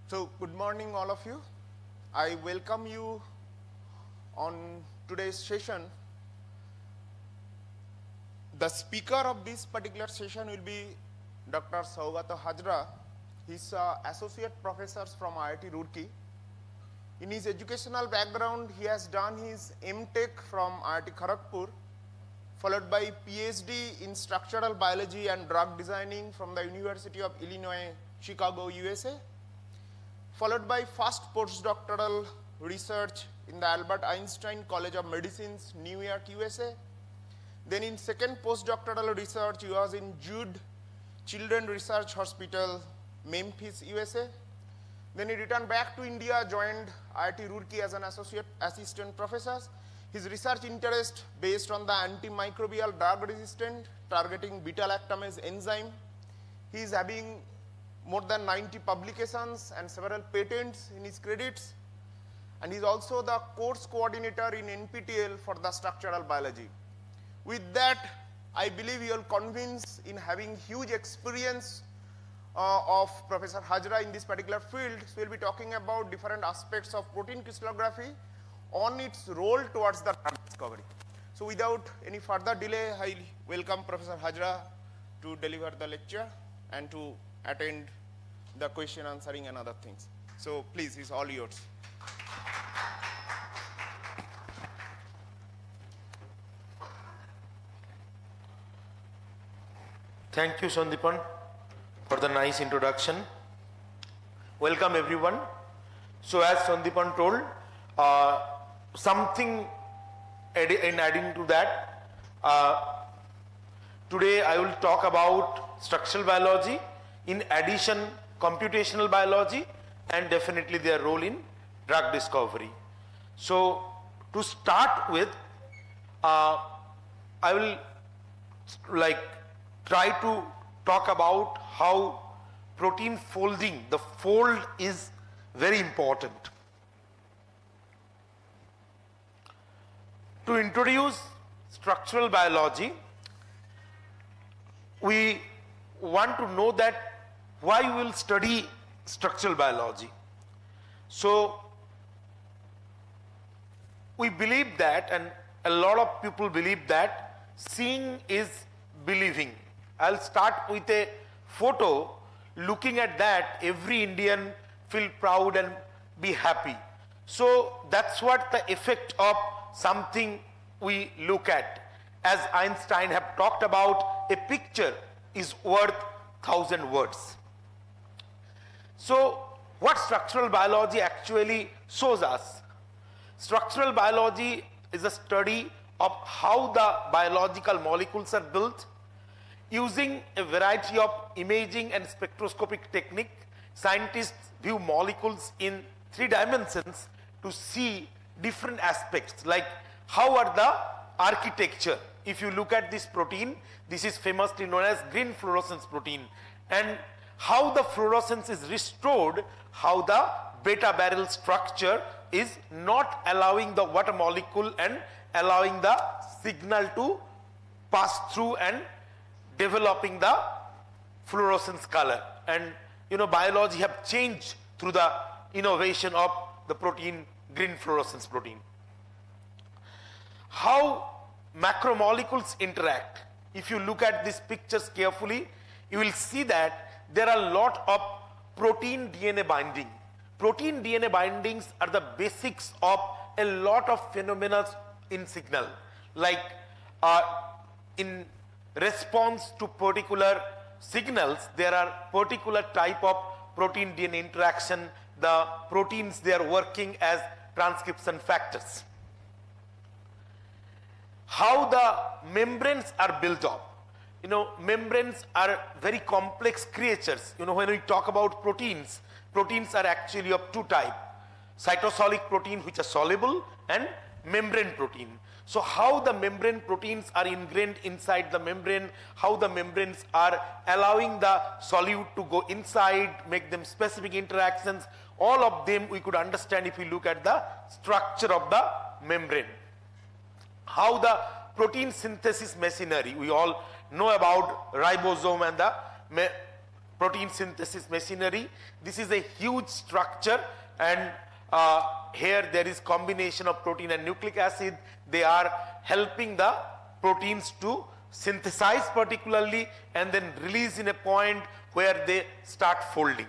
So good morning all of you. I welcome you on today's session. The speaker of this particular session will be Dr. Saugata Hajra. He's associate professor from IIT Roorkee. In his educational background, he has done his M.Tech from IIT Kharagpur, followed by PhD in structural biology and drug designing from the University of Illinois, Chicago, USA, followed by first postdoctoral research in the Albert Einstein College of Medicine's New York, USA. Then in second postdoctoral research, he was in Jude Children's Research Hospital, Memphis, USA. Then he returned back to India, joined IIT Roorkee as an associate assistant professor. His research interest based on the antimicrobial drug resistant targeting beta-lactamase enzyme. He is having more than 90 publications and several patents in his credits. And he is also the course coordinator in NPTEL for the structural biology. With that, I believe you will convince in having huge experience of Professor Hajra in this particular field. So we will be talking about different aspects of protein crystallography on its role towards the drug discovery. So without any further delay, I welcome Professor Hajra to deliver the lecture and to attend the question answering and other things. So please, it's all yours. Thank you, Sandipan, for the nice introduction. Welcome everyone. So as Sandipan told, something in adding to that, today I will talk about structural biology, in addition computational biology, and definitely their role in drug discovery. So to start with, I will try to talk about how protein folding, the fold is very important. To introduce structural biology, we want to know that why we will study structural biology. So we believe that, and a lot of people believe that seeing is believing. I'll start with a photo. Looking at that, every Indian feel proud and be happy. So that's what the effect of something we look at. As Einstein have talked about, a picture is worth 1,000 words. So what structural biology actually shows us? Structural biology is a study of how the biological molecules are built. Using a variety of imaging and spectroscopic technique, scientists view molecules in 3 dimensions to see different aspects, like how are the architecture. If you look at this protein, this is famously known as green fluorescence protein, and how the fluorescence is restored, how the beta barrel structure is not allowing the water molecule and allowing the signal to pass through and developing the fluorescence color. And biology have changed through the innovation of the protein, green fluorescence protein. How macromolecules interact. If you look at these pictures carefully, you will see that there are a lot of protein DNA binding. Protein DNA bindings are the basics of a lot of phenomena in signal, like in response to particular signals, there are particular type of protein DNA interaction. The proteins, they are working as transcription factors. How the membranes are built up. Membranes are very complex creatures. When we talk about proteins, proteins are actually of 2 types. Cytosolic protein, which are soluble, and membrane protein. So how the membrane proteins are ingrained inside the membrane, how the membranes are allowing the solute to go inside, make them specific interactions, all of them we could understand if we look at the structure of the membrane. How the protein synthesis machinery, we all know about ribosome and the protein synthesis machinery. This is a huge structure, and here there is combination of protein and nucleic acid. They are helping the proteins to synthesize particularly and then release in a point where they start folding.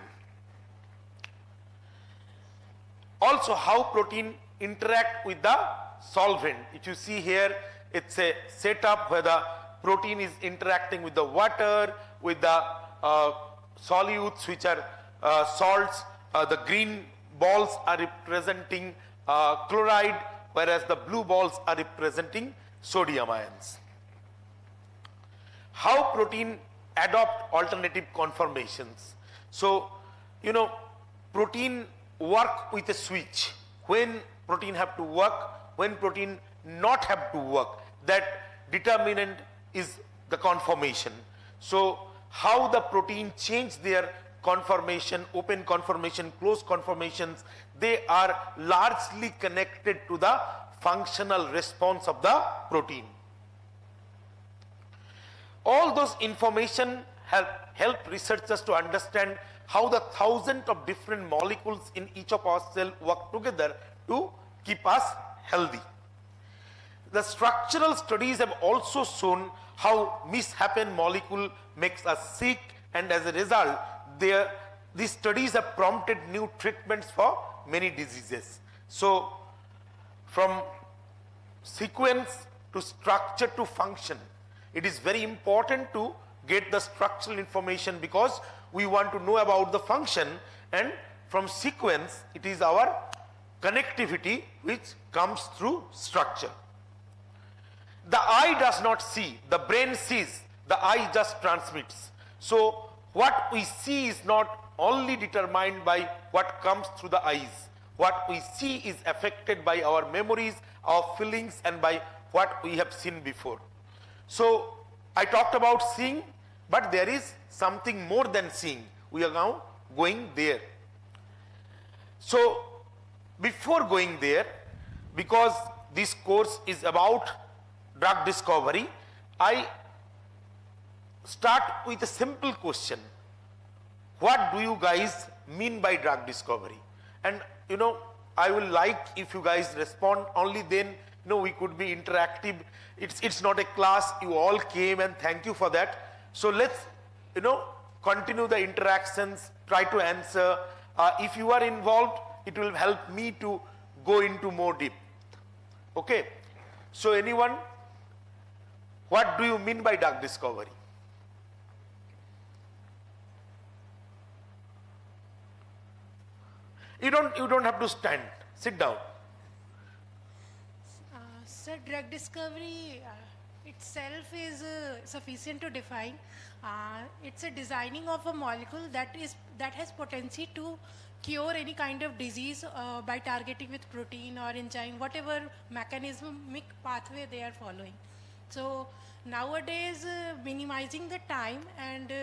Also, how protein interact with the solvent. If you see here, it's a setup where the protein is interacting with the water, with the solutes, which are salts. The green balls are representing chloride, whereas the blue balls are representing sodium ions. How protein adopt alternative conformations. So, you know, protein work with a switch. When protein have to work, when protein not have to work, that determinant is the conformation. So, how the protein change their conformation, open conformation, closed conformations, they are largely connected to the functional response of the protein. All those information help researchers to understand how the thousands of different molecules in each of our cells work together to keep us healthy. The structural studies have also shown how mishapen molecule makes us sick, and as a result, these studies have prompted new treatments for many diseases. So, from sequence to structure to function, it is very important to get the structural information because we want to know about the function, and from sequence it is our connectivity which comes through structure. The eye does not see, the brain sees, the eye just transmits. So what we see is not only determined by what comes through the eyes. What we see is affected by our memories, our feelings, and by what we have seen before. So I talked about seeing, but there is something more than seeing. We are now going there. So before going there, because this course is about drug discovery, I start with a simple question. What do you guys mean by drug discovery? And you know, I will like if you guys respond, only then you know we could be interactive. It's not a class, you all came, and thank you for that. So let's you know continue the interactions, try to answer. If you are involved, it will help me to go into more deep. Okay, so anyone, what do you mean by drug discovery? You don't have to stand, sit down. Sir, drug discovery itself is sufficient to define. It's a designing of a molecule that has potency to cure any kind of disease by targeting with protein or enzyme, whatever mechanismic pathway they are following. So nowadays, minimizing the time and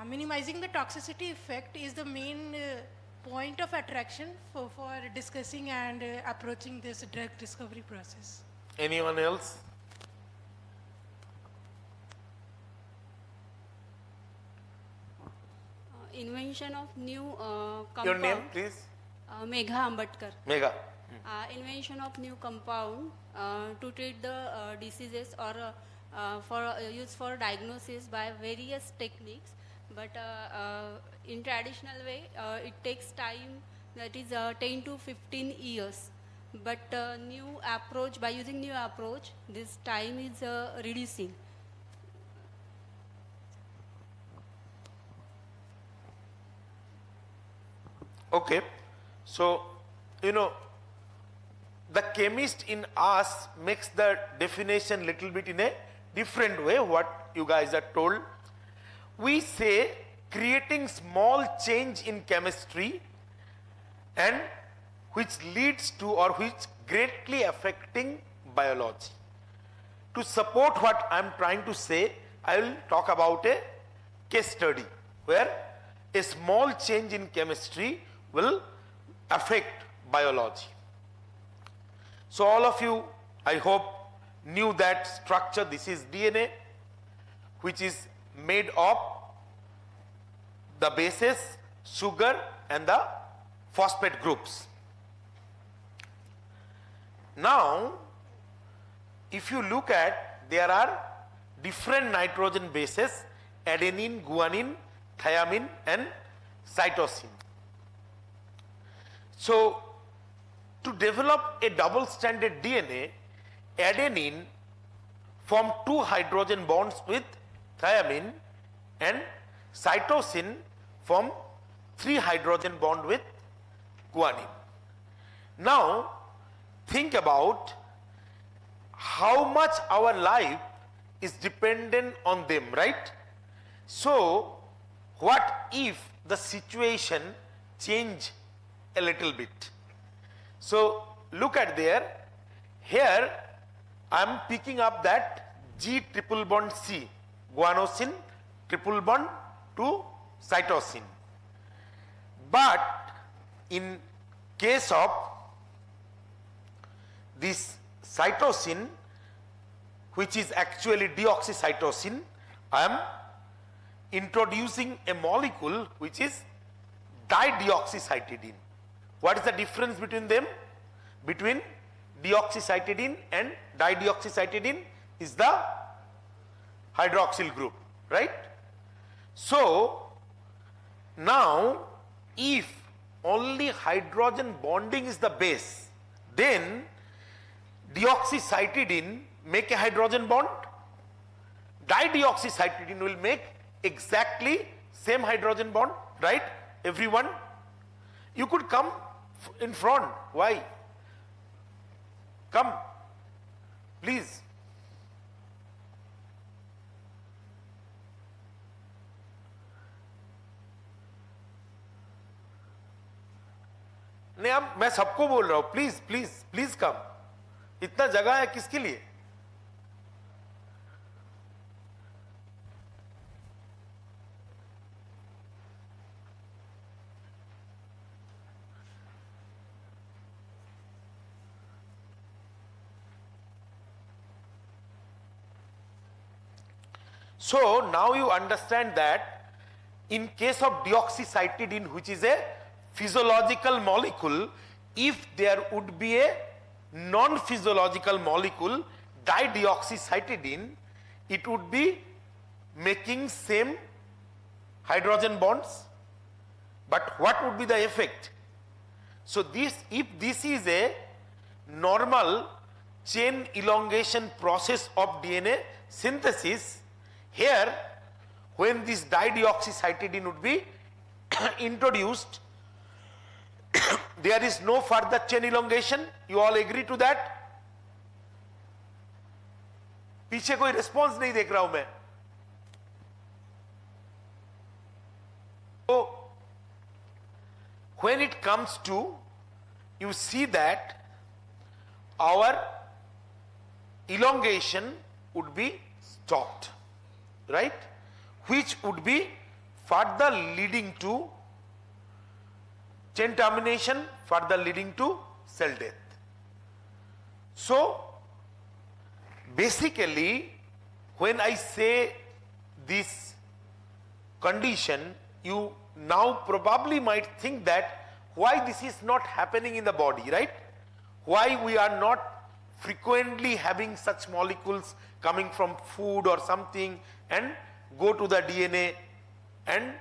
minimizing the toxicity effect is the main point of attraction for discussing and approaching this drug discovery process. Anyone else? Invention of new compound. Your name, please? Megha Ambatkar. Megha. Invention of new compound to treat the diseases or for use for diagnosis by various techniques, but in traditional way it takes time, that is 10 to 15 years, but new approach, by using new approach, this time is reducing. Okay, so you know the chemist in us makes the definition little bit in a different way what you guys are told. We say creating small change in chemistry and which leads to or which greatly affecting biology. To support what I am trying to say, I will talk about a case study where a small change in chemistry will affect biology. So all of you, I hope, knew that structure. This is DNA, which is made of the bases, sugar and the phosphate groups. Now, if you look at, there are different nitrogen bases: adenine, guanine, thiamine and cytosine. So, to develop a double-stranded DNA, adenine form 2 hydrogen bonds with thiamine and cytosine form 3 hydrogen bond with guanine. Now, think about how much our life is dependent on them, right? So, what if the situation change a little bit? So, look at there. Here, I am picking up that G triple bond C, guanosine triple bond to cytosine. But in case of this cytosine, which is actually deoxycytosine, I am introducing a molecule which is dideoxycytidine. What is the difference between them? Between deoxycytidine and dideoxycytidine is the hydroxyl group, right? So, now if only hydrogen bonding is the base, then deoxycytidine make a hydrogen bond, dideoxycytidine will make exactly same hydrogen bond, right? Everyone, you could come in front. Why? Come, please. नहीं, अब मैं सबको बोल रहा हूं, please please please come. इतना जगह है किसके लिए? So now you understand that in case of deoxycytidine, which is a physiological molecule, if there would be a non-physiological molecule, dideoxycytidine, it would be making same hydrogen bonds. But what would be the effect? So this, if this is a normal chain elongation process of DNA synthesis, here when this dideoxycytidine would be introduced, there is no further chain elongation. You all agree to that? पीछे कोई response नहीं देख रहा हूं मैं. So when it comes to, you see that our elongation would be stopped, right? Which would be further leading to chain termination, further leading to cell death. So basically, when I say this condition, you now probably might think that why this is not happening in the body, right? Why we are not frequently having such molecules coming from food or something and go to the DNA and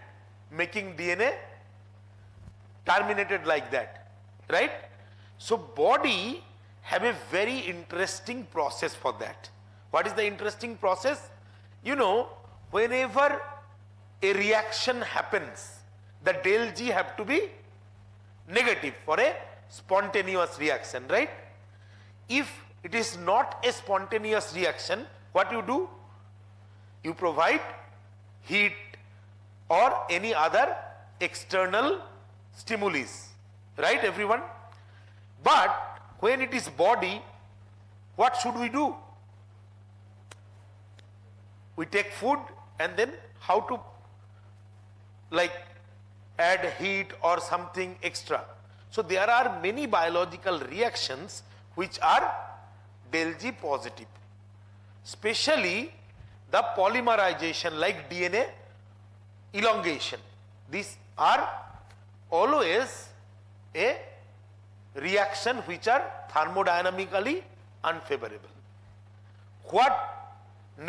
making DNA terminated like that, right? So body have a very interesting process for that. What is the interesting process? You know, whenever a reaction happens, the del G have to be negative for a spontaneous reaction, right? If it is not a spontaneous reaction, what you do? You provide heat or any other external stimulus, right everyone? But when it is body, what should we do? We take food and then how to like add heat or something extra. So there are many biological reactions which are del G positive, especially the polymerization like DNA elongation. these are always a reaction which are thermodynamically unfavorable. What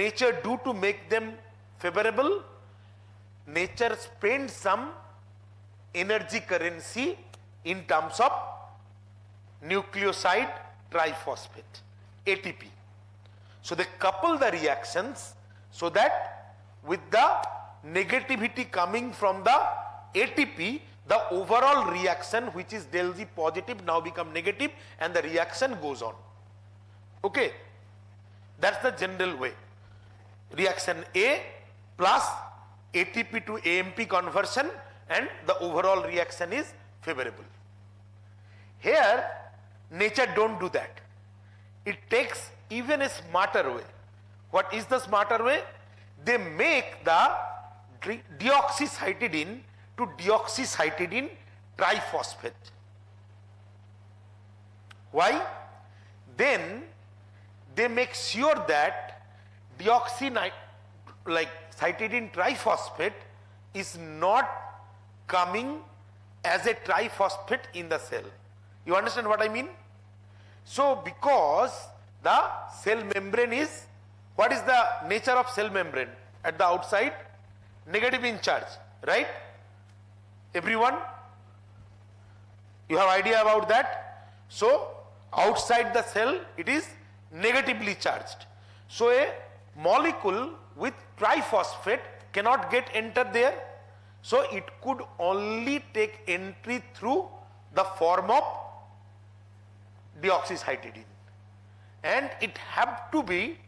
nature do to make them favorable? Nature spends some energy currency in terms of nucleoside triphosphate, ATP. So they couple the reactions so that with the negativity coming from the ATP, the overall reaction, which is del G positive, now become negative and the reaction goes on. Okay, that's the general way. Reaction A plus ATP to AMP conversion and the overall reaction is favorable. Here nature don't do that. It takes even a smarter way. What is the smarter way? They make the deoxycytidine to deoxycytidine triphosphate. Why? Then they make sure that cytidine triphosphate is not coming as a triphosphate in the cell. You understand what I mean? So because the cell membrane is, what is the nature of cell membrane at the outside? Negative in charge, right? Everyone? You have idea about that? So outside the cell it is negatively charged. So a molecule with triphosphate cannot get entered there. So it could only take entry through the form of deoxycytidine. And it have to be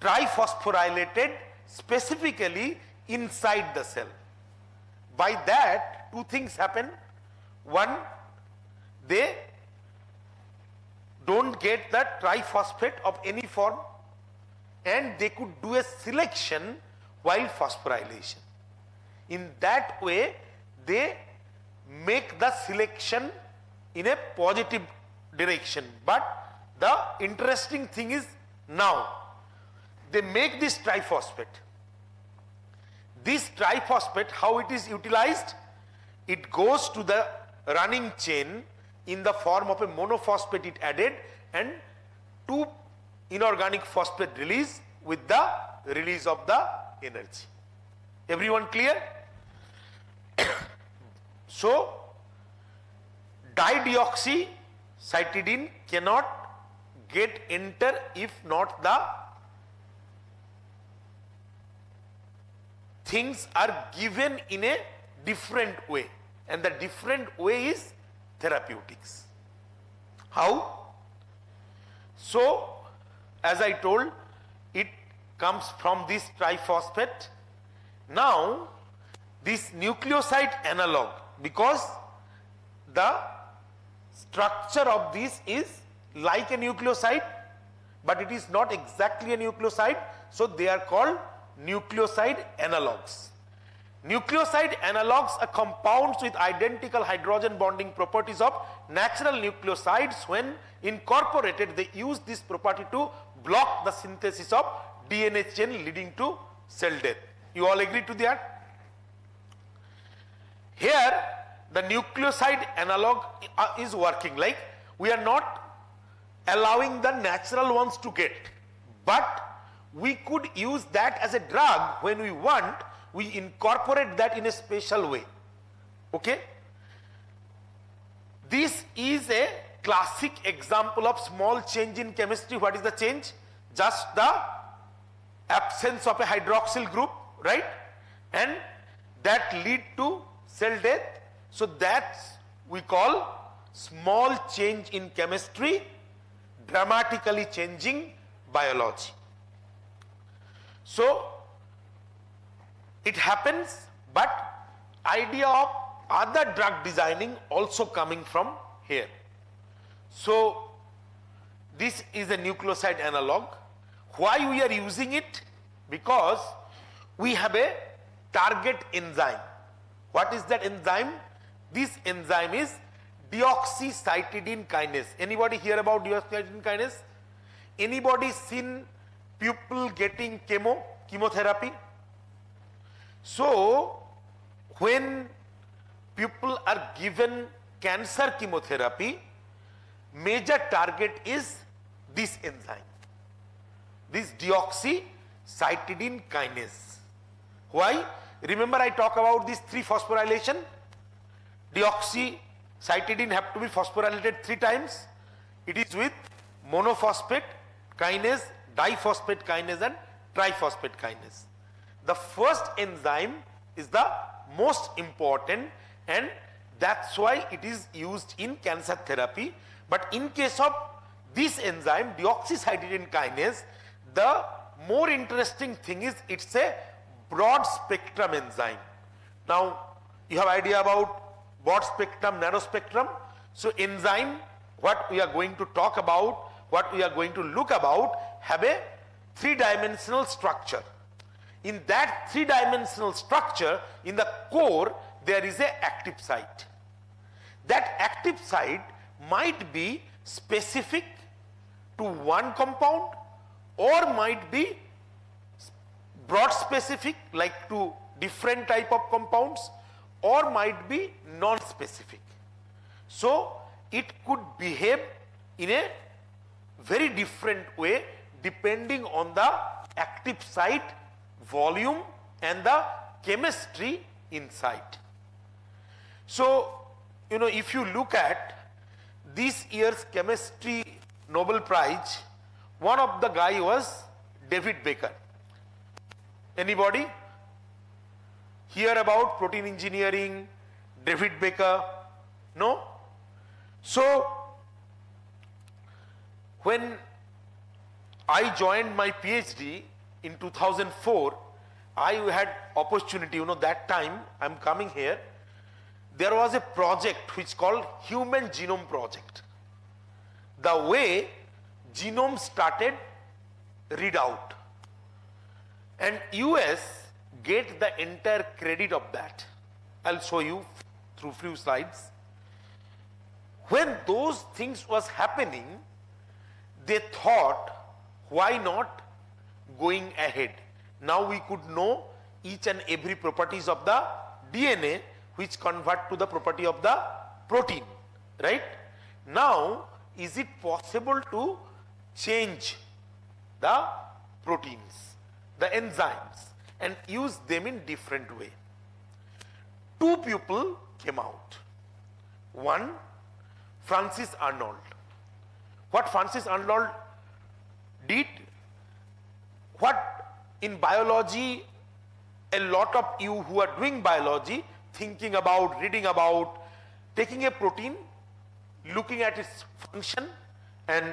triphosphorylated specifically inside the cell. By that, two things happen. One, they don't get the triphosphate of any form and they could do a selection while phosphorylation. In that way, they make the selection in a positive direction. But the interesting thing is now, they make this triphosphate. This triphosphate, how it is utilized? It goes to the running chain in the form of a monophosphate it added and 2 inorganic phosphate release with the release of the energy. Everyone clear? So, dideoxycytidine cannot get enter if not the things are given in a different way, and the different way is therapeutics. How? So, as I told, it comes from this triphosphate. Now, this nucleoside analog, because the structure of this is like a nucleoside, but it is not exactly a nucleoside, so they are called nucleoside analogues. Nucleoside analogues are compounds with identical hydrogen bonding properties of natural nucleosides. When incorporated, they use this property to block the synthesis of DNA chain leading to cell death. You all agree to that? Here, the nucleoside analog is working, like we are not allowing the natural ones to get, but we could use that as a drug when we want. We incorporate that in a special way. Okay? This is a classic example of small change in chemistry. What is the change? Just the absence of a hydroxyl group, right? And that lead to cell death. So that's we call small change in chemistry, dramatically changing biology. So it happens, but idea of other drug designing also coming from here. So this is a nucleoside analog. Why we are using it? Because we have a target enzyme. What is that enzyme? This enzyme is deoxycytidine kinase. Anybody hear about deoxycytidine kinase? Anybody seen people getting chemotherapy? So when people are given cancer chemotherapy, major target is this enzyme, this deoxycytidine kinase. Why? Remember I talk about this 3 phosphorylation. Deoxycytidine have to be phosphorylated 3 times. It is with monophosphate kinase, diphosphate kinase and triphosphate kinase. The first enzyme is the most important, and that's why it is used in cancer therapy. But in case of this enzyme, deoxycytidine kinase, the more interesting thing is it's a broad spectrum enzyme. Now you have idea about broad spectrum, narrow spectrum. So enzyme, what we are going to talk about, what we are going to look about, have a 3-dimensional structure. In that 3-dimensional structure, in the core, there is a active site. That active site might be specific to one compound or might be broad specific, like to different type of compounds, or might be non-specific. So it could behave in a very different way depending on the active site, volume and the chemistry inside. So, you know, if you look at this year's chemistry Nobel Prize, one of the guy was David Baker. Anybody hear about protein engineering, David Baker? No? So when I joined my PhD in 2004, I had opportunity, you know, that time I'm coming here, there was a project which called Human Genome Project. The way genome started read out, and US get the entire credit of that. I'll show you through few slides. When those things was happening, they thought, why not going ahead? Now we could know each and every properties of the DNA which convert to the property of the protein, right? Now, is it possible to change the proteins, the enzymes, and use them in different way? 2 people came out. One, Francis Arnold. What Francis Arnold did, what in biology, a lot of you who are doing biology, thinking about, reading about, taking a protein, looking at its function and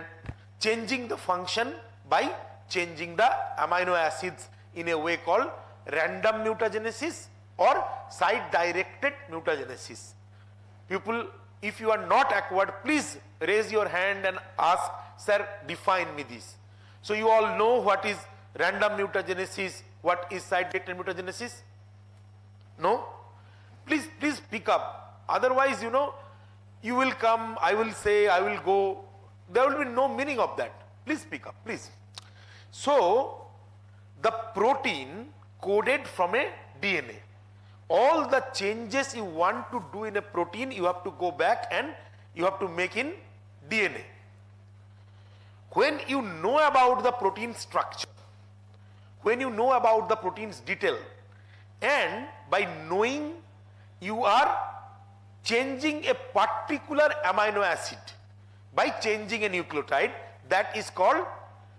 changing the function by changing the amino acids in a way called random mutagenesis or site-directed mutagenesis. People, if you are not acquired, please raise your hand and ask, sir, define me this. So you all know what is random mutagenesis, what is site-directed mutagenesis? No? Please pick up. Otherwise, you know, you will come, I will say, I will go. There will be no meaning of that. Please pick up, please. So, the protein coded from a DNA. All the changes you want to do in a protein, you have to go back and you have to make in DNA. When you know about the protein structure, when you know about the protein's detail, and by knowing you are changing a particular amino acid by changing a nucleotide, that is called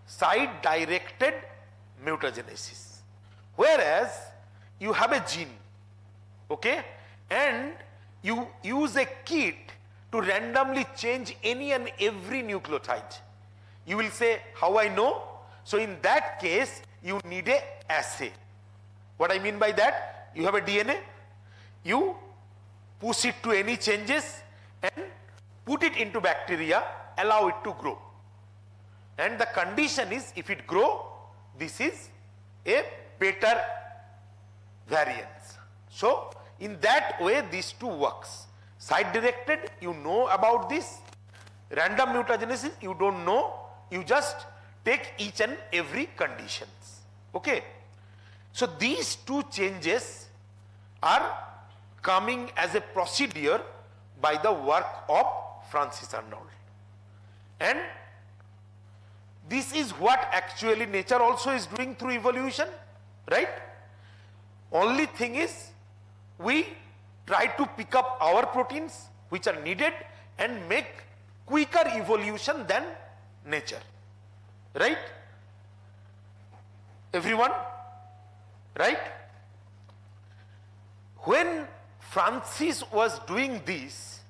site-directed mutagenesis. Whereas you have a gene, okay, and you use a kit to randomly change any and every nucleotide. You will say, how I know? So in that case, you need a assay. What I mean by that, you have a DNA, you push it to any changes and put it into bacteria, allow it to grow. And the condition is, if it grow, this is a better variance. So in that way, these two works. Site-directed, you know about this. Random mutagenesis, you don't know. You just take each and every conditions. Okay. So these two changes are coming as a procedure by the work of Francis Arnold. And this is what actually nature also is doing through evolution, right? Only thing is, we try to pick up our proteins which are needed and make quicker evolution than nature, right? Everyone, right? When Francis was doing this,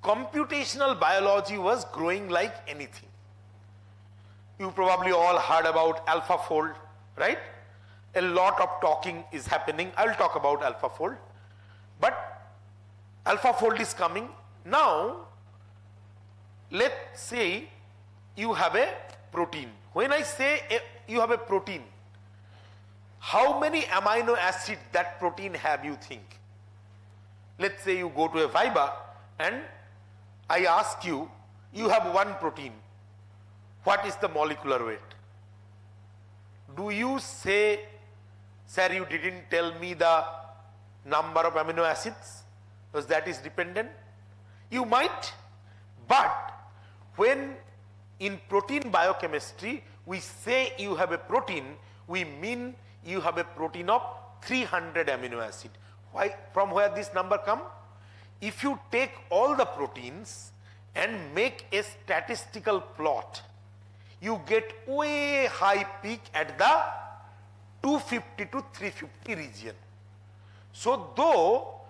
computational biology was growing like anything. You probably all heard about AlphaFold, right? A lot of talking is happening. I'll talk about AlphaFold. But AlphaFold is coming. Now, let's say you have a protein. When I say you have a protein, how many amino acids that protein have, you think? Let's say you go to a Viva and I ask you, you have one protein. What is the molecular weight? Do you say, sir, you didn't tell me the number of amino acids because that is dependent? You might, but when in protein biochemistry we say you have a protein, we mean you have a protein of 300 amino acid. Why? From where this number come? If you take all the proteins and make a statistical plot, you get way high peak at the 250 to 350 region. So though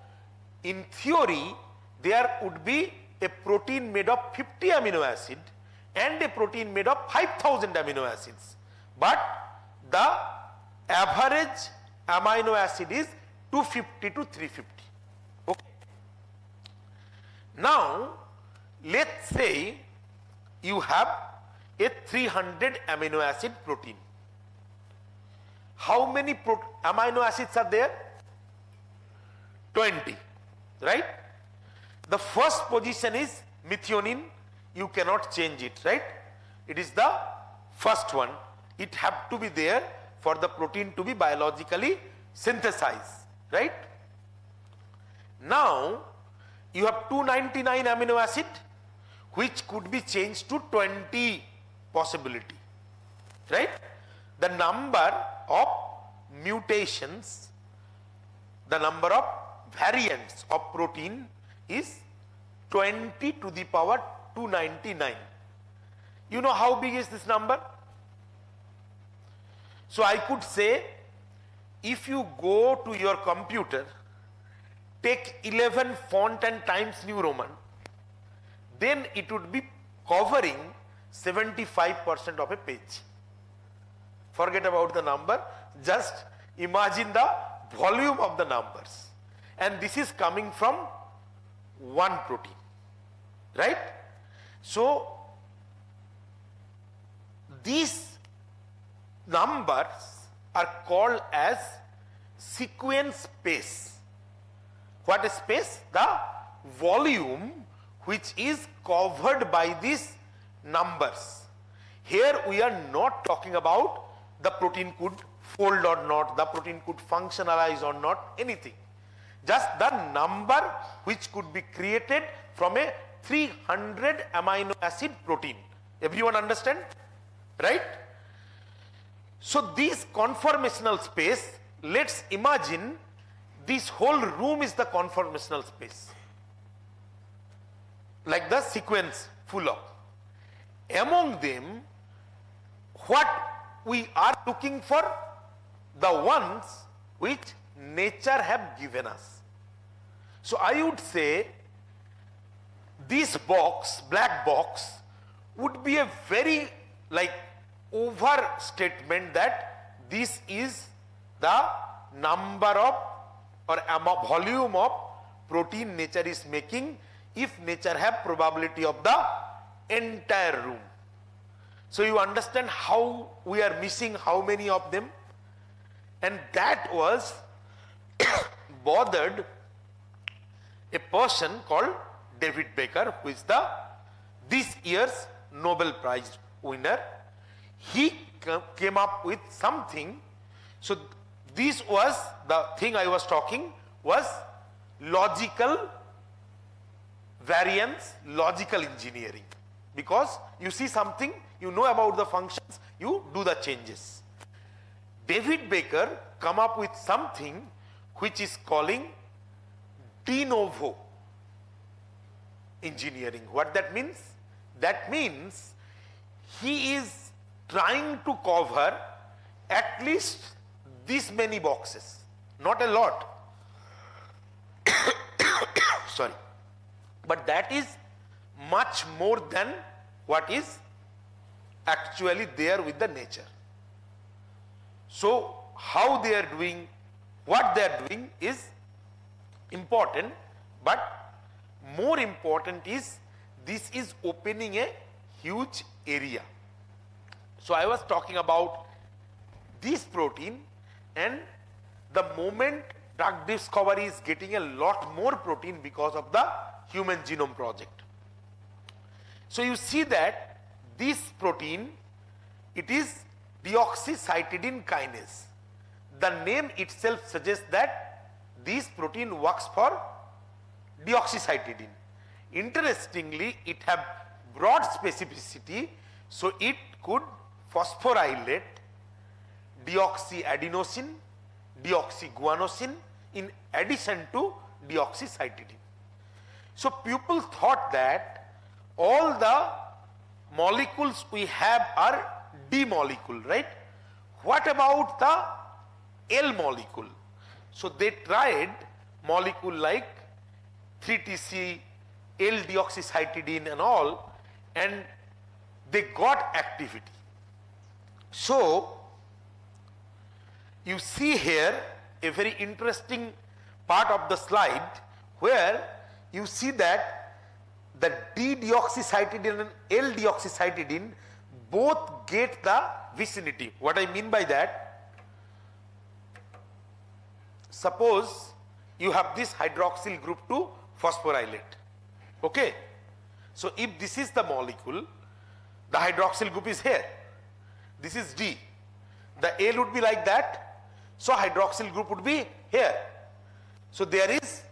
in theory there would be a protein made of 50 amino acid and a protein made of 5000 amino acids, but the average amino acid is 250 to 350. Okay. Now let's say you have a 300 amino acid protein. How many amino acids are there? 20, right? The first position is methionine. You cannot change it, right? It is the first one. It have to be there for the protein to be biologically synthesized, right? Now you have 299 amino acid which could be changed to 20 possibility, right? The number of mutations, the number of variants of protein is 20 to the power 299. You know how big is this number? So I could say, if you go to your computer, take 11 font and Times New Roman, then it would be covering 75% of a page. Forget about the number, just imagine the volume of the numbers. And this is coming from one protein, right? So these numbers are called as sequence space. What is space? The volume which is covered by these numbers. Here we are not talking about the protein could fold or not, the protein could functionalize or not, anything. Just the number which could be created from a 300 amino acid protein. Everyone understand? Right? So this conformational space, let's imagine this whole room is the conformational space, like the sequence full of. Among them, what we are looking for? The ones which nature have given us. So I would say this box, black box, would be a very overstatement that this is the number of or volume of protein nature is making if nature have probability of the entire room. So you understand how we are missing how many of them? And that was bothered a person called David Baker, who is this year's Nobel Prize winner. He came up with something. So this was the thing I was talking, was logical variance, logical engineering. Because you see something, you know about the functions, you do the changes. David Baker come up with something which is calling de novo engineering. What that means? That means he is trying to cover at least this many boxes, not a lot. Sorry. But that is much more than what is actually there with the nature. So how they are doing, what they are doing is important, but more important is this is opening a huge area. So I was talking about this protein, and the moment drug discovery is getting a lot more protein because of the Human Genome Project. So you see that this protein, it is deoxycytidine kinase. The name itself suggests that this protein works for deoxycytidine. Interestingly, it have broad specificity, so it could phosphorylate deoxyadenosine, deoxyguanosine in addition to deoxycytidine. So people thought that all the molecules we have are D molecule, right? What about the L molecule? So they tried molecule like 3-TC, L-deoxycytidine and all, and they got activity. So you see here a very interesting part of the slide where you see that the D-deoxycytidine and L-deoxycytidine both get the vicinity. What I mean by that, suppose you have this hydroxyl group 2 phosphorylate. Okay? So if this is the molecule, the hydroxyl group is here. This is D. The L would be like that. So hydroxyl group would be here. So there is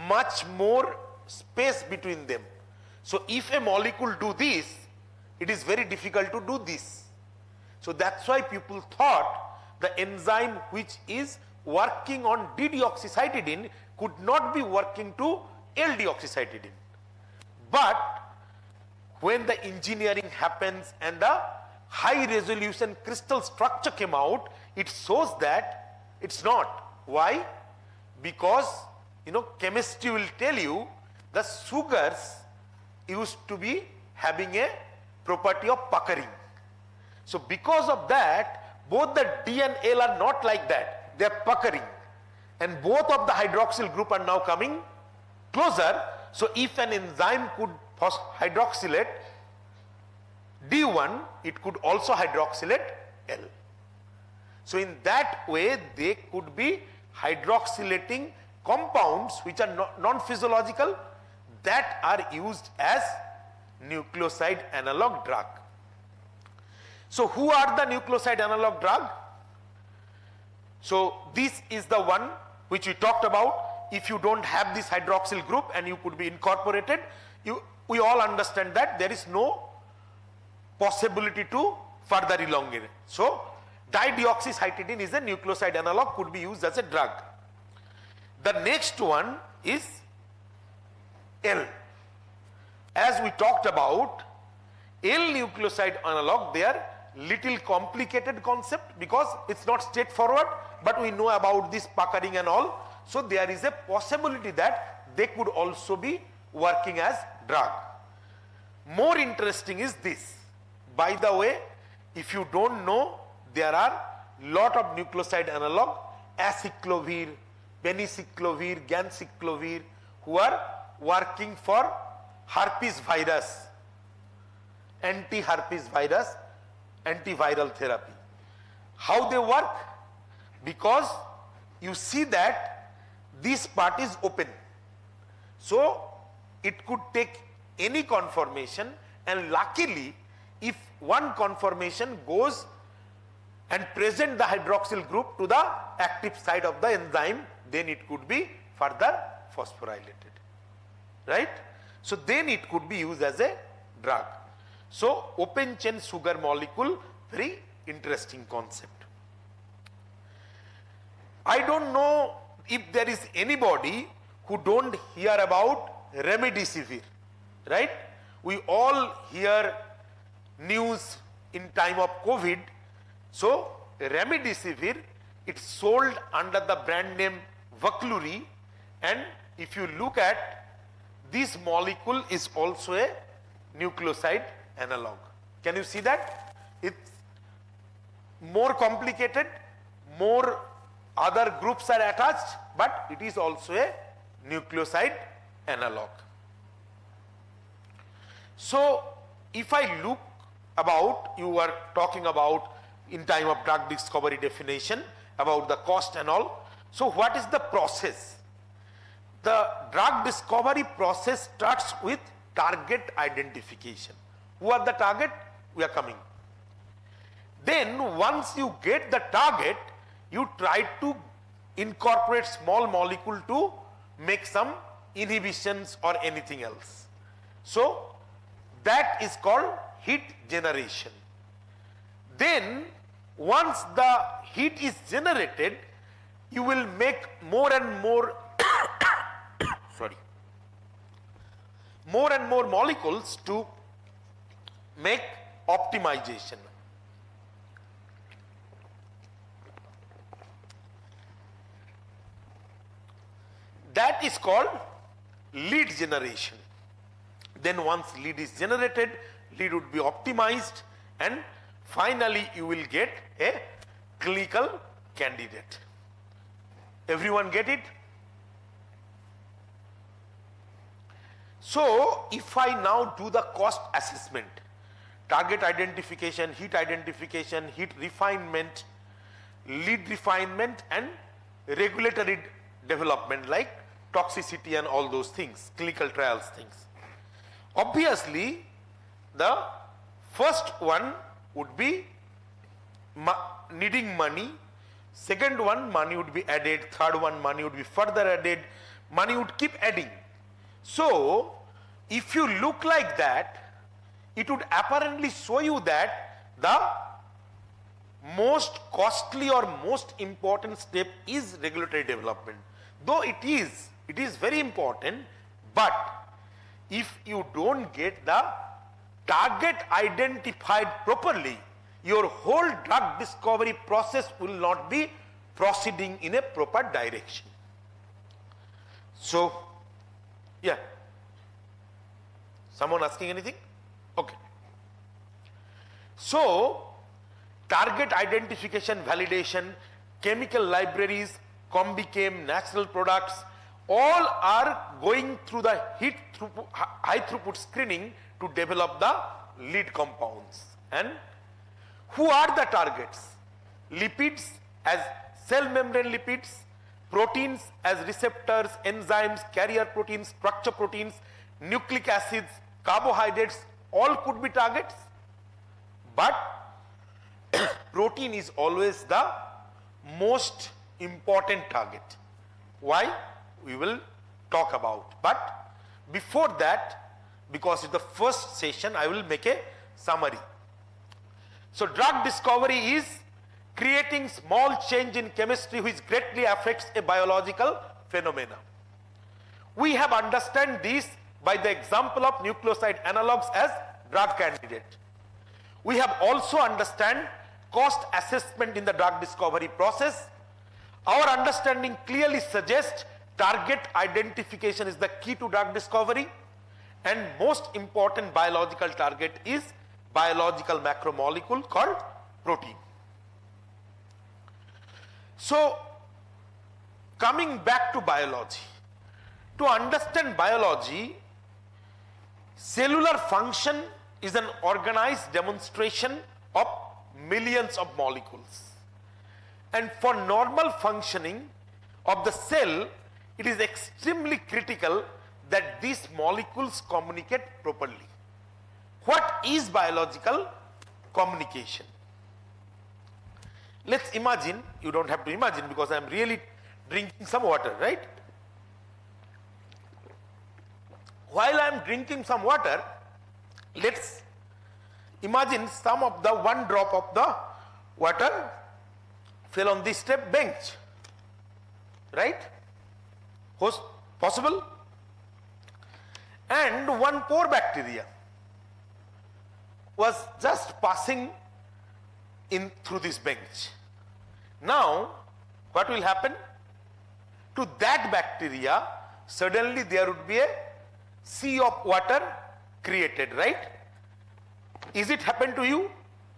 much more space between them. So if a molecule do this, it is very difficult to do this. So that's why people thought the enzyme which is working on D-deoxycytidine could not be working to L-deoxycytidine. But when the engineering happens and the high resolution crystal structure came out, it shows that it's not. Why? Because chemistry will tell you the sugars used to be having a property of puckering. So because of that, both the D and L are not like that. They are puckering. And both of the hydroxyl group are now coming closer. So if an enzyme could hydroxylate D1, it could also hydroxylate L. So in that way, they could be hydroxylating compounds which are non-physiological that are used as nucleoside analog drug. So who are the nucleoside analog drug? So this is the one which we talked about. If you don't have this hydroxyl group and you could be incorporated, we all understand that there is no possibility to further elongate. So dideoxycytidine is a nucleoside analog, could be used as a drug. The next one is L. As we talked about, L nucleoside analog, they are little complicated concept because it's not straightforward, but we know about this puckering and all. So there is a possibility that they could also be working as drug. More interesting is this. By the way, if you don't know, there are lot of nucleoside analog, acyclovir, peniciclovir, ganciclovir, who are working for herpes virus, anti-herpes virus, antiviral therapy. How they work? Because you see that this part is open. So it could take any conformation, and luckily if one conformation goes and present the hydroxyl group to the active side of the enzyme, then it could be further phosphorylated, right? So then it could be used as a drug. So open chain sugar molecule, very interesting concept. I don't know if there is anybody who don't hear about remdesivir, right? We all hear news in time of COVID. So remdesivir, it's sold under the brand name Veklury, and if you look at this molecule is also a nucleoside analog. Can you see that? It's more complicated, more other groups are attached, but it is also a nucleoside analog. So if I look about, you were talking about in time of drug discovery definition about the cost and all. So what is the process? The drug discovery process starts with target identification. Who are the target? We are coming. Then once you get the target, you try to incorporate small molecule to make some inhibitions or anything else. So that is called heat generation. Then once the heat is generated, you will make more and more sorry, more and more molecules to make optimization. That is called lead generation. Then once lead is generated, lead would be optimized, and finally you will get a clinical candidate. Everyone get it? So if I now do the cost assessment, target identification, heat refinement, lead refinement, and regulatory development like toxicity and all those things, clinical trials things. Obviously, the first one would be needing money, second one money would be added, third one money would be further added, money would keep adding. So if you look like that, it would apparently show you that the most costly or most important step is regulatory development. Though it is very important, but if you don't get the target identified properly, your whole drug discovery process will not be proceeding in a proper direction. So, yeah. Someone asking anything? Okay. So, target identification, validation, chemical libraries, Combichem, natural products, all are going through the high throughput screening to develop the lead compounds. And who are the targets? Lipids as cell membrane lipids, proteins as receptors, enzymes, carrier proteins, structure proteins, nucleic acids, carbohydrates, all could be targets. But protein is always the most important target. Why? We will talk about. But before that, because it's the first session, I will make a summary. So drug discovery is creating small change in chemistry which greatly affects a biological phenomena. We have understand this by the example of nucleoside analogues as drug candidate. We have also understand cost assessment in the drug discovery process. Our understanding clearly suggests target identification is the key to drug discovery, and most important biological target is biological macromolecule called protein. So, coming back to biology, to understand biology, cellular function is an organized demonstration of millions of molecules. And for normal functioning of the cell, it is extremely critical that these molecules communicate properly. What is biological communication? Let's imagine, you don't have to imagine because I am really drinking some water, right? while I am drinking some water, let's imagine some of the one drop of the water fell on this step bench, right? Was possible? And one poor bacteria was just passing in through this bench. Now, what will happen? To that bacteria, suddenly there would be a sea of water created, right? Is it happened to you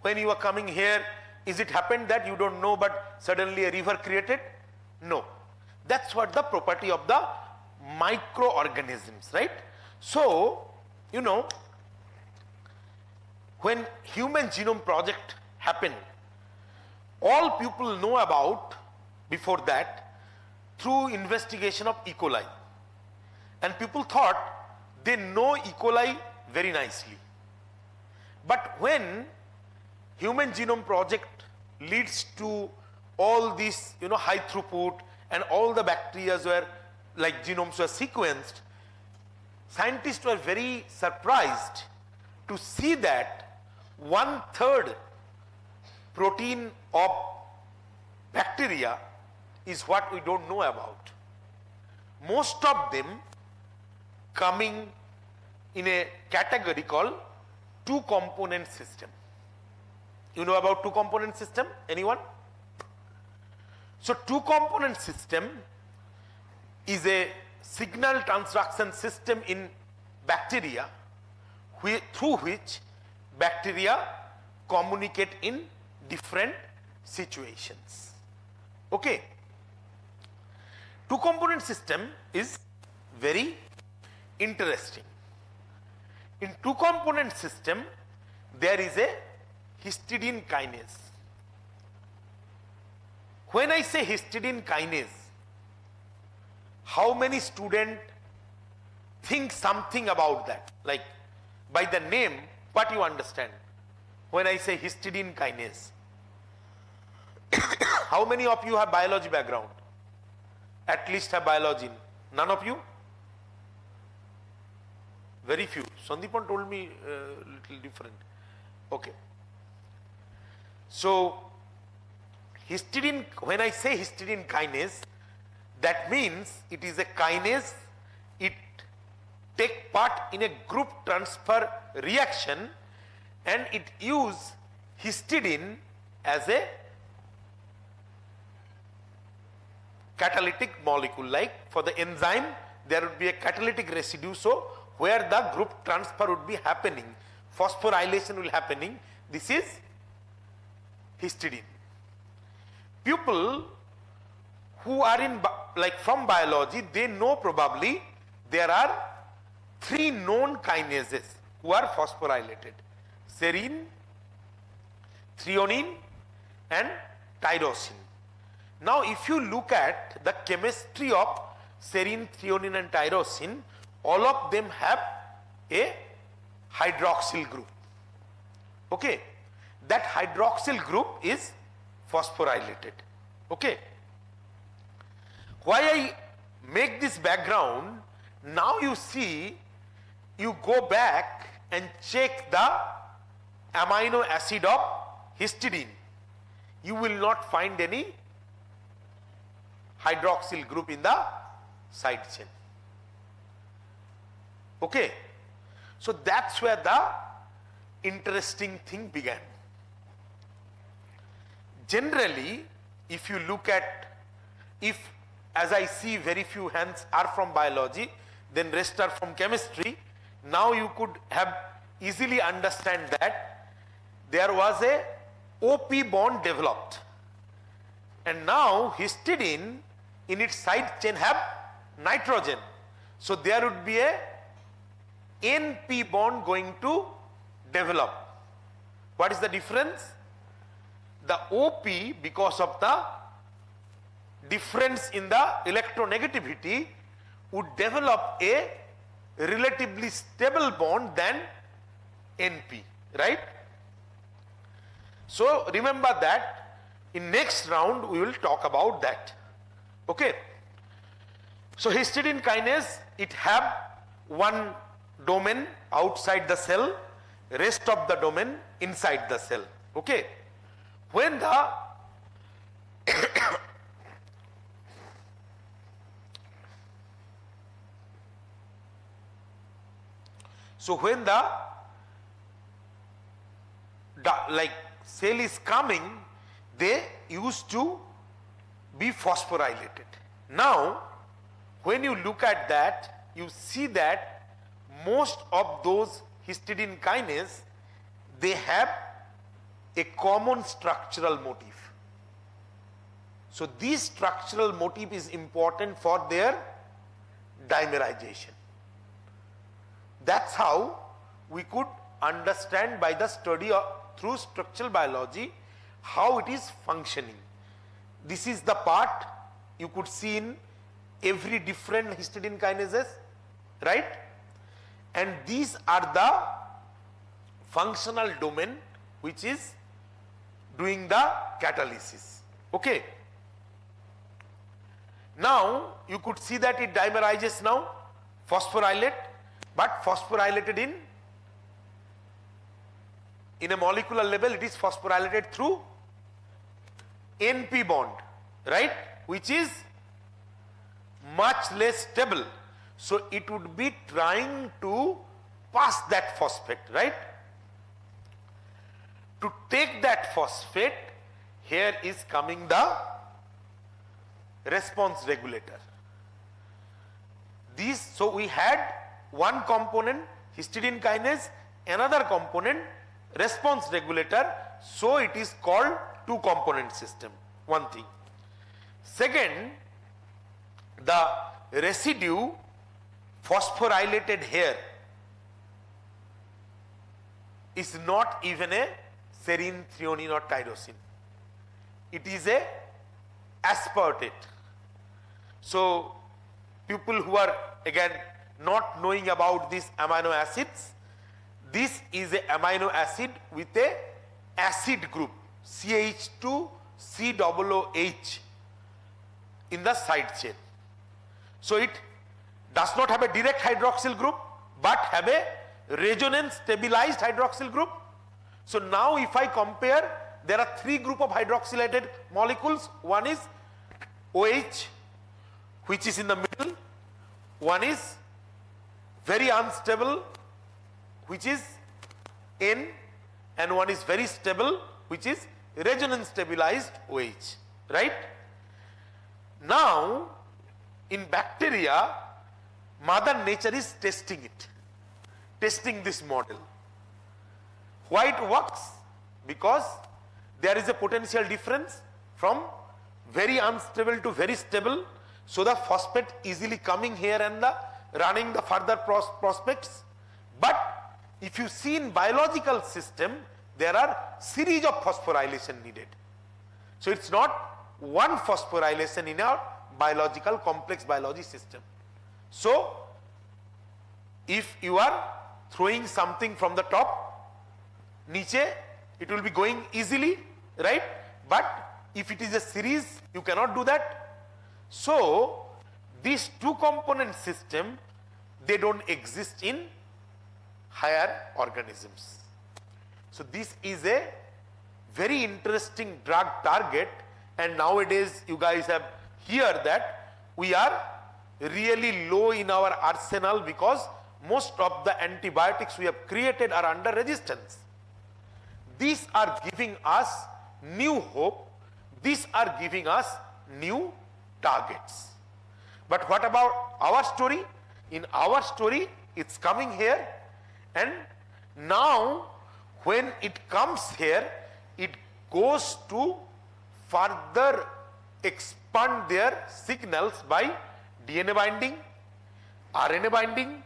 when you are coming here? Is it happened that you don't know but suddenly a river created? No. That's what the property of the microorganisms, right? So, you know, when Human Genome Project happened, all people know about before that through investigation of E. coli. And people thought they know E. coli very nicely. But when Human Genome Project leads to all this, you know, high throughput and all the bacteria were like genomes were sequenced, scientists were very surprised to see that 1/3 protein of bacteria is what we don't know about. Most of them coming in a category called two-component system. You know about two-component system? Anyone? So two-component system is a signal transduction system in bacteria through which bacteria communicate in different situations. Okay. Two-component system is very interesting. In two-component system, there is a histidine kinase. When I say histidine kinase, how many students think something about that? Like by the name, what you understand? When I say histidine kinase, how many of you have biology background? At least have biology. None of you? Very few. Sandeepan told me little different. Okay. So, histidine, when I say histidine kinase, that means it is a kinase, it take part in a group transfer reaction and it use histidine as a catalytic molecule. Like for the enzyme, there would be a catalytic residue, so where the group transfer would be happening, phosphorylation will happening, this is histidine. People who are in like from biology, they know probably there are 3 known kinases who are phosphorylated: serine, threonine and tyrosine. Now if you look at the chemistry of serine, threonine and tyrosine, all of them have a hydroxyl group. Okay, that hydroxyl group is phosphorylated. Okay, why I make this background? Now you see, you go back and check the amino acid of histidine, you will not find any hydroxyl group in the side chain. Okay, so that's where the interesting thing began. Generally, if you look at, if as I see very few hands are from biology, then rest are from chemistry, now you could have easily understand that there was a OP bond developed, and now histidine in its side chain have nitrogen, so there would be a NP bond going to develop. What is the difference? The OP, because of the difference in the electronegativity, would develop a relatively stable bond than NP, right? So remember that in next round we will talk about that. Okay. So histidine kinase, it have one domain outside the cell, rest of the domain inside the cell. Okay. When the so when the like cell is coming, they used to be phosphorylated. Now, when you look at that, you see that most of those histidine kinase, they have a common structural motif. So this structural motif is important for their dimerization. That's how we could understand by the study of, through structural biology, how it is functioning. This is the part you could see in every different histidine kinases, right? And these are the functional domain which is doing the catalysis. Okay. Now you could see that it dimerizes now, phosphorylate, but phosphorylated in a molecular level, it is phosphorylated through NP bond, right, which is much less stable. So it would be trying to pass that phosphate, right? To take that phosphate, here is coming the response regulator. So we had one component histidine kinase, another component response regulator, so it is called two component system. One thing. Second, the residue phosphorylated here is not even a serine, threonine or tyrosine. It is a aspartate. So people who are again not knowing about these amino acids, this is a amino acid with a acid group CH2COOH in the side chain. So it does not have a direct hydroxyl group but have a resonance stabilized hydroxyl group. So now if I compare, there are three group of hydroxylated molecules. One is OH, which is in the middle. One is very unstable, which is N, and one is very stable, which is resonance stabilized OH, right? Now in bacteria, Mother Nature is testing it, testing this model. Why it works? Because there is a potential difference from very unstable to very stable, so the phosphate easily coming here and running the further prospects. But if you see in biological system, there are series of phosphorylation needed. So it's not one phosphorylation in our biological complex biology system. So if you are throwing something from the top, niche, it will be going easily, right? But if it is a series, you cannot do that. So these two component system, they don't exist in higher organisms. So this is a very interesting drug target, and nowadays you guys have heard that we are really low in our arsenal because most of the antibiotics we have created are under resistance. These are giving us new hope. These are giving us new targets. But what about our story? In our story, it's coming here, and now when it comes here, it goes to further expand their signals by DNA binding, RNA binding,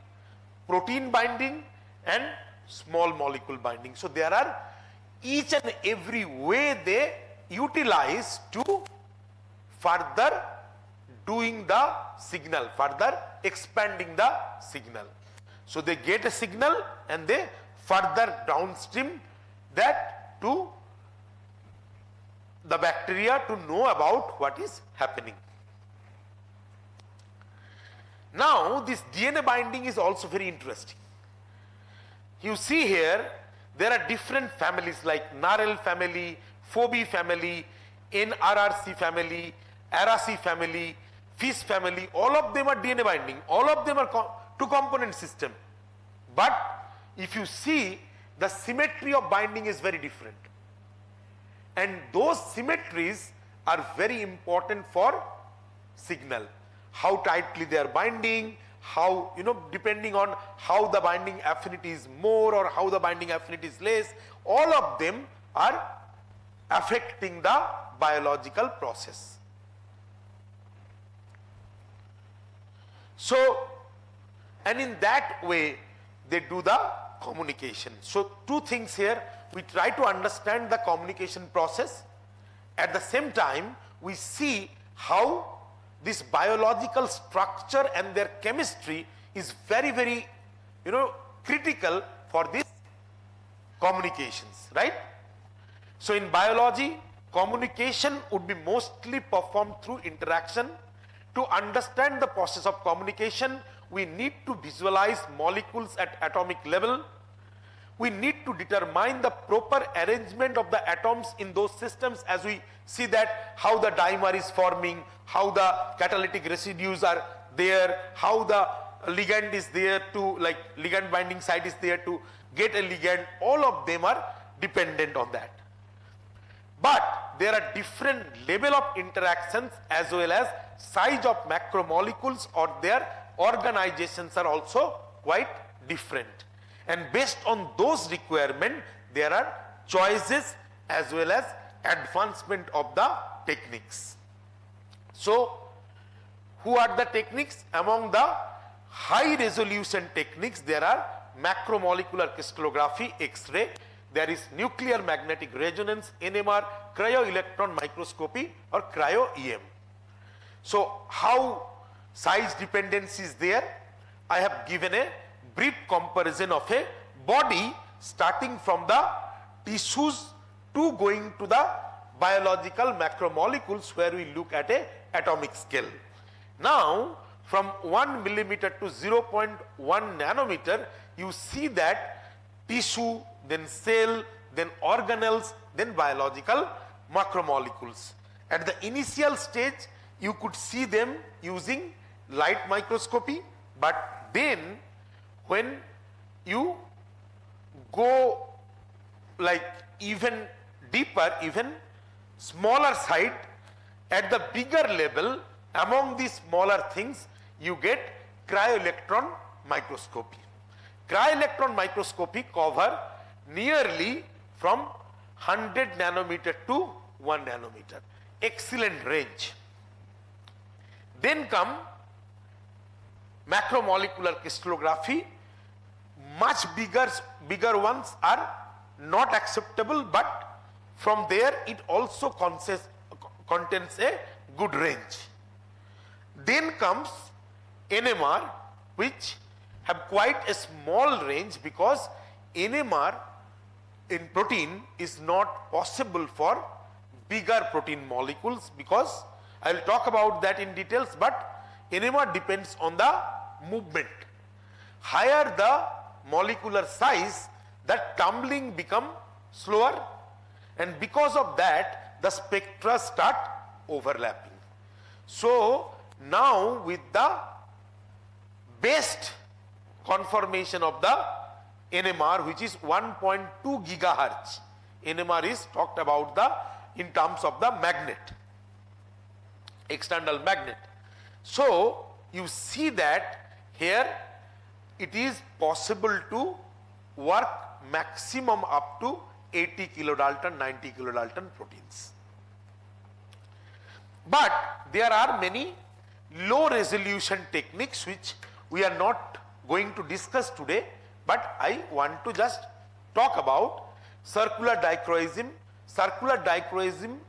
protein binding, and small molecule binding. So there are each and every way they utilize to further doing the signal, further expanding the signal. So they get a signal and they further downstream that to the bacteria to know about what is happening. Now this DNA binding is also very interesting. you see here, there are different families like Narel family, Phoebe family, NRRC family, Aracy family, Fish family, all of them are DNA binding, all of them are two component system. But if you see, the symmetry of binding is very different. And those symmetries are very important for signal. How tightly they are binding, how, depending on how the binding affinity is more or how the binding affinity is less, all of them are affecting the biological process. So, and in that way, they do the communication. So, two things here, we try to understand the communication process. At the same time, we see how this biological structure and their chemistry is very, very, critical for these communications, right? So, in biology, communication would be mostly performed through interaction. To understand the process of communication, we need to visualize molecules at atomic level. We need to determine the proper arrangement of the atoms in those systems, as we see that how the dimer is forming, how the catalytic residues are there, how the ligand is there to, like ligand binding site is there to get a ligand, all of them are dependent on that. But there are different level of interactions as well as size of macromolecules, or their organizations are also quite different. And based on those requirements, there are choices as well as advancement of the techniques. So, who are the techniques? Among the high resolution techniques, there are macromolecular crystallography, X-ray, there is nuclear magnetic resonance, NMR, cryo-electron microscopy, or cryo-EM. So, how size dependence is there? I have given a brief comparison of a body starting from the tissues to going to the biological macromolecules, where we look at a atomic scale. Now, from 1 millimeter to 0.1 nanometer, you see that tissue, then cell, then organelles, then biological macromolecules. At the initial stage, you could see them using light microscopy, but then when you go like even deeper, even smaller side, at the bigger level, among these smaller things, you get cryo-electron microscopy. Cryo-electron microscopy cover nearly from 100 nanometer to 1 nanometer. Excellent range. Then come macromolecular crystallography. Much bigger ones are not acceptable, but from there it also contains a good range. Then comes NMR, which have quite a small range, because NMR in protein is not possible for bigger protein molecules, because I will talk about that in details, but NMR depends on the movement. Higher the molecular size, the tumbling become slower, and because of that the spectra start overlapping. So now with the best conformation of the NMR, which is 1.2 gigahertz, NMR is talked about in terms of the magnet, external magnet. So you see that here it is possible to work maximum up to 80 kilodalton, 90 kilodalton proteins. But there are many low resolution techniques which we are not going to discuss today, but I want to just talk about circular dichroism. Circular dichroism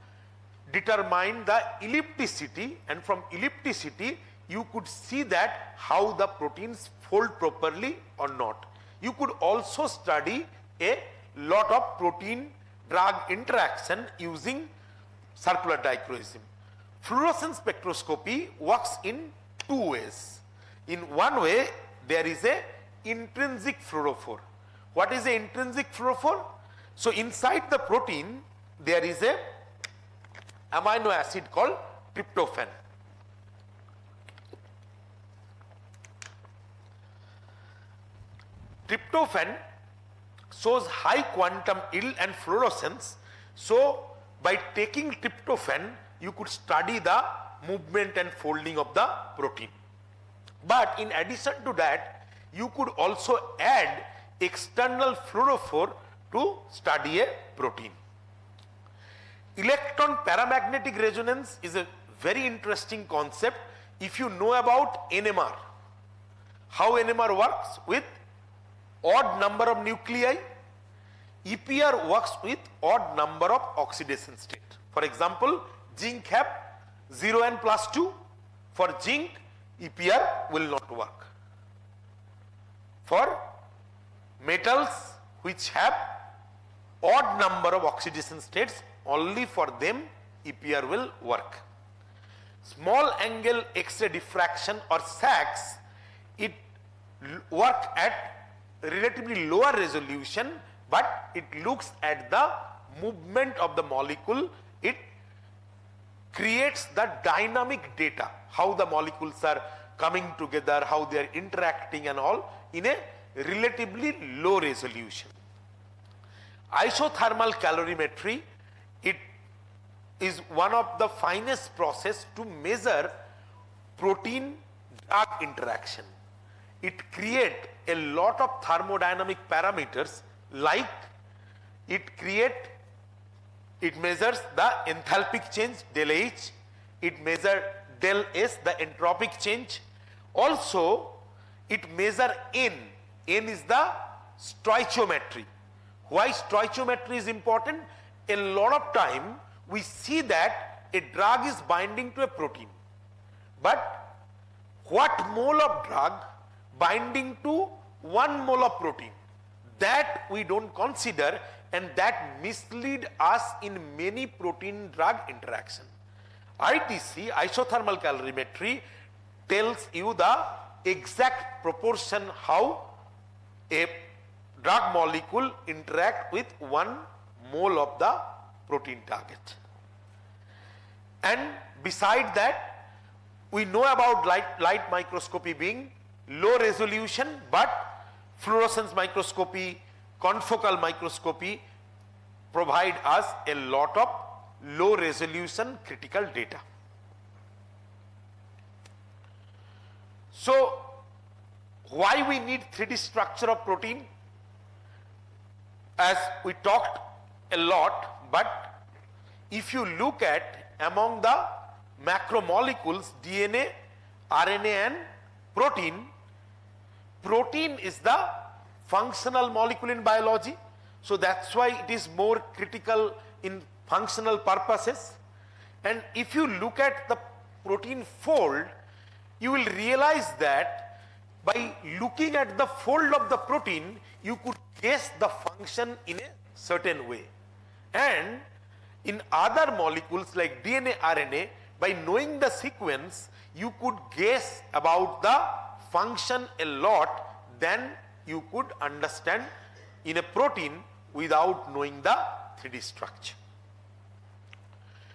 determine the ellipticity, and from ellipticity you could see that how the proteins fold properly or not. You could also study a lot of protein drug interaction using circular dichroism. Fluorescence spectroscopy works in two ways. In one way, there is a intrinsic fluorophore. What is the intrinsic fluorophore? So inside the protein there is a amino acid called tryptophan. Tryptophan shows high quantum yield and fluorescence. So by taking tryptophan, you could study the movement and folding of the protein. But in addition to that, you could also add external fluorophore to study a protein. Electron paramagnetic resonance is a very interesting concept. If you know about NMR, how NMR works with odd number of nuclei, EPR works with odd number of oxidation state. For example, zinc have 0 and +2. For zinc, EPR will not work. For metals which have odd number of oxidation states, only for them EPR will work. Small angle X-ray diffraction or SAX, it work at relatively lower resolution, but it looks at the movement of the molecule. It creates the dynamic data, how the molecules are coming together, how they are interacting and all in a relatively low resolution. Isothermal calorimetry, it is one of the finest process to measure protein drug interaction. It creates a lot of thermodynamic parameters, like it measures the enthalpic change del H, it measures del S, the entropic change. Also it measures N. N is the stoichiometry. Why stoichiometry is important? A lot of time we see that a drug is binding to a protein, but what mole of drug binding to 1 mole of protein, that we don't consider, and that mislead us in many protein drug interaction. ITC, isothermal calorimetry, tells you the exact proportion how a drug molecule interact with 1 mole of the protein target. And beside that, we know about light microscopy being low resolution, but fluorescence microscopy, confocal microscopy provide us a lot of low resolution critical data. So why we need 3D structure of protein? As we talked a lot, but if you look at among the macromolecules, DNA, RNA and protein, protein is the functional molecule in biology. So that's why it is more critical in functional purposes. And if you look at the protein fold, you will realize that by looking at the fold of the protein, you could guess the function in a certain way. And in other molecules like DNA, RNA, by knowing the sequence, you could guess about the function a lot than you could understand in a protein without knowing the 3D structure.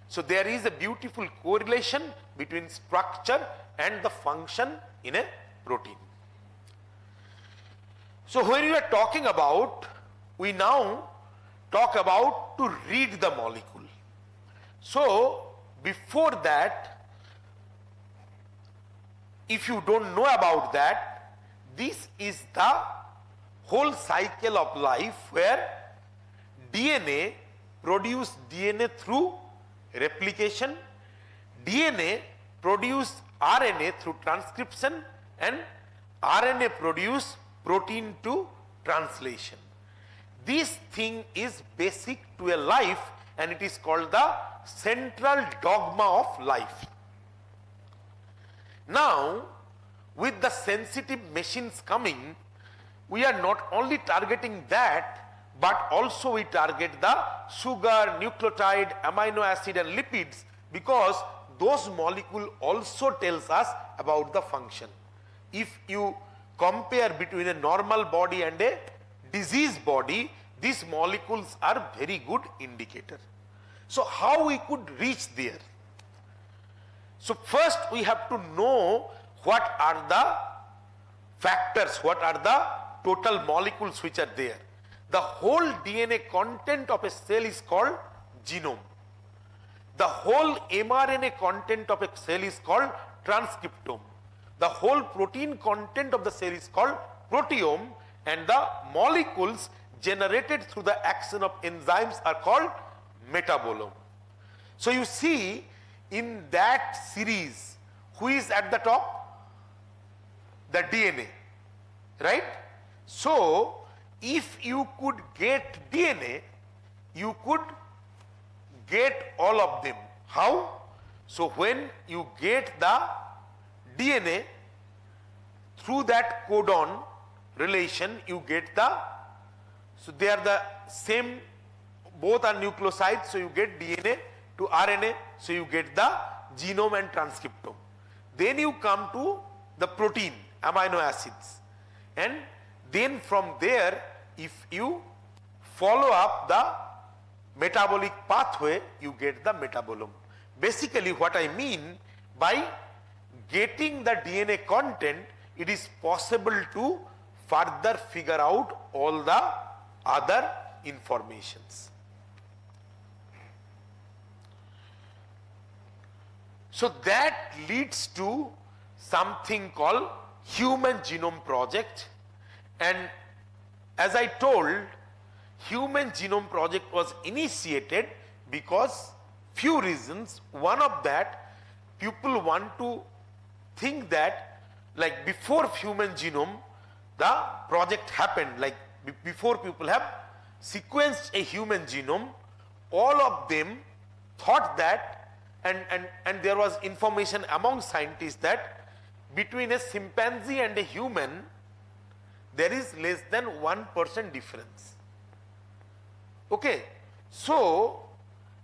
So there is a beautiful correlation between structure and the function in a protein. So when we are talking about, we now talk about to read the molecule. So before that, if you don't know about that, this is the whole cycle of life where DNA produce DNA through replication, DNA produce RNA through transcription, and RNA produce protein to translation. This thing is basic to a life, and it is called the central dogma of life. Now, with the sensitive machines coming, we are not only targeting that, but also we target the sugar, nucleotide, amino acid and lipids, because those molecules also tells us about the function. If you compare between a normal body and a disease body, these molecules are very good indicator. So how we could reach there? So first we have to know what are the factors, what are the total molecules which are there. The whole DNA content of a cell is called genome. The whole mRNA content of a cell is called transcriptome. The whole protein content of the cell is called proteome, and the molecules generated through the action of enzymes are called metabolome. So you see, in that series, who is at the top? The DNA, right? So if you could get DNA, you could get all of them. How? So when you get the DNA, through that codon relation you get the, so they are the same, both are nucleosides, so you get DNA to RNA, so you get the genome and transcriptome. Then you come to the protein, amino acids, and then from there if you follow up the metabolic pathway, you get the metabolome. Basically what I mean, by getting the DNA content, it is possible to further figure out all the other informations. So that leads to something called Human Genome Project, and as I told, Human Genome Project was initiated because few reasons. One of that, people want to think that like before human genome the project happened, like before people have sequenced a human genome, all of them thought that, and there was information among scientists that between a chimpanzee and a human there is less than 1% difference. Okay, so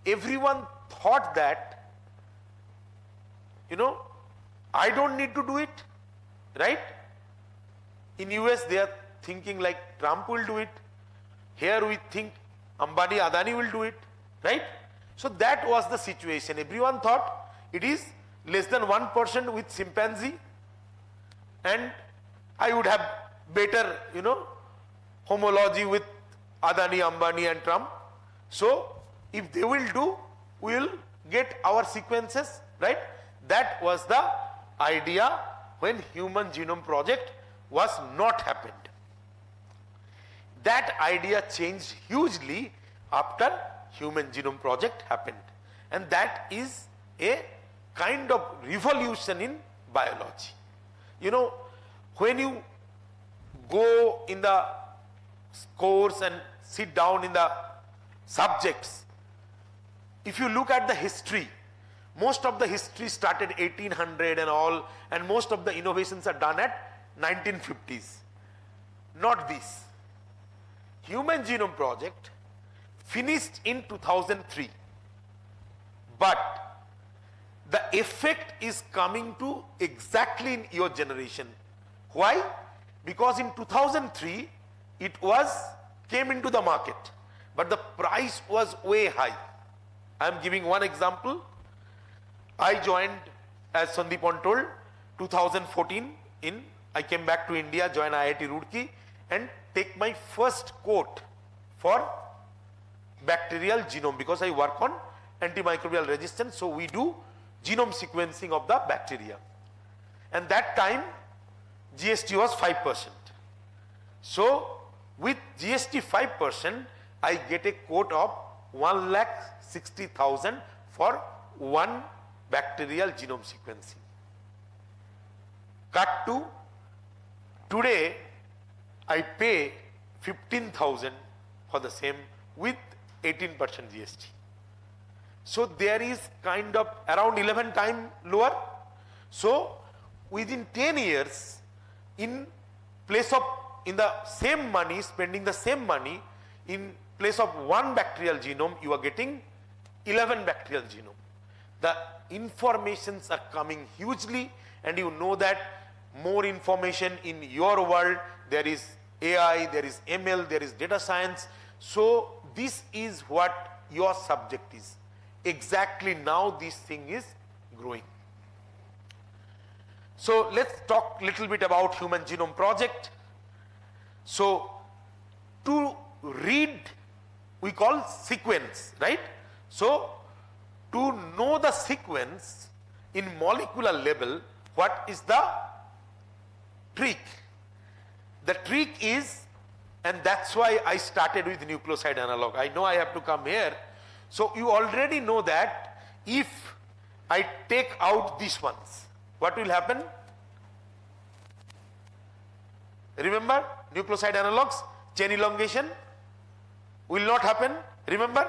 everyone thought that, you know, I don't need to do it, right? In US they are thinking like Trump will do it. Here we think Ambani, Adani will do it, right? So that was the situation. Everyone thought it is less than 1% with chimpanzee, and I would have better, you know, homology with Adani, Ambani and Trump. So if they will do, we will get our sequences, right? That was the idea when Human Genome Project was not happened. That idea changed hugely after Human Genome Project happened, and that is a kind of revolution in biology. You know, when you go in the course and sit down in the subjects, if you look at the history, most of the history started 1800 and all, and most of the innovations are done at 1950s. Not this. Human Genome Project finished in 2003, but the effect is coming to exactly in your generation. Why? Because in 2003 it came into the market, but the price was way high. I am giving one example. I joined, as Sandeepan told, 2014 I came back to India, joined IIT Roorkee and take my first quote for bacterial genome, because I work on antimicrobial resistance, so we do genome sequencing of the bacteria. And that time GST was 5%. So with GST 5%, I get a quote of 1,60,000 for one bacterial genome sequencing. Cut to today, I pay 15,000 for the same with 18% GST. So there is kind of around 11 times lower. So within 10 years, in the same money, spending the same money, in place of one bacterial genome, you are getting 11 bacterial genome. The informations are coming hugely, and you know that more information in your world, there is AI, there is ML, there is data science. So this is what your subject is. Exactly now this thing is growing. So let's talk a little bit about Human Genome Project. So to read, we call sequence, right? So to know the sequence in molecular level, what is the trick? The trick is, and that's why I started with nucleoside analog. I know I have to come here. So you already know that if I take out these ones, what will happen? Remember nucleoside analogs, chain elongation will not happen, remember?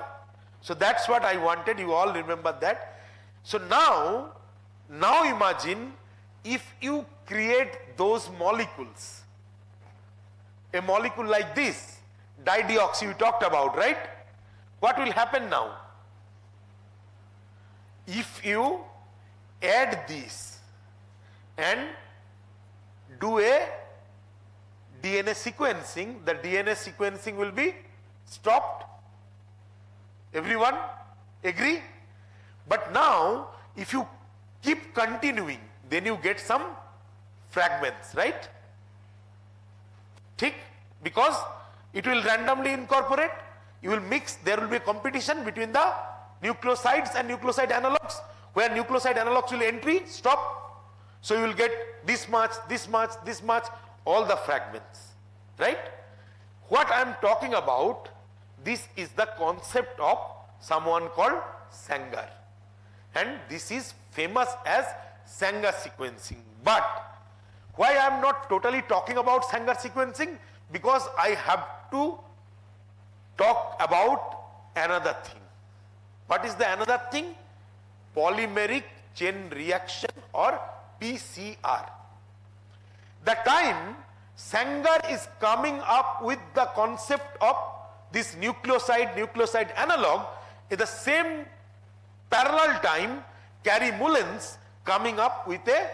So that's what I wanted, you all remember that. So now imagine if you create those molecules, a molecule like this, dideoxy we talked about, right? What will happen now? If you add this and do a DNA sequencing, the DNA sequencing will be stopped. Everyone agree? But now if you keep continuing, then you get some fragments, right? Tick, because it will randomly incorporate, you will mix, there will be a competition between the nucleosides and nucleoside analogs, where nucleoside analogs will entry, stop. So you will get this much, this much, this much, all the fragments, right? What I am talking about, this is the concept of someone called Sanger, and this is famous as Sanger sequencing. But why I am not totally talking about Sanger sequencing? Because I have to talk about another thing. What is the another thing? Polymeric chain reaction, or PCR. The time Sanger is coming up with the concept of this nucleoside analog, in the same parallel time Carey Mullins coming up with a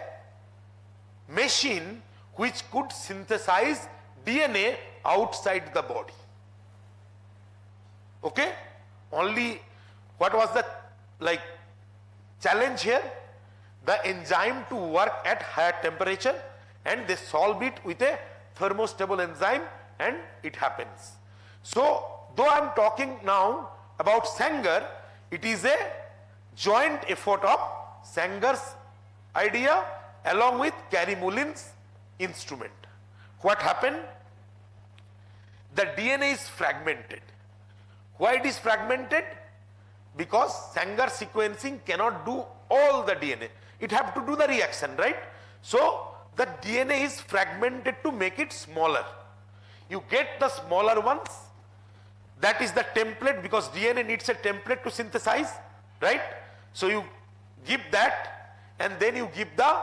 machine which could synthesize DNA outside the body. Okay? Only what was the challenge here? The enzyme to work at higher temperature, and they solve it with a thermostable enzyme, and it happens. So though I am talking now about Sanger, it is a joint effort of Sanger's idea along with Carey Mullins' instrument. What happened? The DNA is fragmented. Why it is fragmented? Because Sanger sequencing cannot do all the DNA. It have to do the reaction, right? So the DNA is fragmented to make it smaller. You get the smaller ones. That is the template, because DNA needs a template to synthesize, right? So you give that, and then you give the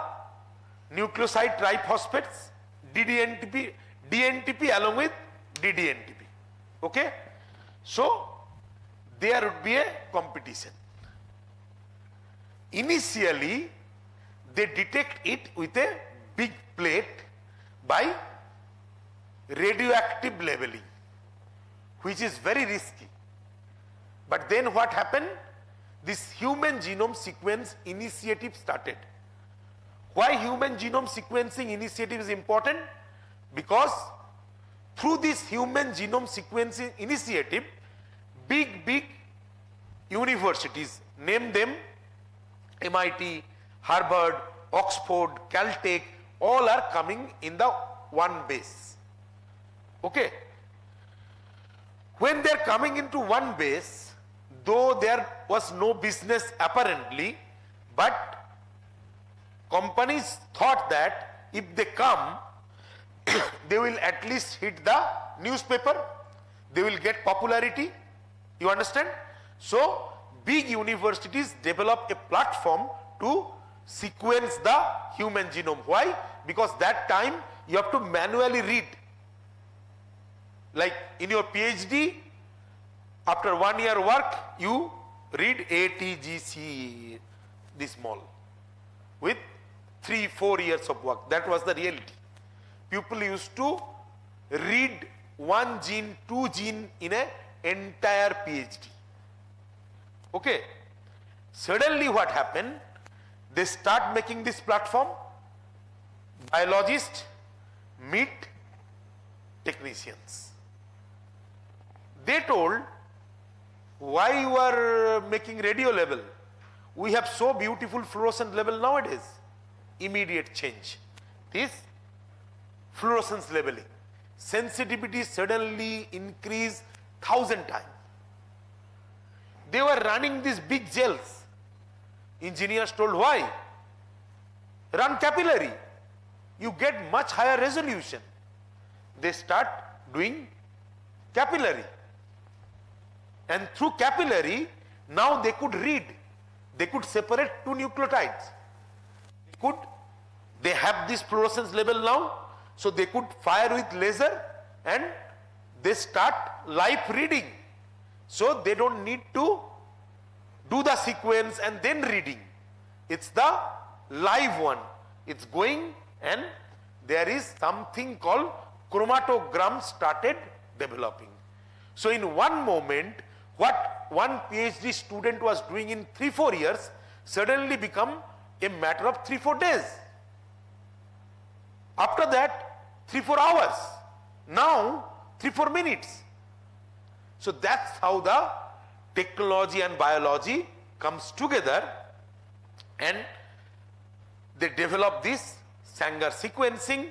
nucleoside triphosphates, DNTP along with DDNTP. Okay? So there would be a competition. Initially, they detect it with a big plate by radioactive labeling, which is very risky. But then what happened? This human genome sequence initiative started. Why human genome sequencing initiative is important? Because through this human genome sequencing initiative, big universities, name them MIT, Harvard, Oxford, Caltech, all are coming in the one base. Okay? When they are coming into one base, though there was no business apparently, but companies thought that if they come, they will at least hit the newspaper, they will get popularity. You understand? So big universities develop a platform to sequence the human genome. Why? Because that time you have to manually read. Like in your PhD, after 1 year work, you read ATGC, this small, with 3-4 years of work. That was the reality. People used to read one gene, two gene in a entire PhD. Okay. Suddenly what happened? They start making this platform. Biologists meet technicians. They told, why you are making radio level? We have so beautiful fluorescent level nowadays. Immediate change. This fluorescence leveling. Sensitivity suddenly increased 1,000 times. They were running these big gels. Engineers told, why? Run capillary. You get much higher resolution. They start doing capillary. And through capillary, now they could read. They could separate two nucleotides. They have this fluorescence level now, so they could fire with laser and they start live reading. So they don't need to do the sequence and then reading. It's the live one. It's going, and there is something called chromatogram started developing. So in one moment, what one PhD student was doing in 3-4 years suddenly become a matter of 3-4 days. After that, 3-4 hours. Now, 3-4 minutes. So that's how the technology and biology comes together, and they develop this Sanger sequencing.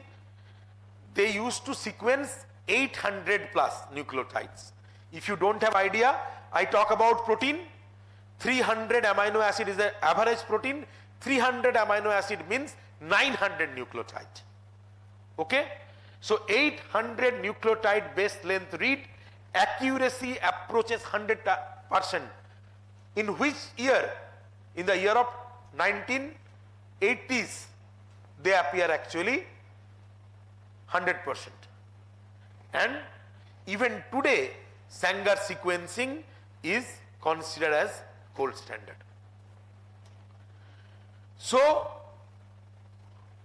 They used to sequence 800 plus nucleotides. If you don't have idea, I talk about protein. 300 amino acid is the average protein. 300 amino acid means 900 nucleotide. Okay? So 800 nucleotide base length read, accuracy approaches 100%. In which year? In the year of 1980s, they appear actually 100%. And even today, Sanger sequencing is considered as gold standard. So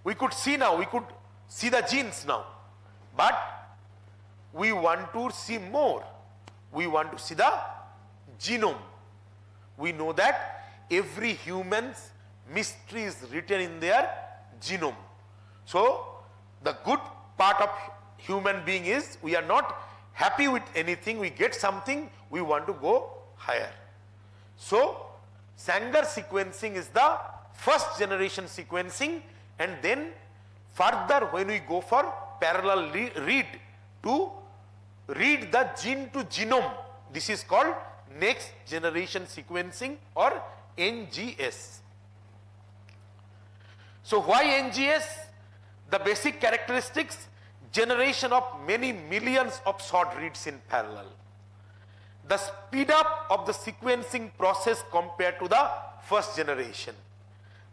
we could see now, we could see the genes now, but we want to see more. We want to see the genome. We know that every human's mystery is written in their genome. So the good part of human being is we are not happy with anything. We get something, we want to go higher. So Sanger sequencing is the first generation sequencing, and then further when we go for parallel read to read the gene to genome, this is called next generation sequencing or NGS. So why NGS? The basic characteristics: generation of many millions of short reads in parallel. The speed up of the sequencing process compared to the first generation.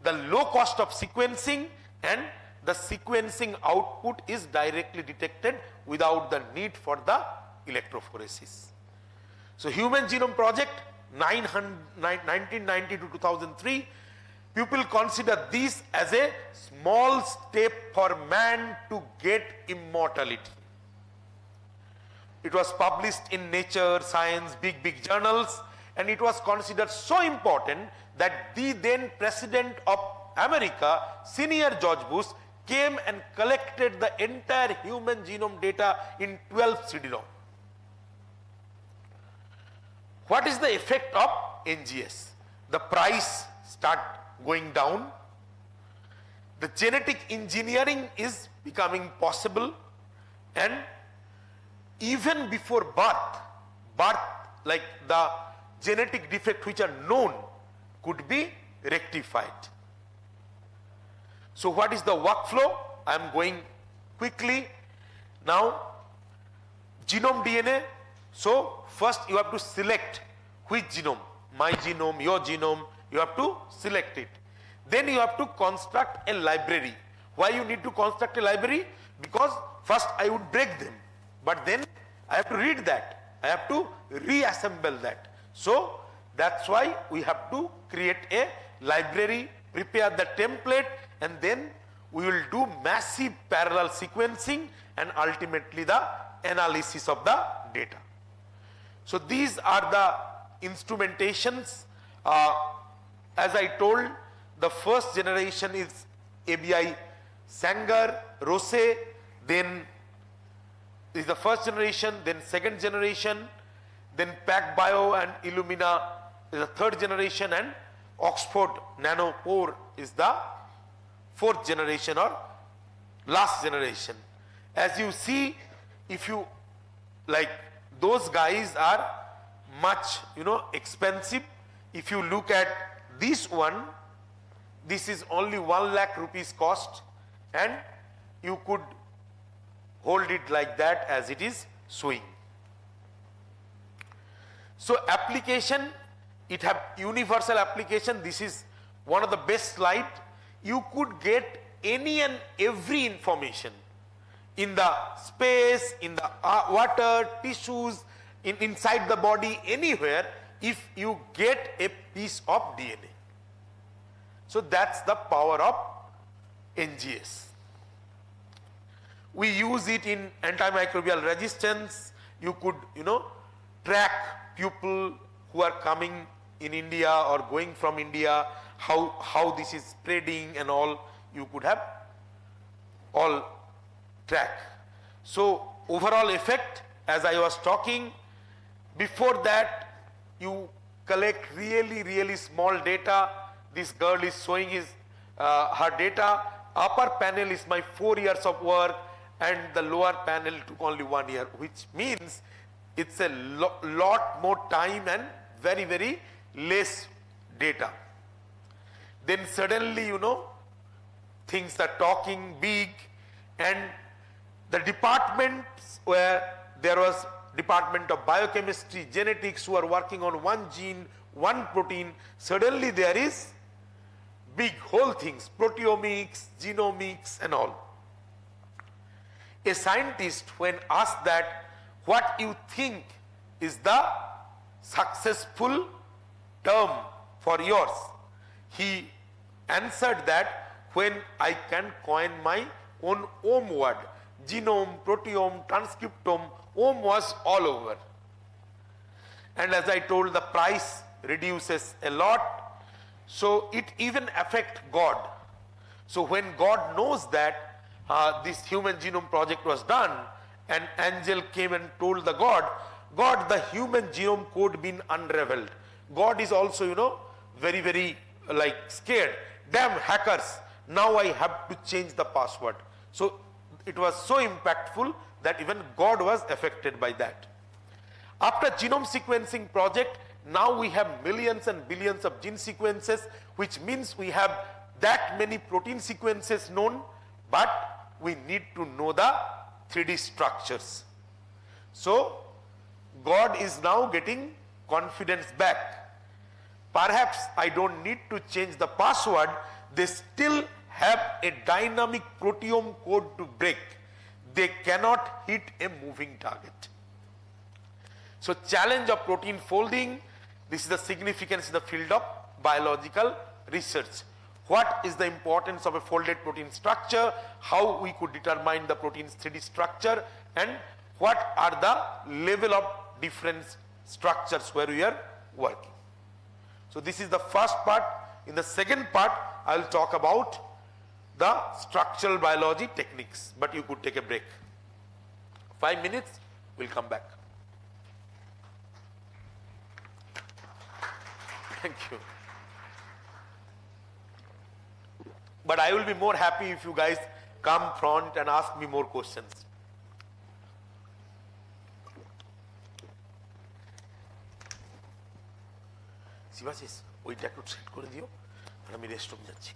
The low cost of sequencing, and the sequencing output is directly detected without the need for the electrophoresis. So Human Genome Project 1990 to 2003, people consider this as a small step for man to get immortality. It was published in Nature, Science, big journals, and it was considered so important that the then President of America, Senior George Bush, came and collected the entire human genome data in 12 CD-ROM. What is the effect of NGS? The price start going down. The genetic engineering is becoming possible, and even before birth like the genetic defect which are known could be rectified. So what is the workflow? I am going quickly. Now, genome DNA. So first you have to select which genome, my genome, your genome, you have to select it. Then you have to construct a library. Why you need to construct a library? Because first I would break them, but then I have to read that. I have to reassemble that. So that's why we have to create a library, prepare the template, and then we will do massive parallel sequencing, and ultimately the analysis of the data. So these are the instrumentations. As I told, the first generation is ABI Sanger, Rose, then is the first generation, then second generation, then PacBio and Illumina is the third generation, and Oxford Nanopore is the fourth generation or last generation. As you see, if you like, those guys are much expensive. If you look at this one, this is only 1 lakh rupees cost, and you could hold it like that as it is showing. So application, it have universal application. This is one of the best slide. You could get any and every information in the space, in the water, tissues, inside the body, anywhere, if you get a piece of DNA. So that's the power of NGS. We use it in antimicrobial resistance. You could, track people who are coming in India or going from India, how this is spreading and all, you could have all track. So overall effect, as I was talking, before that you collect really small data. This girl is showing her data. Upper panel is my 4 years of work, and the lower panel took only 1 year, which means it's a lot more time and very less data. Then suddenly, things are talking big, and the departments where there was department of biochemistry, genetics, who are working on one gene, one protein, suddenly there is big whole things, proteomics, genomics and all. A scientist, when asked that, what you think is the successful term for yours, he answered that, when I can coin my own OM word, genome, proteome, transcriptome, OM was all over. And as I told, the price reduces a lot, so it even affects God. So when God knows that this human genome project was done, an angel came and told the God, the human genome code been unraveled. God is also, very like scared. Damn hackers, now I have to change the password. So it was so impactful that even God was affected by that. After genome sequencing project, now we have millions and billions of gene sequences, which means we have that many protein sequences known, but we need to know the 3D structures. So God is now getting confidence back. Perhaps I don't need to change the password. They still have a dynamic proteome code to break. They cannot hit a moving target. So challenge of protein folding, this is the significance in the field of biological research. What is the importance of a folded protein structure, how we could determine the protein's 3D structure, and what are the level of different structures where we are working. So this is the first part. In the second part, I will talk about the structural biology techniques, but you could take a break. 5 minutes, we'll come back. Thank you. But I will be more happy if you guys come front and ask me more questions. Shibashis ওইটা একটু set করে দিও, আর আমি restroom যাচ্ছি।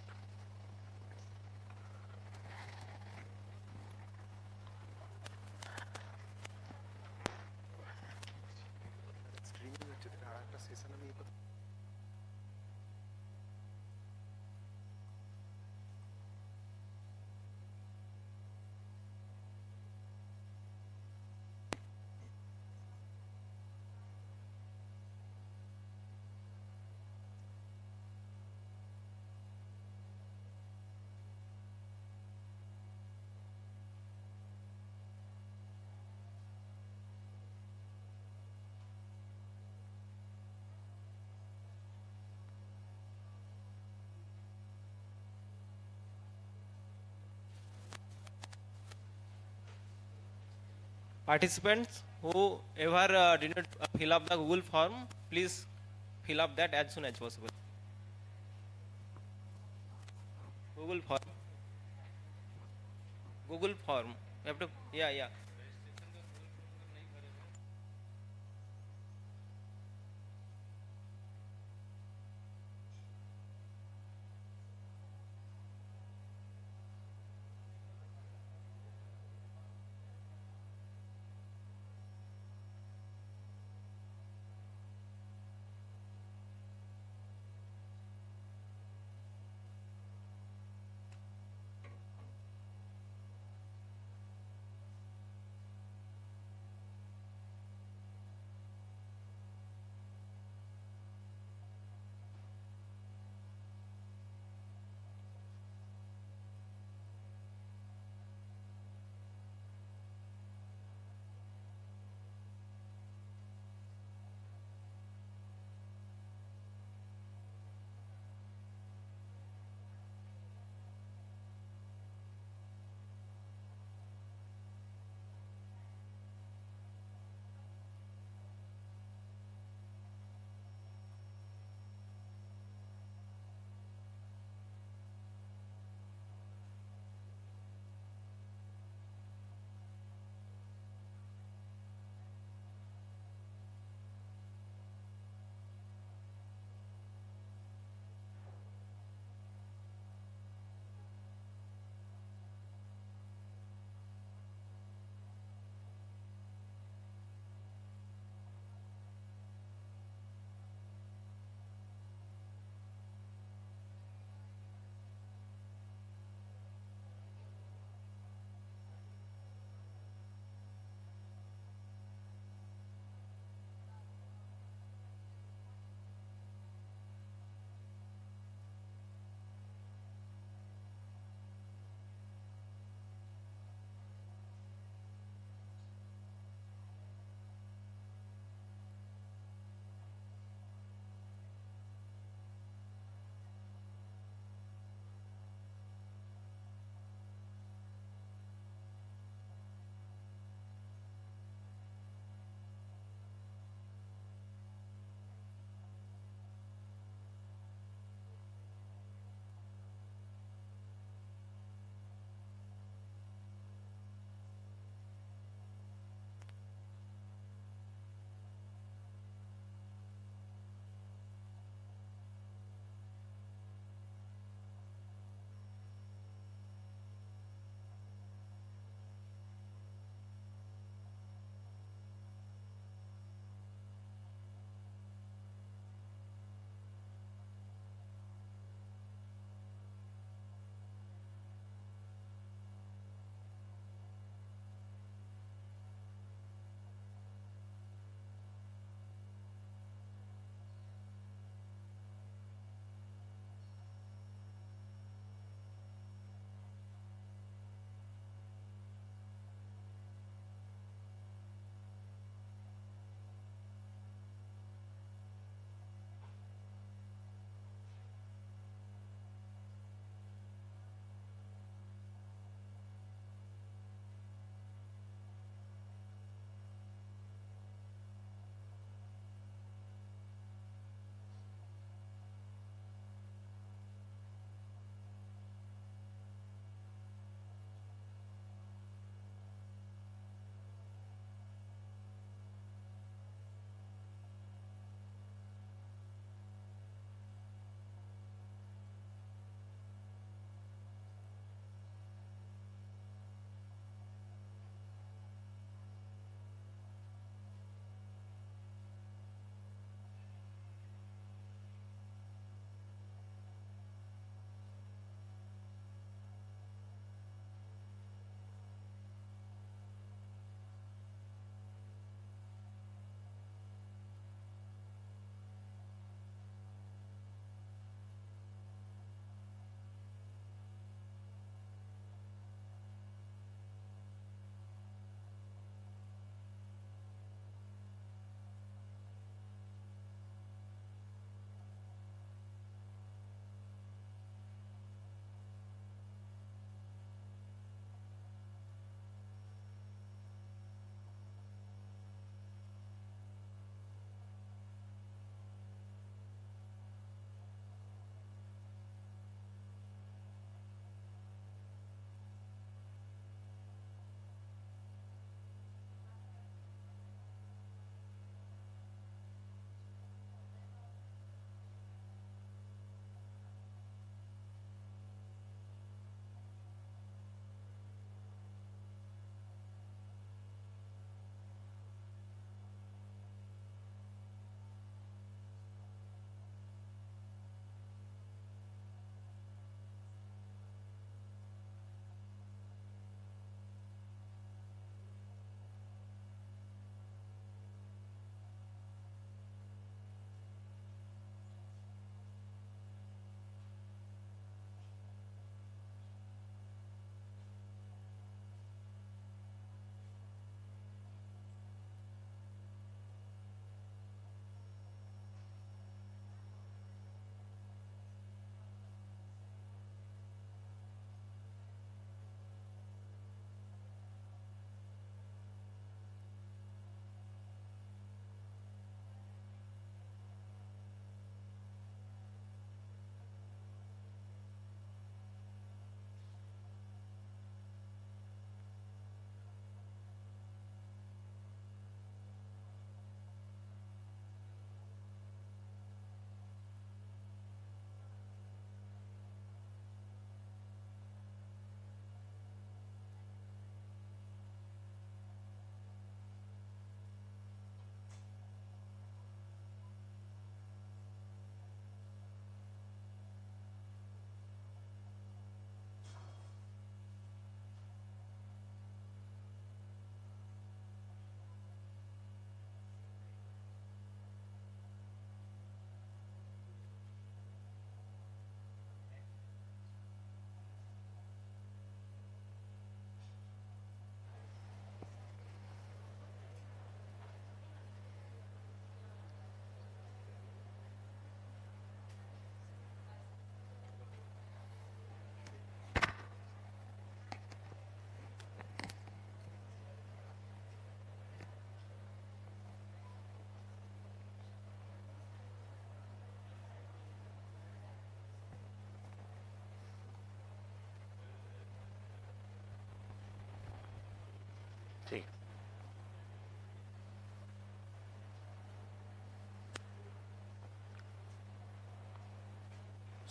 Participants who ever did not fill up the Google form, please fill up that as soon as possible. Google form. Google form. You have to, yeah.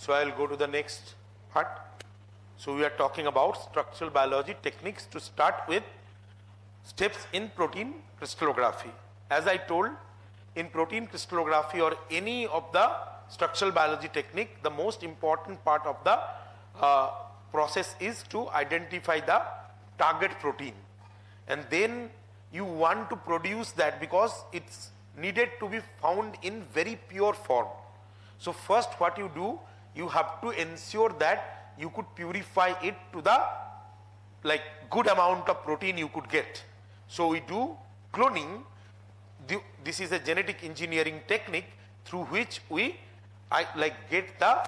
So I'll go to the next part. So we are talking about structural biology techniques to start with steps in protein crystallography. As I told, in protein crystallography or any of the structural biology technique, the most important part of the process is to identify the target protein. And then you want to produce that because it's needed to be found in very pure form. So first what you do, you have to ensure that you could purify it to the good amount of protein you could get. So we do cloning. This is a genetic engineering technique through which we get the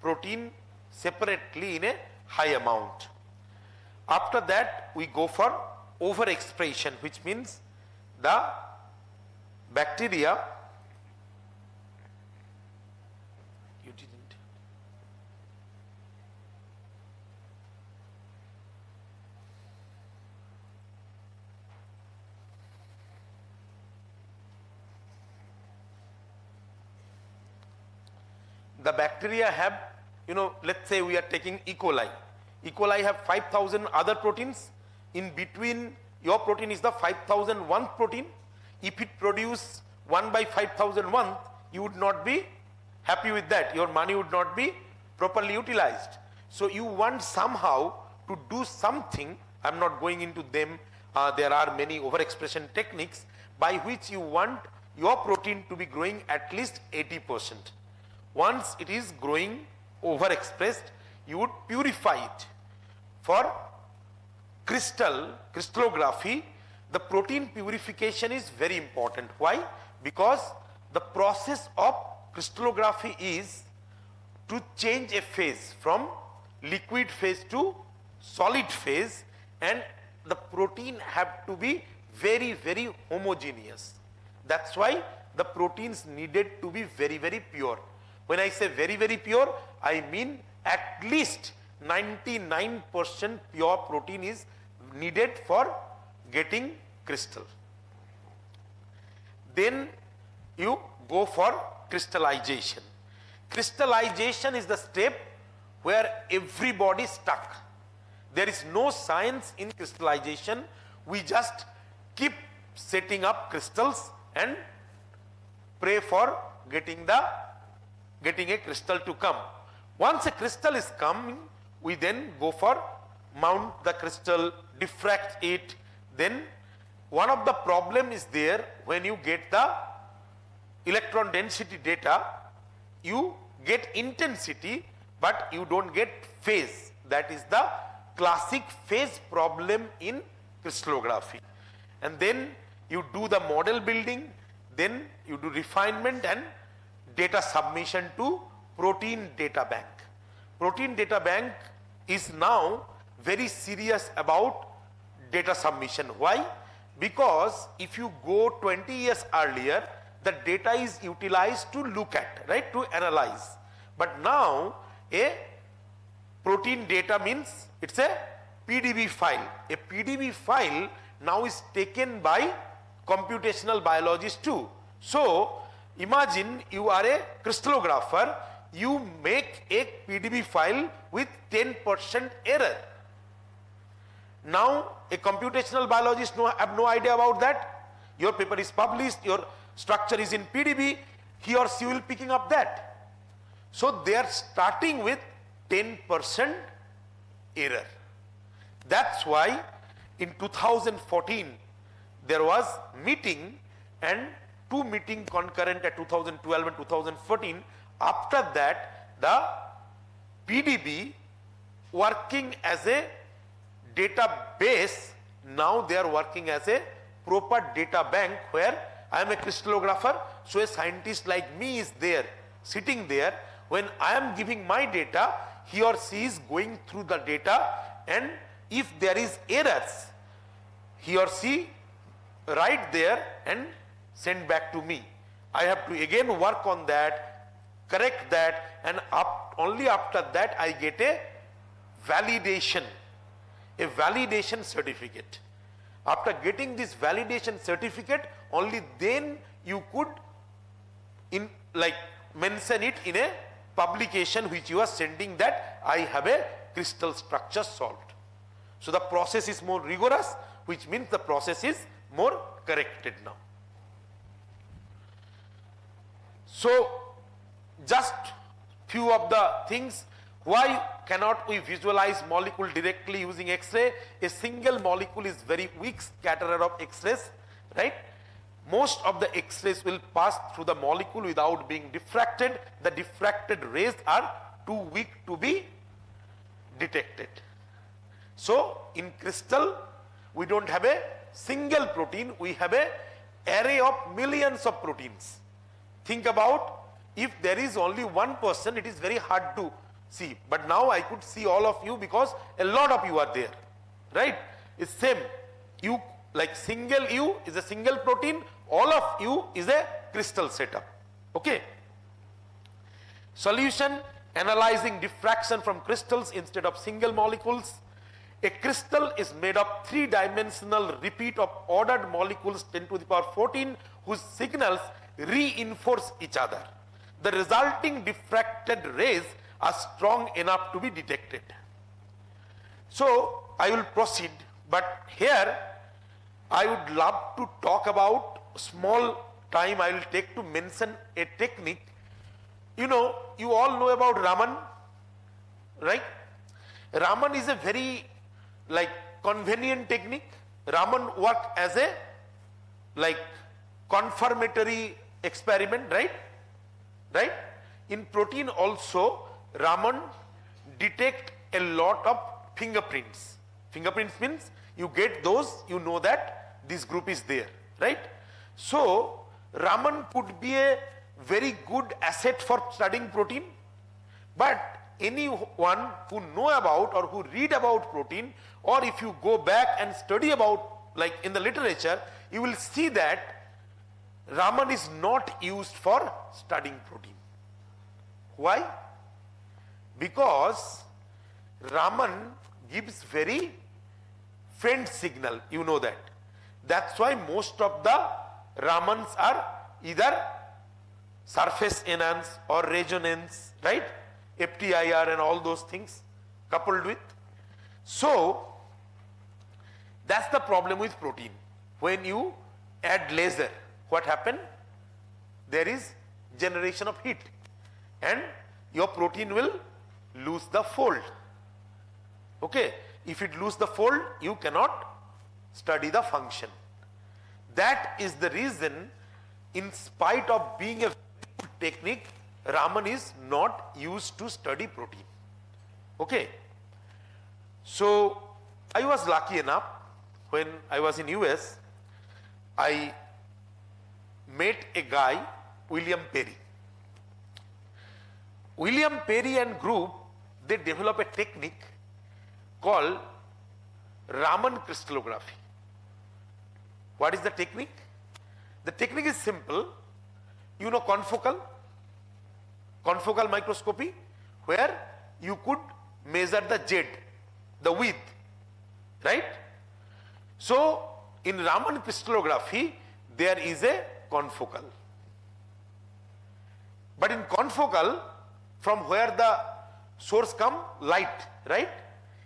protein separately in a high amount. After that we go for overexpression, which means the bacteria the bacteria have, let's say we are taking E. coli. E. coli have 5,000 other proteins. In between, your protein is the 5,001th protein. If it produce 1 by 5,001, you would not be happy with that. Your money would not be properly utilized. So you want somehow to do something. I'm not going into them. There are many overexpression techniques by which you want your protein to be growing at least 80%. Once it is growing overexpressed, you would purify it. For crystallography, the protein purification is very important. Why? Because the process of crystallography is to change a phase from liquid phase to solid phase, and the protein have to be very, very homogeneous. That's why the proteins needed to be very, very pure. When I say very, very pure, I mean at least 99% pure protein is needed for getting crystal. Then you go for crystallization. Crystallization is the step where everybody is stuck. There is no science in crystallization. We just keep setting up crystals and pray for getting a crystal to come. Once a crystal is coming, we then go for mount the crystal, diffract it. Then one of the problem is there, when you get the electron density data, you get intensity but you don't get phase. That is the classic phase problem in crystallography. And then you do the model building, then you do refinement and data submission to protein data bank. Protein data bank is now very serious about data submission. Why? Because if you go 20 years earlier, the data is utilized to look at, right, to analyze. But now a protein data means it's a PDB file. A PDB file now is taken by computational biologists too. So imagine you are a crystallographer, you make a PDB file with 10% error. Now a computational biologist have no idea about that. Your paper is published, your structure is in PDB, he or she will picking up that. So they are starting with 10% error. That's why in 2014 there was meeting, and two meetings concurrent at 2012 and 2014. After that, the PDB working as a database, now they are working as a proper data bank, where I am a crystallographer, so a scientist like me is there, sitting there. When I am giving my data, he or she is going through the data, and if there is errors, he or she write there and send back to me. I have to again work on that, correct that, and only after that I get a validation certificate. After getting this validation certificate, only then you could mention it in a publication which you are sending that I have a crystal structure solved. So the process is more rigorous, which means the process is more corrected now. So just few of the things. Why cannot we visualize molecule directly using X-ray? A single molecule is very weak scatterer of X-rays, right? Most of the X-rays will pass through the molecule without being diffracted. The diffracted rays are too weak to be detected. So in crystal, we don't have a single protein, we have a array of millions of proteins. Think about, if there is only one person, it is very hard to see. But now I could see all of you because a lot of you are there, right? It's same. You, like single U is a single protein, all of you is a crystal setup. Okay. Solution: analyzing diffraction from crystals instead of single molecules. A crystal is made of three-dimensional repeat of ordered molecules 10 to the power 14 whose signals reinforce each other. The resulting diffracted rays are strong enough to be detected. So I will proceed, but here I would love to talk about, small time I will take to mention a technique. You know, you all know about Raman, right? Raman is a very convenient technique. Raman work as a confirmatory experiment, right? Right? In protein also, Raman detect a lot of fingerprints. Fingerprints means you get those, you know that this group is there, right? So Raman could be a very good asset for studying protein, but anyone who know about or who read about protein, or if you go back and study about in the literature, you will see that Raman is not used for studying protein. Why? Because Raman gives very faint signal, you know that. That's why most of the Ramans are either surface enhance or resonance, right? FTIR and all those things coupled with. So that's the problem with protein. When you add laser, what happens? There is generation of heat and your protein will lose the fold. Okay, if it lose the fold, you cannot study the function. That is the reason, in spite of being a good technique, Raman is not used to study protein. Okay. So I was lucky enough, when I was in US, I met a guy, William Perry. William Perry and group, they develop a technique called Raman crystallography. What is the technique? The technique is simple. You know confocal microscopy, where you could measure the Z, the width, right? So in Raman crystallography, there is a confocal. But in confocal, from where the source come, light, right?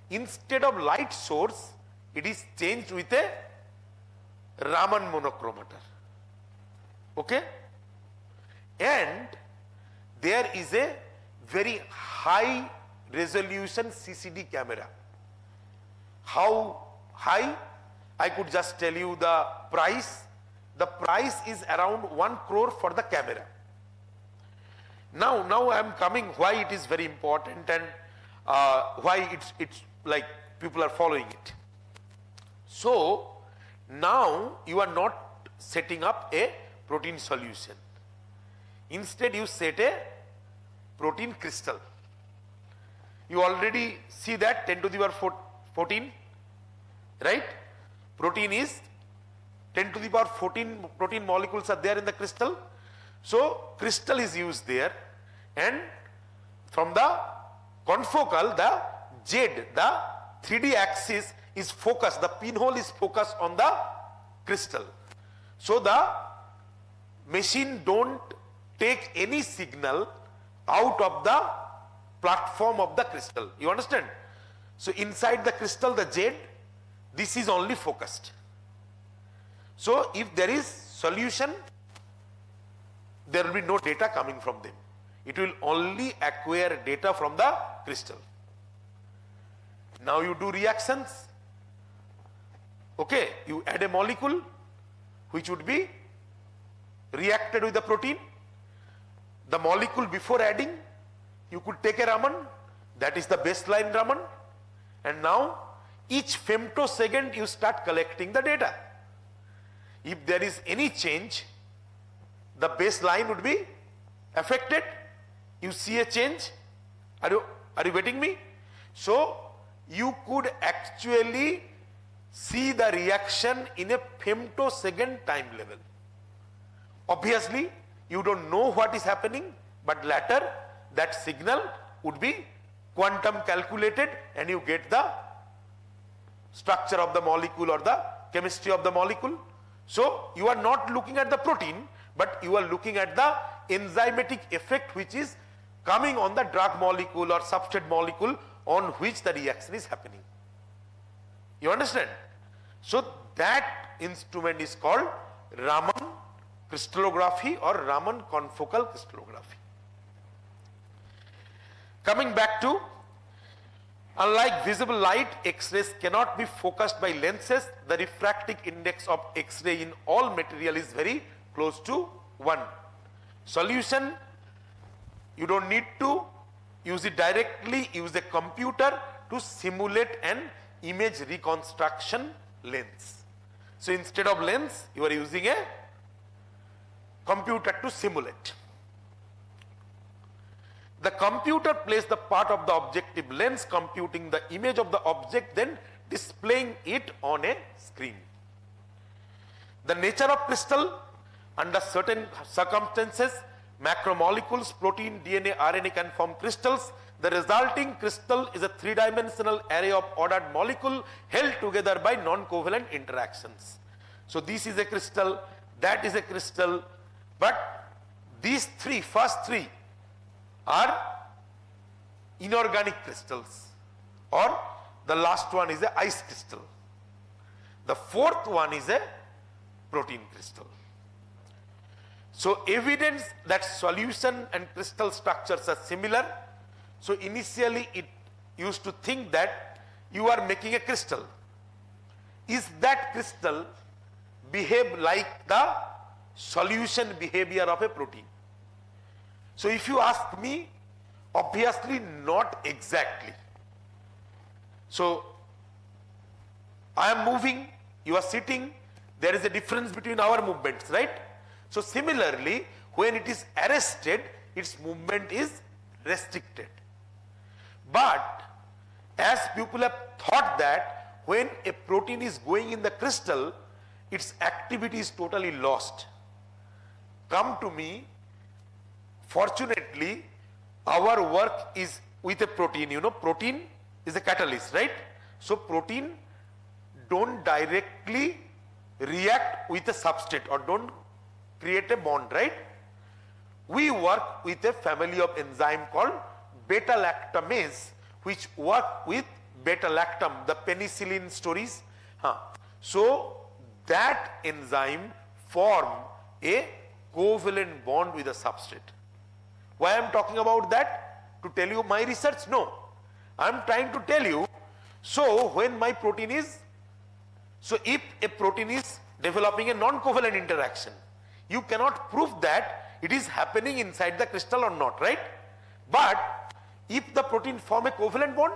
Instead of light source, it is changed with a Raman monochromator. Okay? And there is a very high resolution CCD camera. How high? I could just tell you the price. The price is around 1 crore for the camera. Now I am coming why it is very important and why it's like people are following it. So now you are not setting up a protein solution. Instead you set a protein crystal. You already see that 10 to the power 14, right? Protein is 10 to the power 14 protein molecules are there in the crystal. So crystal is used there, and from the confocal, the Z, the 3D axis is focused, the pinhole is focused on the crystal. So the machine don't take any signal out of the platform of the crystal. You understand? So inside the crystal, the jade, this is only focused. So if there is solution, there will be no data coming from them. It will only acquire data from the crystal. Now you do reactions. Okay, you add a molecule which would be reacted with the protein. The molecule before adding, you could take a Raman, that is the baseline Raman, and now each femtosecond you start collecting the data. If there is any change, the baseline would be affected. You see a change. Are you getting me? So you could actually see the reaction in a femtosecond time level. Obviously, you don't know what is happening, but later that signal would be quantum calculated and you get the structure of the molecule or the chemistry of the molecule. So you are not looking at the protein, but you are looking at the enzymatic effect which is coming on the drug molecule or substrate molecule on which the reaction is happening. You understand? So that instrument is called Raman crystallography or Raman confocal crystallography. Coming back to, unlike visible light, X-rays cannot be focused by lenses. The refractive index of X-ray in all material is very close to 1. Solution, you don't need to use it directly, use a computer to simulate an image reconstruction lens. So instead of lens, you are using a computer to simulate. The computer plays the part of the objective lens, computing the image of the object, then displaying it on a screen. The nature of crystal, under certain circumstances, macromolecules, protein, DNA, RNA can form crystals. The resulting crystal is a three-dimensional array of ordered molecules held together by non-covalent interactions. So this is a crystal, that is a crystal, but these first three are inorganic crystals, or the last one is a ice crystal. The fourth one is a protein crystal. So evidence that solution and crystal structures are similar. So initially it used to think that you are making a crystal. Is that crystal behave like the solution behavior of a protein? So if you ask me, obviously not exactly. So I am moving, you are sitting, there is a difference between our movements, right? So similarly, when it is arrested, its movement is restricted. But as people have thought that when a protein is going in the crystal, its activity is totally lost. Come to me, fortunately, our work is with a protein. You know, protein is a catalyst, right? So protein don't directly react with a substrate or don't create a bond, right? We work with a family of enzyme called beta-lactamase, which work with beta-lactam, the penicillin stories. So that enzyme form a covalent bond with a substrate. Why I am talking about that? To tell you my research? No. I am trying to tell you, so when my protein is, so if a protein is developing a non-covalent interaction, you cannot prove that it is happening inside the crystal or not, right? But if the protein form a covalent bond,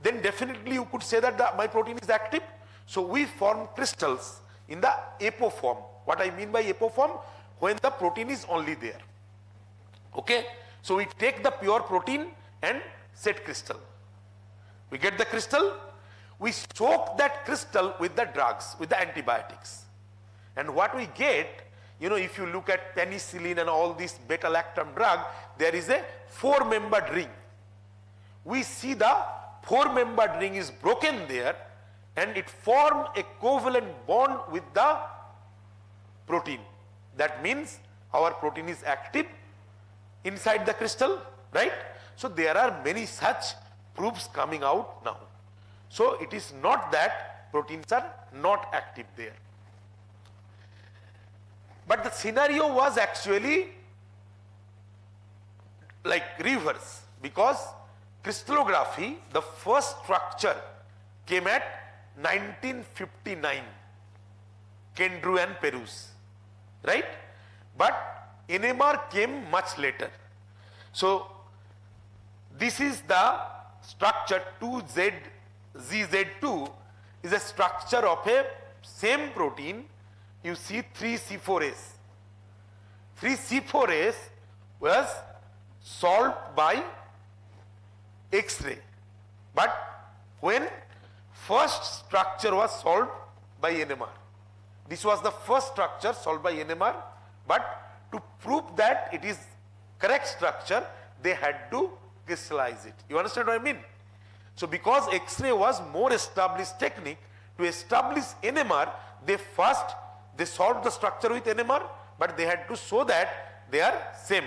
then definitely you could say that my protein is active. So we form crystals in the apoform. What I mean by apoform? When the protein is only there. Okay? So we take the pure protein and set crystal. We get the crystal, we soak that crystal with the drugs, with the antibiotics. And what we get, you know, if you look at penicillin and all these beta-lactam drug, there is a 4-membered ring. We see the 4-membered ring is broken there and it forms a covalent bond with the protein. That means our protein is active inside the crystal. right? So there are many such proofs coming out now. So it is not that proteins are not active there. But the scenario was actually like reverse, because crystallography, the first structure came at 1959, Kendrew and Perouse, right? But NMR came much later. So this is the structure 2ZZZ2 is a structure of a same protein. You see 3C4S. 3C4S was solved by X-ray. But when first structure was solved by NMR, this was the first structure solved by NMR, but to prove that it is correct structure, they had to crystallize it. You understand what I mean? So because X-ray was more established technique, to establish NMR, they solved the structure with NMR, but they had to show that they are same.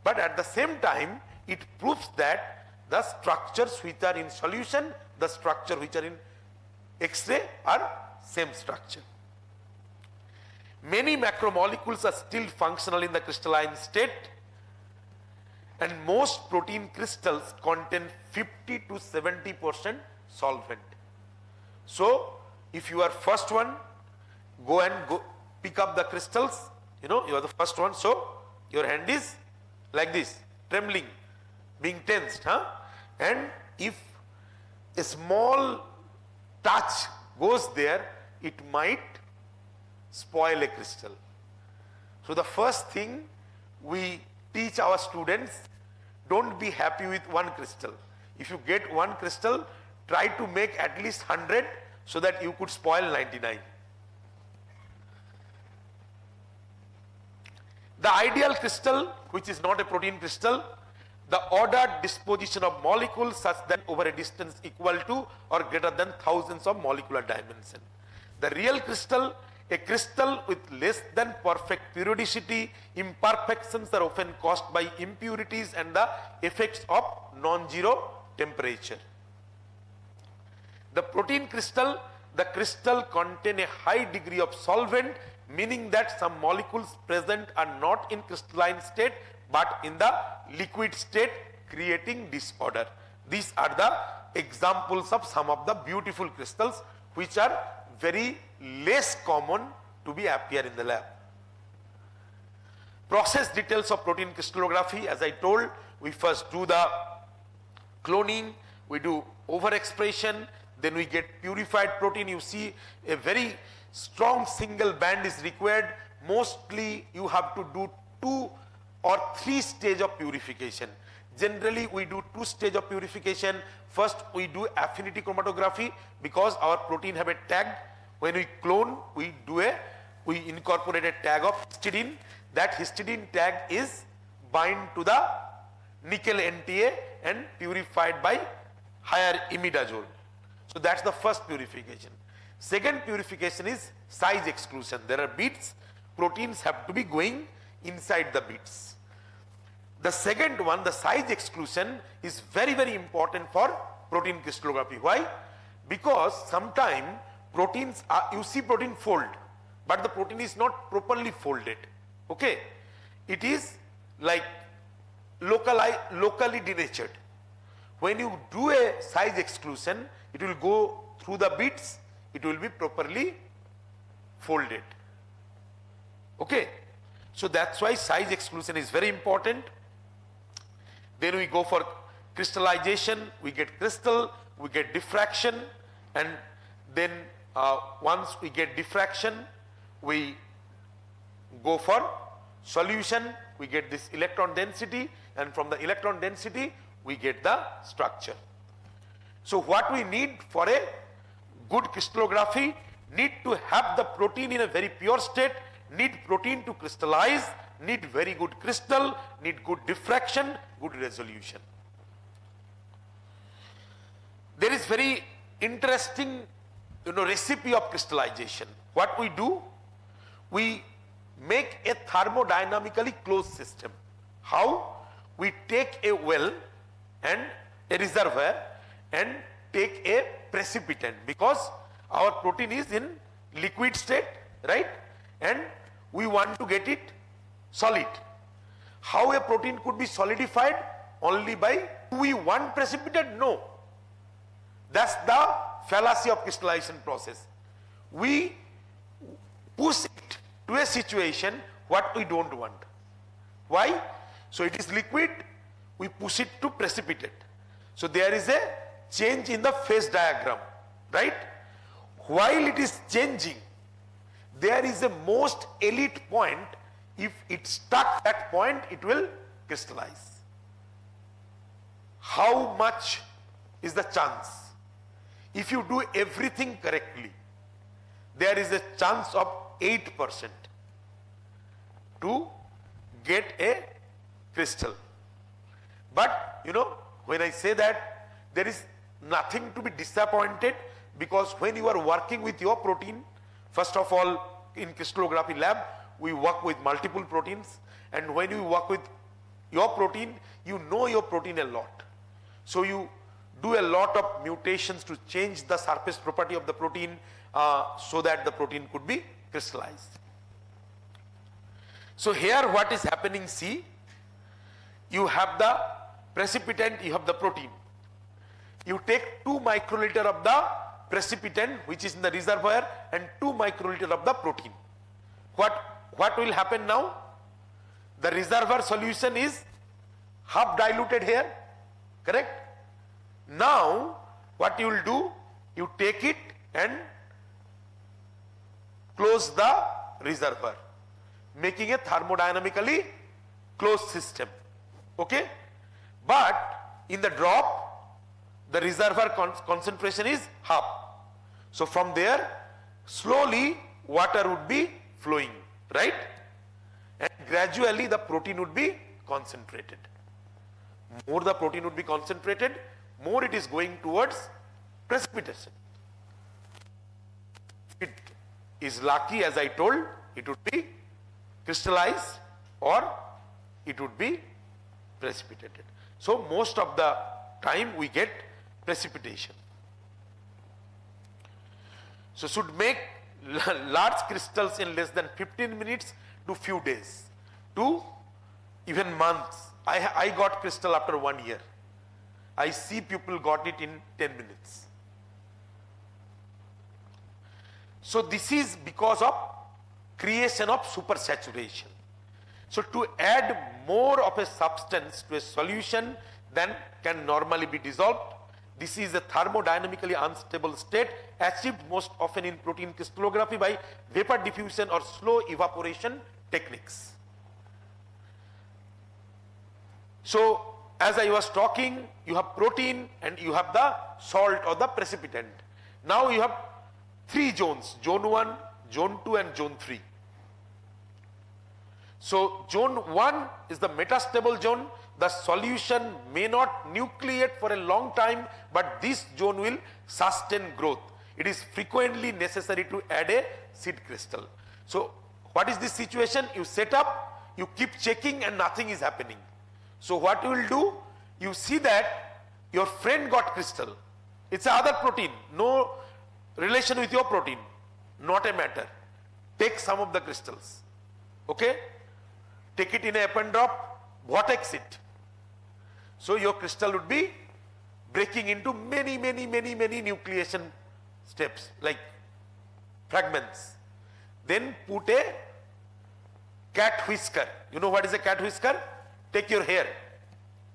But at the same time, it proves that the structures which are in solution, the structure which are in X-ray are same structure. Many macromolecules are still functional in the crystalline state, and most protein crystals contain 50 to 70% solvent. So if you are first one, go pick up the crystals, you are the first one, so your hand is like this, trembling, being tensed, and if a small touch goes there, it might spoil a crystal. So the first thing we teach our students, don't be happy with one crystal. If you get one crystal, try to make at least 100 so that you could spoil 99. The ideal crystal, which is not a protein crystal, the ordered disposition of molecules such that over a distance equal to or greater than thousands of molecular dimension. The real crystal, a crystal with less than perfect periodicity, imperfections are often caused by impurities and the effects of non-zero temperature. The protein crystal, the crystal contain a high degree of solvent, meaning that some molecules present are not in crystalline state but in the liquid state, creating disorder. These are the examples of some of the beautiful crystals which are very less common to be appear in the lab. Process details of protein crystallography, as I told, we first do the cloning, we do overexpression, then we get purified protein. You see a very strong single band is required. Mostly you have to do 2 or 3 stage of purification. Generally we do 2 stage of purification. First we do affinity chromatography, because our protein have a tag. When we clone, we incorporate a tag of histidine. That histidine tag is bind to the nickel NTA and purified by higher imidazole. So that's the first purification. Second purification is size exclusion. There are bits, proteins have to be going inside the bits. The second one, the size exclusion, is very, very important for protein crystallography. Why? Because sometimes proteins are, you see protein fold, but the protein is not properly folded. Okay? It is like locally denatured. When you do a size exclusion, it will go through the bits, it will be properly folded. Okay? So that's why size exclusion is very important. Then we go for crystallization, we get crystal, we get diffraction, and then once we get diffraction, we go for solution, we get this electron density, and from the electron density we get the structure. So what we need for a good crystallography, need to have the protein in a very pure state, need protein to crystallize, need very good crystal, need good diffraction, good resolution. There is very interesting recipe of crystallization. What we do, we make a thermodynamically closed system. How? we take a well and a reservoir and take a precipitant, because our protein is in liquid state, right? And we want to get it solid. How a protein could be solidified? Only by, do we want precipitant? No. That's the fallacy of crystallization process. We push it to a situation what we don't want. Why? So it is liquid, we push it to precipitate. So there is a change in the phase diagram, right? While it is changing, there is a most elite point. If it stuck that point, it will crystallize. How much is the chance? If you do everything correctly, there is a chance of 8% to get a crystal. But you know, when I say that, there is nothing to be disappointed, because when you are working with your protein, first of all, in crystallography lab, we work with multiple proteins, and when you work with your protein, you know your protein a lot. So you do a lot of mutations to change the surface property of the protein so that the protein could be crystallized. So here what is happening, see, you have the precipitant, you have the protein. You take 2 microliter of the precipitant which is in the reservoir and 2 microliter of the protein. What will happen now? The reservoir solution is half diluted here, correct? Now what you will do, you take it and close the reservoir, making a thermodynamically closed system, okay? But in the drop, the reservoir concentration is half. So from there, slowly water would be flowing, right? And gradually the protein would be concentrated. More the protein would be concentrated, more it is going towards precipitation. It is lucky, as I told, it would be crystallized or it would be precipitated. So most of the time we get precipitation. So should make large crystals in less than 15 minutes to few days to even months. I got crystal after 1 year. I see people got it in 10 minutes. So this is because of creation of supersaturation. So to add more of a substance to a solution than can normally be dissolved, this is a thermodynamically unstable state achieved most often in protein crystallography by vapor diffusion or slow evaporation techniques. So as I was talking, you have protein and you have the salt or the precipitant. Now you have 3 zones, zone 1, zone 2 and zone 3. So zone 1 is the metastable zone. The solution may not nucleate for a long time, but this zone will sustain growth. It is frequently necessary to add a seed crystal. So what is this situation? You set up, you keep checking and nothing is happening. So what you will do, you see that your friend got crystal. It's another protein, no relation with your protein, not a matter. Take some of the crystals, okay? Take it in a pen drop, vortex it. So your crystal would be breaking into many nucleation steps, like fragments. Then put a cat whisker. You know what is a cat whisker? Take your hair,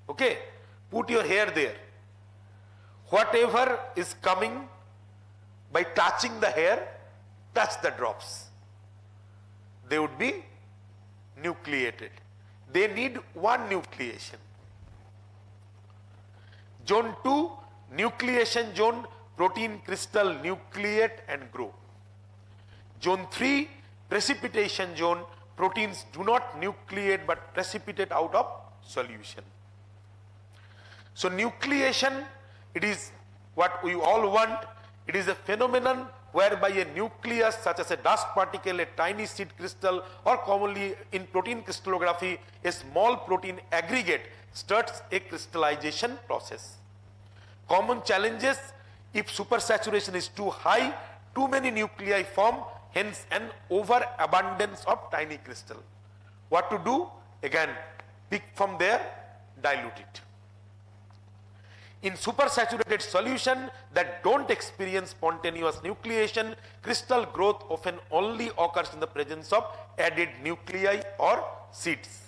okay? Put your hair there. Whatever is coming by touching the hair, touch the drops. They would be nucleated. They need 1 nucleation. Zone 2, nucleation zone, protein crystal nucleate and grow. Zone 3, precipitation zone, proteins do not nucleate but precipitate out of solution. So nucleation, it is what we all want. It is a phenomenon whereby a nucleus such as a dust particle, a tiny seed crystal, or commonly in protein crystallography, a small protein aggregate starts a crystallization process. Common challenges: if supersaturation is too high, too many nuclei form, hence an overabundance of tiny crystal. What to do? Again, pick from there, dilute it. In supersaturated solution that don't experience spontaneous nucleation, crystal growth often only occurs in the presence of added nuclei or seeds.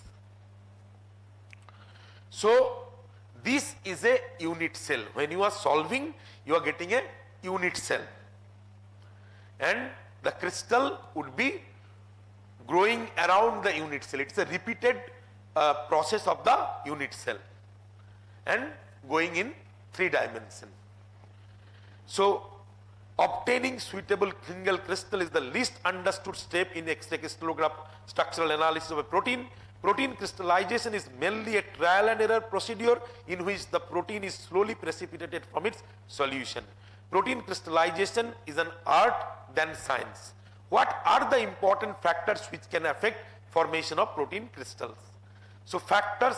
So this is a unit cell. When you are solving, you are getting a unit cell, and the crystal would be growing around the unit cell. It's a repeated process of the unit cell and going in 3 dimensions. So obtaining suitable single crystal is the least understood step in X-ray crystallograph structural analysis of a protein. Protein crystallization is mainly a trial and error procedure in which the protein is slowly precipitated from its solution. Protein crystallization is an art than science. What are the important factors which can affect formation of protein crystals? So factors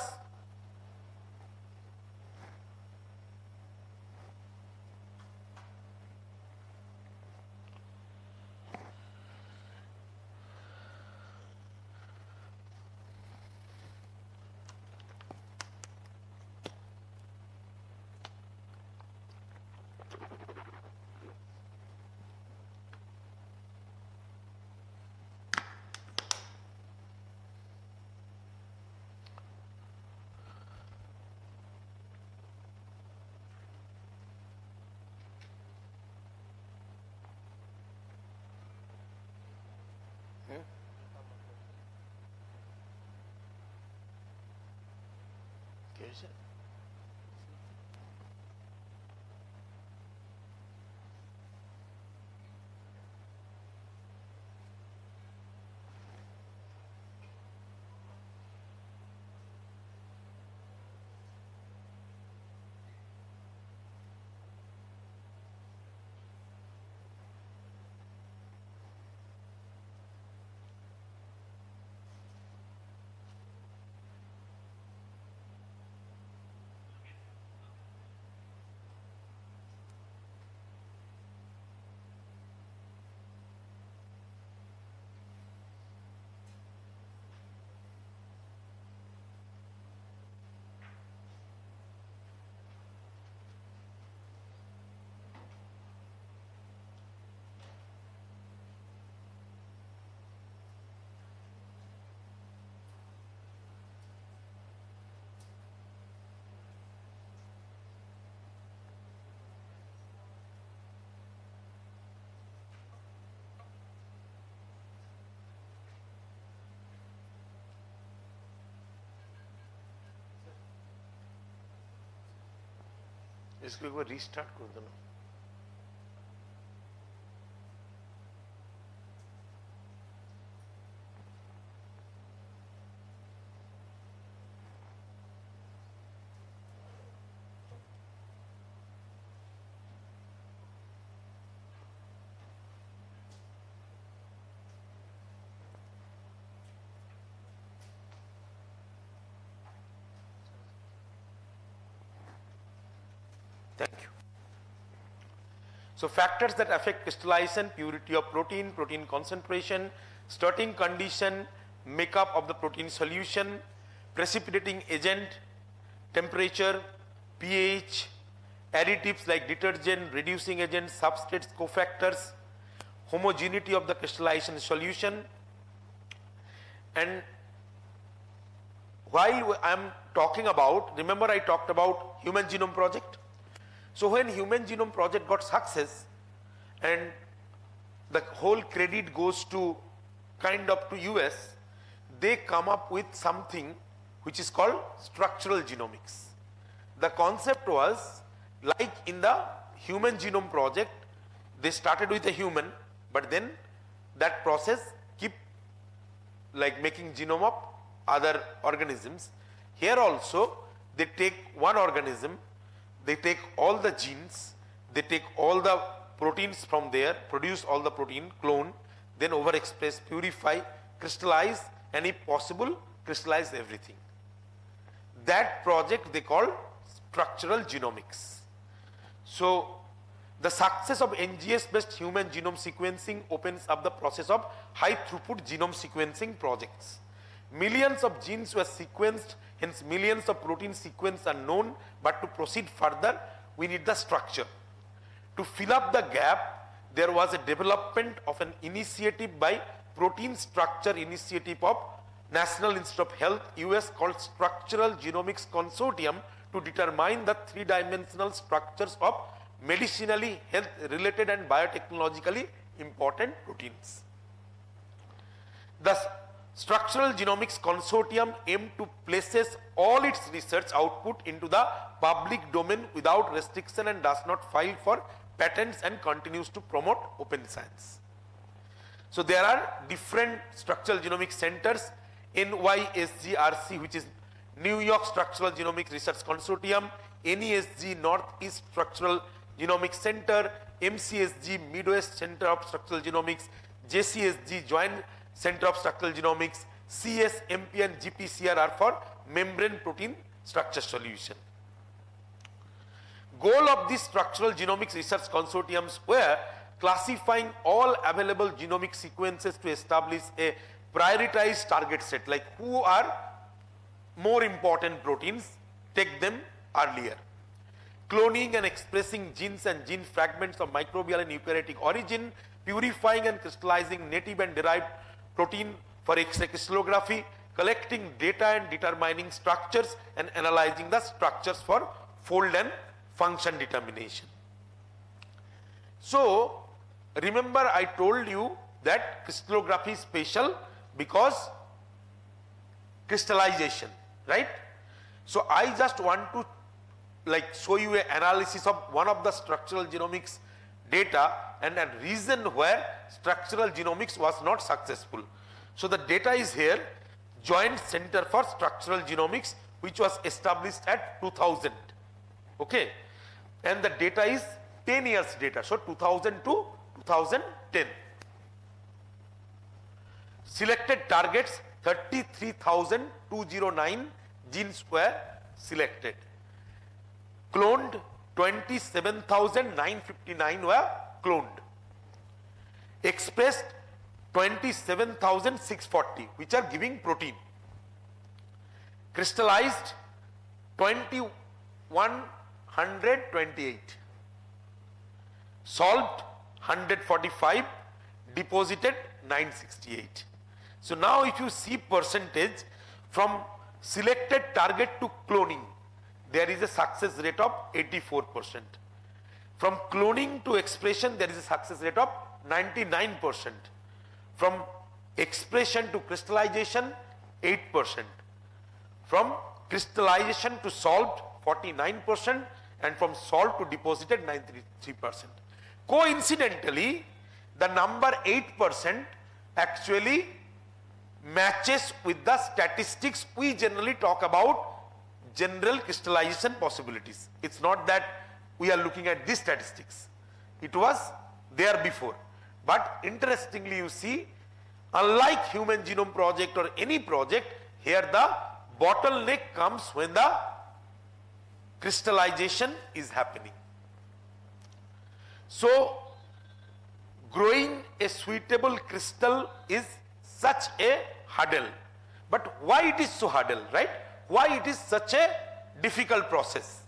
इसको एक बार restart कर देना. Thank you. So factors that affect crystallization: purity of protein, protein concentration, starting condition, makeup of the protein solution, precipitating agent, temperature, pH, additives like detergent, reducing agents, substrates, cofactors, homogeneity of the crystallization solution. And while I am talking about, remember I talked about Human Genome Project. So when Human Genome Project got success, and the whole credit goes to kind of to US, they come up with something which is called structural genomics. The concept was like in the Human Genome Project, they started with a human, but then that process keep like making genome of other organisms. Here also they take one organism, they take all the genes, they take all the proteins from there, produce all the protein, clone, then overexpress, purify, crystallize, and if possible, crystallize everything. That project they call structural genomics. So the success of NGS based human genome sequencing opens up the process of high throughput genome sequencing projects. Millions of genes were sequenced, hence millions of protein sequences are known, but to proceed further, we need the structure. To fill up the gap, there was a development of an initiative by Protein Structure Initiative of National Institute of Health, US, called Structural Genomics Consortium to determine the three-dimensional structures of medicinally, health-related and biotechnologically important proteins. The Structural Genomics Consortium aimed to places all its research output into the public domain without restriction and does not file for patents and continues to promote open science. So there are different structural genomics centers, NYSGRC, which is New York Structural Genomics Research Consortium, NESG Northeast Structural Genomics Center, MCSG Midwest Center of Structural Genomics, JCSG Joint Center of Structural Genomics, CS, MP and GPCR are for membrane protein structure solution. Goal of these structural genomics research consortiums were classifying all available genomic sequences to establish a prioritized target set, like who are more important proteins, take them earlier. Cloning and expressing genes and gene fragments of microbial and eukaryotic origin, purifying and crystallizing native and derived protein for X-ray crystallography, collecting data and determining structures and analyzing the structures for fold and function determination. So remember I told you that crystallography is special because crystallization, right? So I just want to show you an analysis of one of the structural genomics data and a reason where structural genomics was not successful. So the data is here, Joint Center for Structural Genomics, which was established at 2000, okay? And the data is 10 years data, so 2000 to 2010. Selected targets, 33,209 genes were selected. Cloned, 27,959 were cloned. Expressed, 27,640, which are giving protein. Crystallized, 2128. Solved, 145. Deposited, 968. So now if you see percentage from selected target to cloning, there is a success rate of 84%. From cloning to expression, there is a success rate of 99%. From expression to crystallization, 8%. From crystallization to solved, 49%. And from solved to deposited, 93%. Coincidentally, the number 8% actually matches with the statistics we generally talk about general crystallization possibilities. It's not that we are looking at these statistics. It was there before. But interestingly, you see, unlike Human Genome Project or any project, here the bottleneck comes when the crystallization is happening. So, growing a suitable crystal is such a hurdle. But why it is so hurdle, right? Why it is such a difficult process?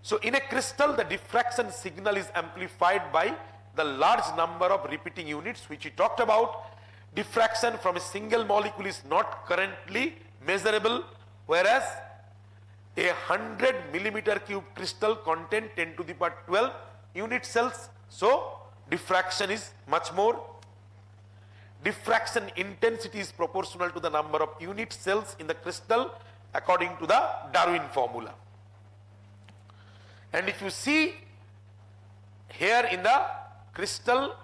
So in a crystal, the diffraction signal is amplified by the large number of repeating units which we talked about. Diffraction from a single molecule is not currently measurable, whereas a 100 millimeter cube crystal contain 10 to the power 12 unit cells. So diffraction is much more. Diffraction intensity is proportional to the number of unit cells in the crystal according to the Darwin formula. And if you see here in the crystal,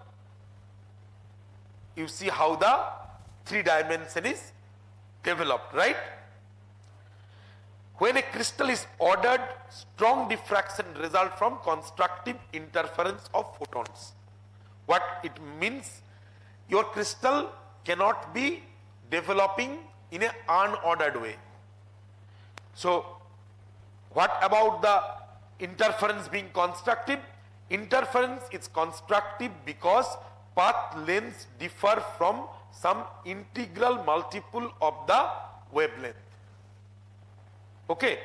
you see how the 3 dimension is developed, right? When a crystal is ordered, strong diffraction result from constructive interference of photons. What it means, your crystal cannot be developing in an unordered way. So what about the interference being constructive? Interference is constructive because path lengths differ from some integral multiple of the wavelength. Okay,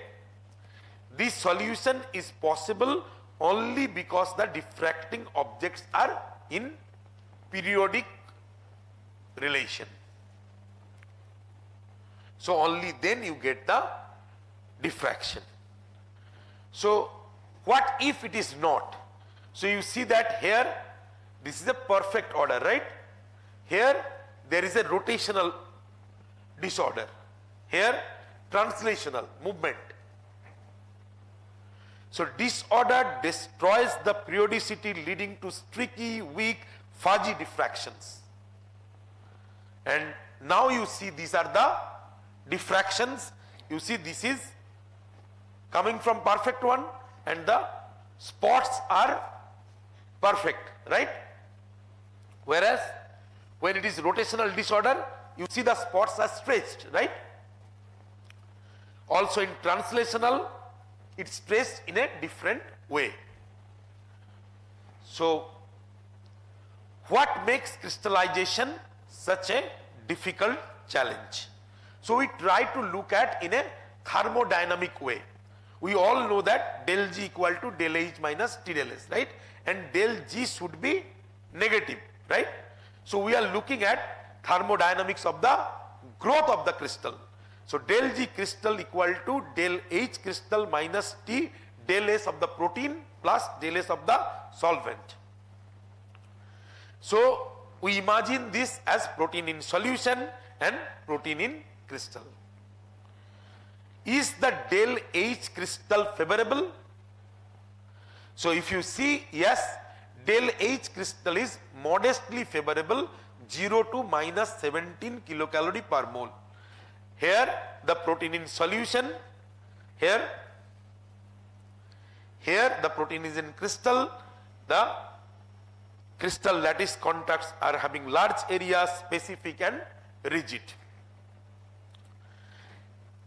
this solution is possible only because the diffracting objects are in periodic relation. So only then you get the diffraction. So what if it is not? So you see that here this is a perfect order, right? Here there is a rotational disorder. Here translational movement. So disorder destroys the periodicity, leading to streaky, weak, fuzzy diffractions. And now you see these are the diffractions. You see this is coming from perfect one and the spots are perfect, right? Whereas when it is rotational disorder, you see the spots are stretched, right? Also in translational, it's stretched in a different way. So what makes crystallization such a difficult challenge? So we try to look at in a thermodynamic way. We all know that del G equal to del H minus T del S, right? And del G should be negative, right? So we are looking at thermodynamics of the growth of the crystal. So del G crystal equal to del H crystal minus T del S of the protein plus del S of the solvent. So we imagine this as protein in solution and protein in crystal. Is the del H crystal favorable? So if you see, yes, del H crystal is modestly favorable, 0 to minus 17 kilocalorie per mole. Here the protein in solution, here the protein is in crystal, the crystal lattice contacts are having large area, specific and rigid.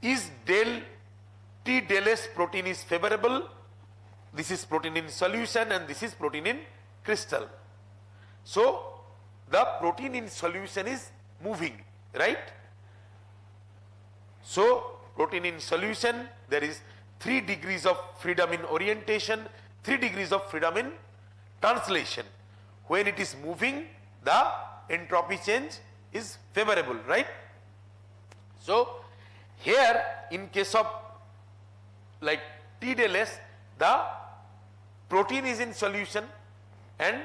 Is del T del S protein is favorable? This is protein in solution and this is protein in crystal. So the protein in solution is moving, right? So protein in solution, there is 3 degrees of freedom in orientation, 3 degrees of freedom in translation. When it is moving, the entropy change is favorable, right? So here in case of like T del S, the protein is in solution and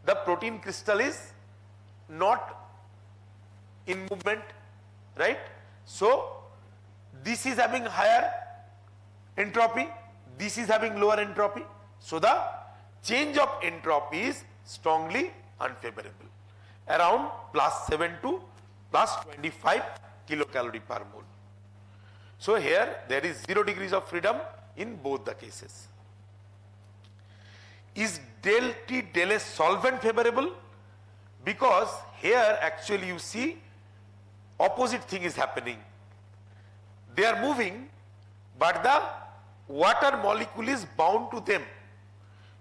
the protein crystal is not in movement, right? So this is having higher entropy, this is having lower entropy. So the change of entropy is strongly unfavorable, around plus 7 to plus 25 kilocalorie per mole. So here there is 0 degrees of freedom in both the cases. Is del T del S solvent favorable? Because here actually you see opposite thing is happening. They are moving, but the water molecule is bound to them.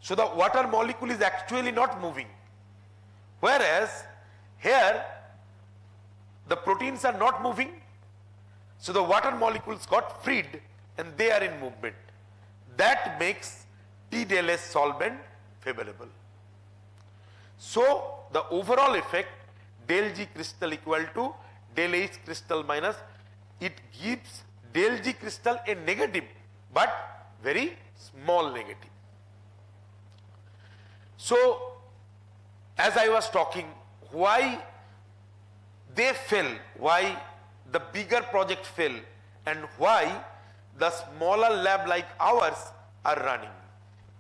So the water molecule is actually not moving. Whereas here the proteins are not moving. So the water molecules got freed and they are in movement. That makes T del S solvent favorable. So the overall effect del G crystal equal to del H crystal minus, it gives del G crystal a negative but very small negative. So as I was talking, why they fell, why the bigger project fell and why the smaller lab like ours are running.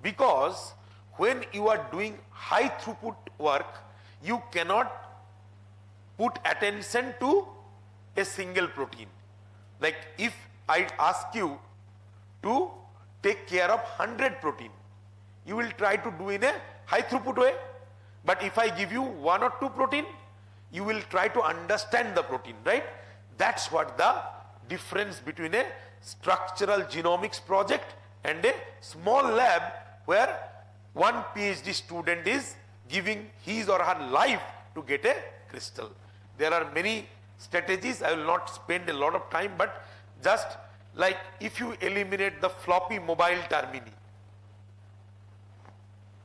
Because when you are doing high throughput work, you cannot put attention to a single protein. Like if I ask you to take care of 100 protein. You will try to do in a high throughput way. But if I give you 1 or 2 protein, you will try to understand the protein, right? That's what the difference between a structural genomics project and a small lab where one PhD student is giving his or her life to get a crystal. There are many strategies. I will not spend a lot of time, but just like if you eliminate the floppy mobile termini,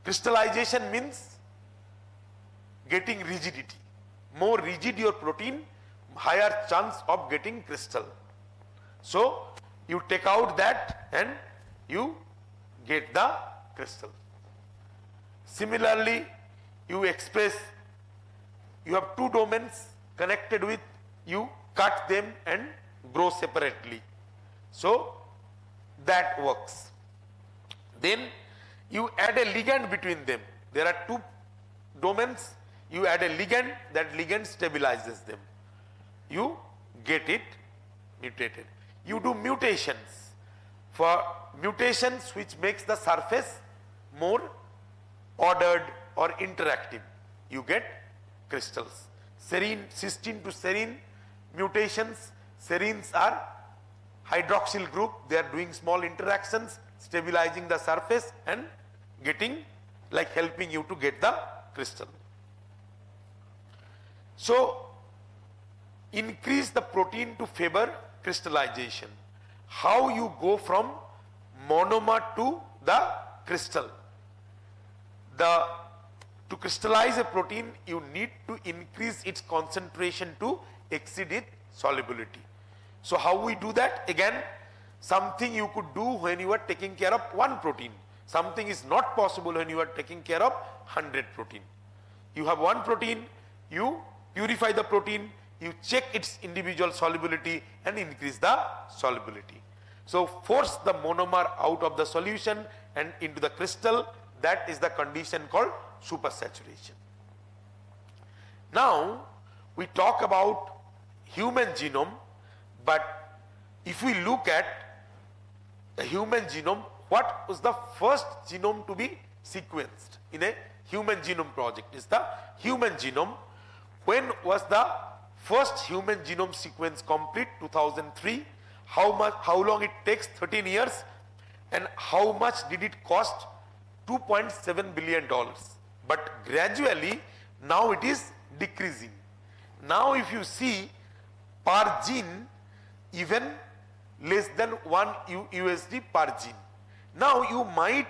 crystallization means getting rigidity. More rigid your protein, higher chance of getting crystal. So you take out that and you get the crystal. Similarly, you express, you have 2 domains connected with, you cut them and grow separately. So that works. Then you add a ligand between them. There are 2 domains. You add a ligand, that ligand stabilizes them. You get it mutated. You do mutations. For mutations which makes the surface more ordered or interactive, you get crystals. Serine, cysteine to serine mutations. Serines are hydroxyl group. They are doing small interactions, stabilizing the surface and getting, like helping you to get the crystal. So increase the protein to favor crystallization. How you go from monomer to the crystal? To crystallize a protein, you need to increase its concentration to exceed its solubility. So how we do that? Again, something you could do when you are taking care of 1 protein. Something is not possible when you are taking care of 100 protein. You have 1 protein, you purify the protein, you check its individual solubility and increase the solubility. So force the monomer out of the solution and into the crystal. That is the condition called supersaturation. Now we talk about human genome, but if we look at the human genome, what was the first genome to be sequenced in a human genome project? Is the human genome. When was the first human genome sequence complete? 2003. How long it takes? 13 years. And how much did it cost? $2.7 billion. But gradually now it is decreasing. Now if you see per gene, even less than 1 USD per gene. Now you might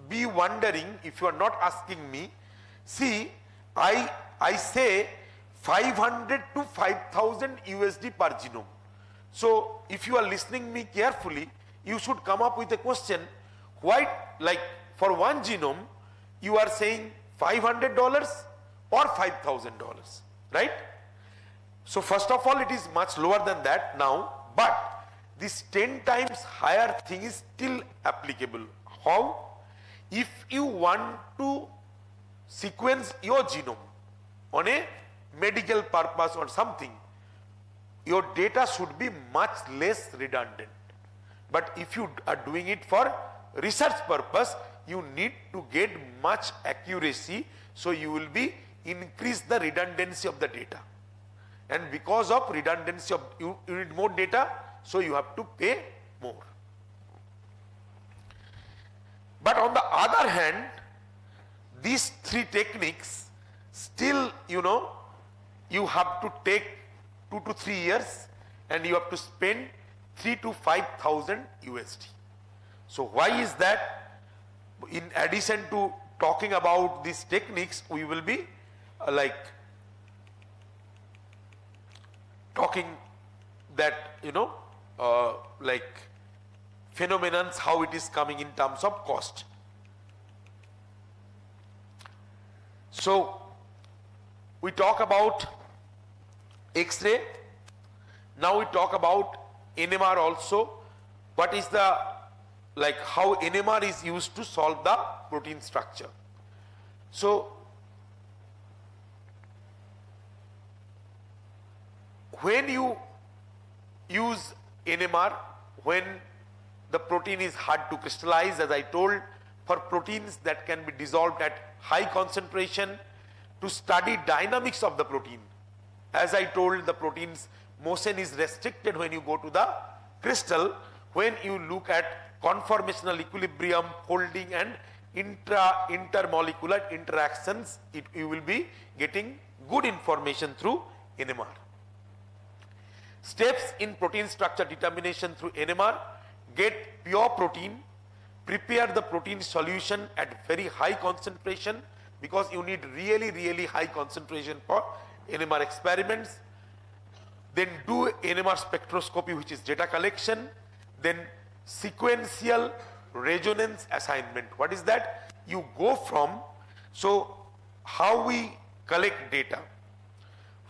be wondering, if you are not asking me, see, I say 500 to 5,000 USD per genome. So if you are listening me carefully, you should come up with a question, why, like for 1 genome, you are saying $500 or $5,000, right? So first of all, it is much lower than that now, but this 10 times higher thing is still applicable. How? If you want to sequence your genome on a medical purpose or something, your data should be much less redundant. But if you are doing it for research purpose, you need to get much accuracy, so you will be increase the redundancy of the data. And because of redundancy of you need more data, so you have to pay more. But on the other hand, these 3 techniques still, you have to take 2 to 3 years and you have to spend 3 to 5,000 USD. So why is that? In addition to talking about these techniques, we will be talking that, phenomenons, how it is coming in terms of cost. So we talk about X-ray. Now we talk about NMR also. What is the, how NMR is used to solve the protein structure. So when you use NMR, when the protein is hard to crystallize, as I told. For proteins that can be dissolved at high concentration, to study dynamics of the protein. As I told, the protein's motion is restricted when you go to the crystal. When you look at conformational equilibrium, folding and intermolecular interactions, you will be getting good information through NMR. Steps in protein structure determination through NMR: get pure protein, prepare the protein solution at very high concentration, because you need really high concentration for NMR experiments. Then do NMR spectroscopy, which is data collection. Then sequential resonance assignment. What is that? You go from, so how we collect data.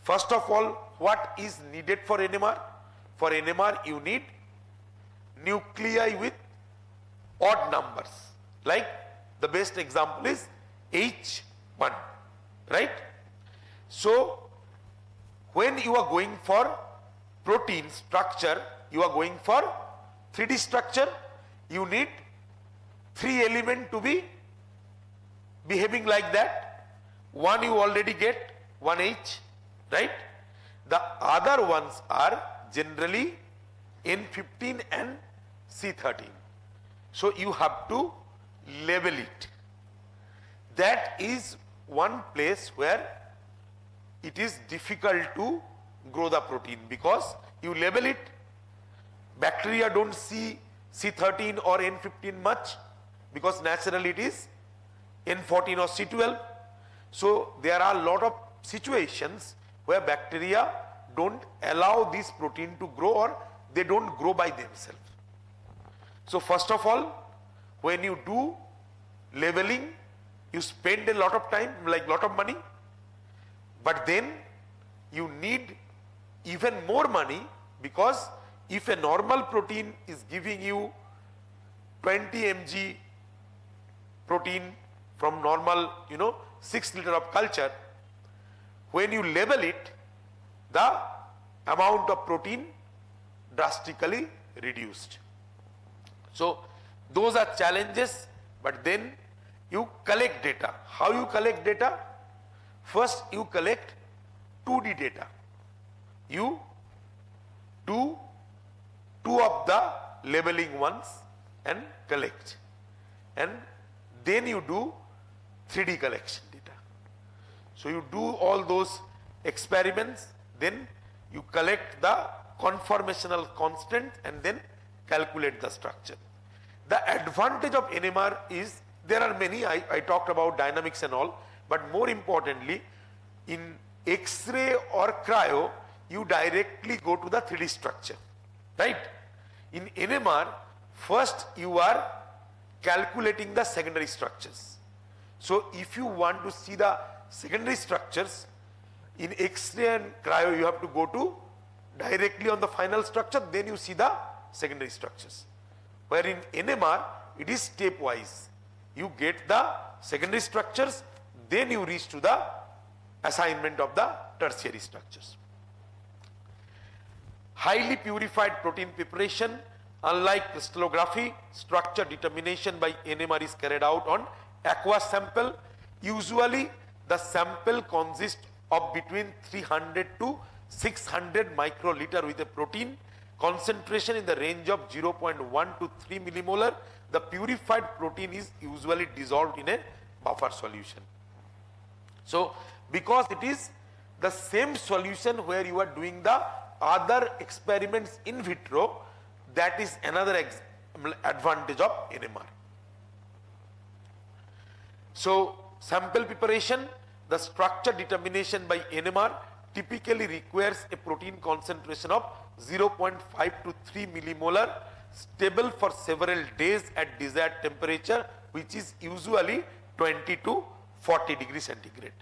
First of all, what is needed for NMR? For NMR, you need nuclei with odd numbers. Like the best example is H1, right? So when you are going for protein structure, you are going for 3D structure, you need 3 elements to be behaving like that. One you already get, 1H, right? The other ones are generally N15 and C13. So you have to label it. That is one place where it is difficult to grow the protein, because you label it. Bacteria don't see C13 or N15 much, because naturally it is N14 or C12. So there are a lot of situations where bacteria don't allow this protein to grow, or they don't grow by themselves. So first of all, when you do labeling, you spend a lot of time, like lot of money, but then you need even more money, because if a normal protein is giving you 20 mg protein from normal, 6 liter of culture, when you label it, the amount of protein drastically reduced. So those are challenges, but then you collect data. How you collect data? First you collect 2D data. You do 2 of the labeling ones and collect, and then you do 3D collection data. So you do all those experiments, then you collect the conformational constant and then calculate the structure. The advantage of NMR is, there are many, I talked about dynamics and all, but more importantly, in X-ray or cryo, you directly go to the 3D structure, right? In NMR, first you are calculating the secondary structures. So if you want to see the secondary structures, in X-ray and cryo, you have to go to directly on the final structure, then you see the secondary structures. Where in NMR, it is stepwise. You get the secondary structures, then you reach to the assignment of the tertiary structures. Highly purified protein preparation, unlike crystallography, structure determination by NMR is carried out on aqueous sample. Usually the sample consists of between 300 to 600 microliter with a protein concentration in the range of 0.1 to 3 millimolar. The purified protein is usually dissolved in a buffer solution. So because it is the same solution where you are doing the other experiments in vitro, that is another advantage of NMR. So sample preparation, the structure determination by NMR typically requires a protein concentration of 0.5 to 3 millimolar, stable for several days at desired temperature, which is usually 20 to 40 degrees centigrade.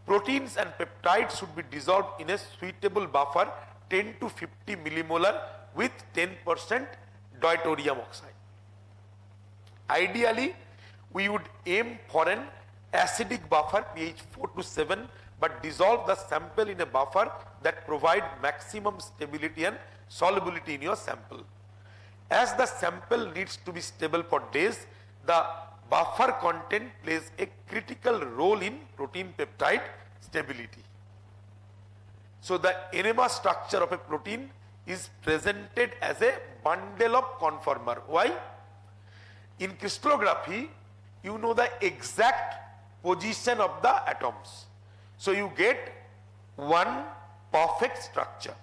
Proteins and peptides should be dissolved in a suitable buffer 10 to 50 millimolar with 10% deuterium oxide. Ideally, we would aim for an acidic buffer pH 4 to 7, but dissolve the sample in a buffer that provide maximum stability and solubility in your sample. As the sample needs to be stable for days, the buffer content plays a critical role in protein peptide stability. So the NMR structure of a protein is presented as a bundle of conformer. Why? In crystallography, you know the exact position of the atoms. So you get one perfect structure.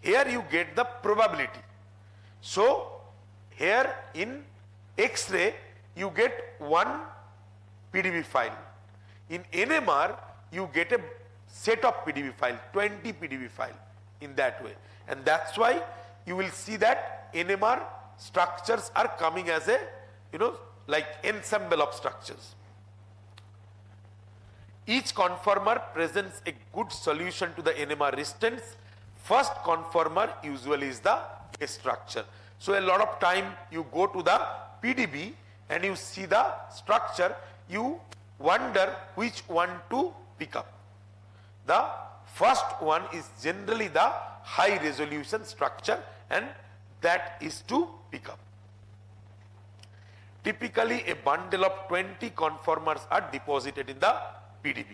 Here you get the probability. So here in X-ray, you get one PDB file. In NMR, you get a set of PDB file, 20 PDB file in that way. And that's why you will see that NMR structures are coming as a, like ensemble of structures. Each conformer presents a good solution to the NMR resistance. First conformer usually is the structure. So a lot of time you go to the PDB and you see the structure, you wonder which one to pick up. The first one is generally the high resolution structure, and that is to pick up. Typically a bundle of 20 conformers are deposited in the PDB.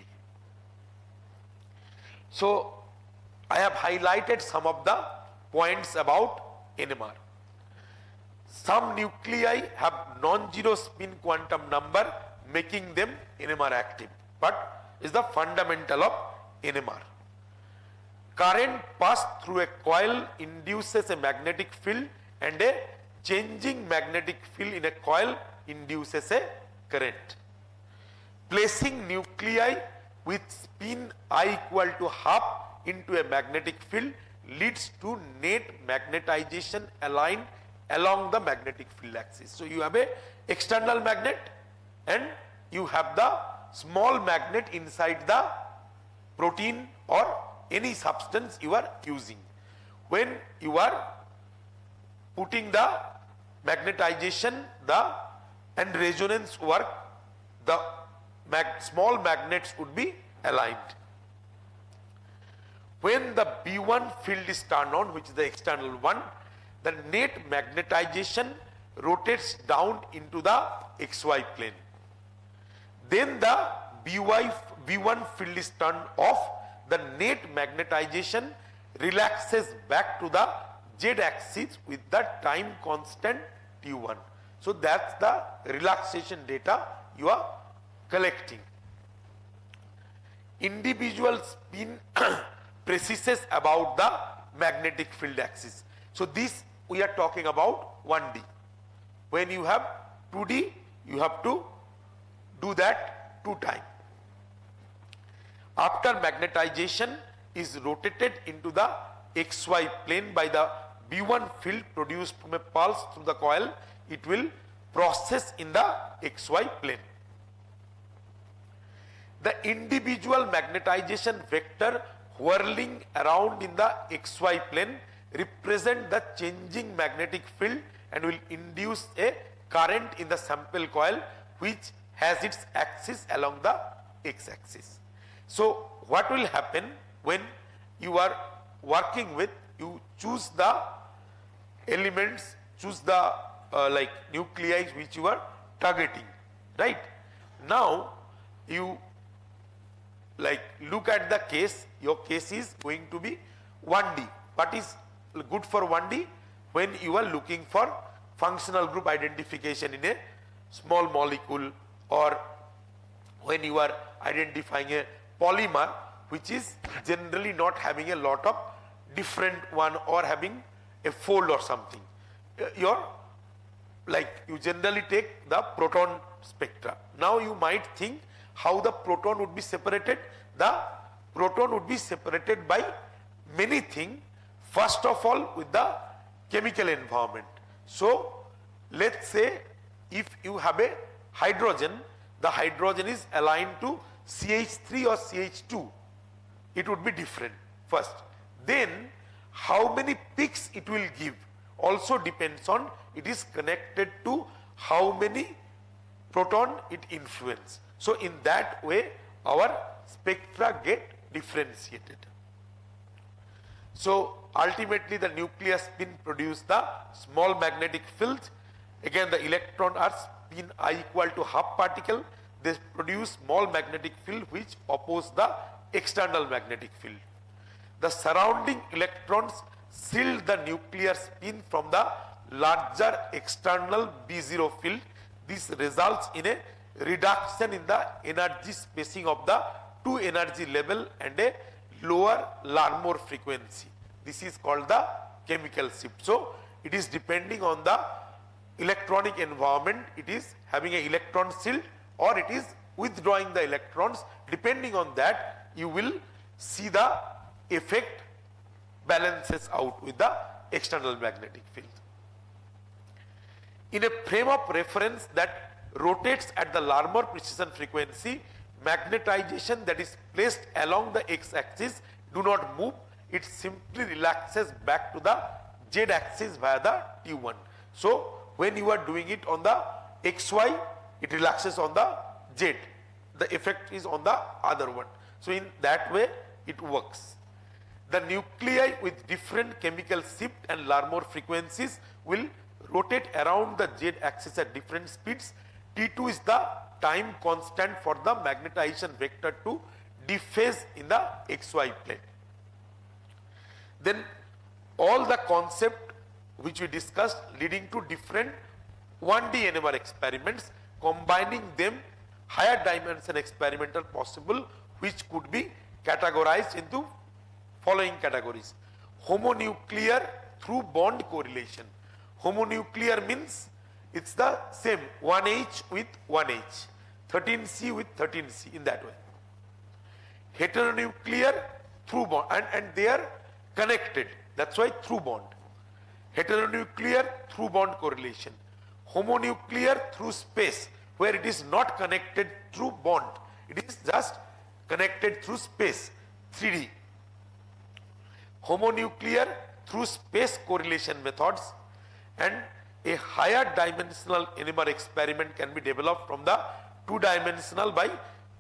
So I have highlighted some of the points about NMR. Some nuclei have non-zero spin quantum number, making them NMR active, but is the fundamental of NMR. Current passed through a coil induces a magnetic field, and a changing magnetic field in a coil induces a current. Placing nuclei with spin I equal to half into a magnetic field leads to net magnetization aligned along the magnetic field axis. So you have a external magnet and you have the small magnet inside the protein or any substance you are using. When you are putting the magnetization and resonance work, the small magnets would be aligned. When the B1 field is turned on, which is the external one, the net magnetization rotates down into the XY plane. Then the B1 field is turned off, the net magnetization relaxes back to the Z axis with the time constant T1. So that's the relaxation data you are collecting. Individual spin precises about the magnetic field axis. So this we are talking about 1D. When you have 2D, you have to do that 2 times. After magnetization is rotated into the XY plane by the B1 field produced from a pulse through the coil, it will process in the XY plane. The individual magnetization vector whirling around in the XY plane represent the changing magnetic field and will induce a current in the sample coil which has its axis along the x-axis. So what will happen when you are working with, you choose the elements, choose the like nuclei which you are targeting, right? Now you like look at the case, your case is going to be 1D. What is good for 1D? When you are looking for functional group identification in a small molecule, or when you are identifying a polymer which is generally not having a lot of different one or having a fold or something. You generally take the proton spectra. Now you might think how the proton would be separated. The proton would be separated by many things. First of all, with the chemical environment. So let's say if you have a hydrogen, the hydrogen is aligned to CH3 or CH2, it would be different first. Then how many peaks it will give also depends on, it is connected to how many proton it influences. So in that way our spectra get differentiated. So ultimately the nuclear spin produce the small magnetic field. Again the electron are spin I equal to half particle. They produce small magnetic field which oppose the external magnetic field. The surrounding electrons shield the nuclear spin from the larger external B0 field. This results in a reduction in the energy spacing of the two energy level and a lower Larmor frequency. This is called the chemical shift. So it is depending on the electronic environment, it is having an electron shield or it is withdrawing the electrons. Depending on that, you will see the effect balances out with the external magnetic field. In a frame of reference that rotates at the Larmor precision frequency, magnetization that is placed along the x-axis do not move, it simply relaxes back to the z-axis via the T1. So when you are doing it on the xy, it relaxes on the z. The effect is on the other one. So in that way it works. The nuclei with different chemical shift and Larmor frequencies will rotate around the z-axis at different speeds. T2 is the time constant for the magnetization vector to dephase in the xy plane. Then all the concept which we discussed leading to different 1D NMR experiments, combining them higher dimension experiment are possible, which could be categorized into following categories. Homonuclear through bond correlation. Homonuclear means it's the same 1H with 1H, 13C with 13C in that way. Heteronuclear through bond and they are connected, that's why through bond. Heteronuclear through bond correlation. Homonuclear through space, where it is not connected through bond, it is just connected through space, 3D. Homonuclear through space correlation methods, and a higher dimensional NMR experiment can be developed from the two-dimensional by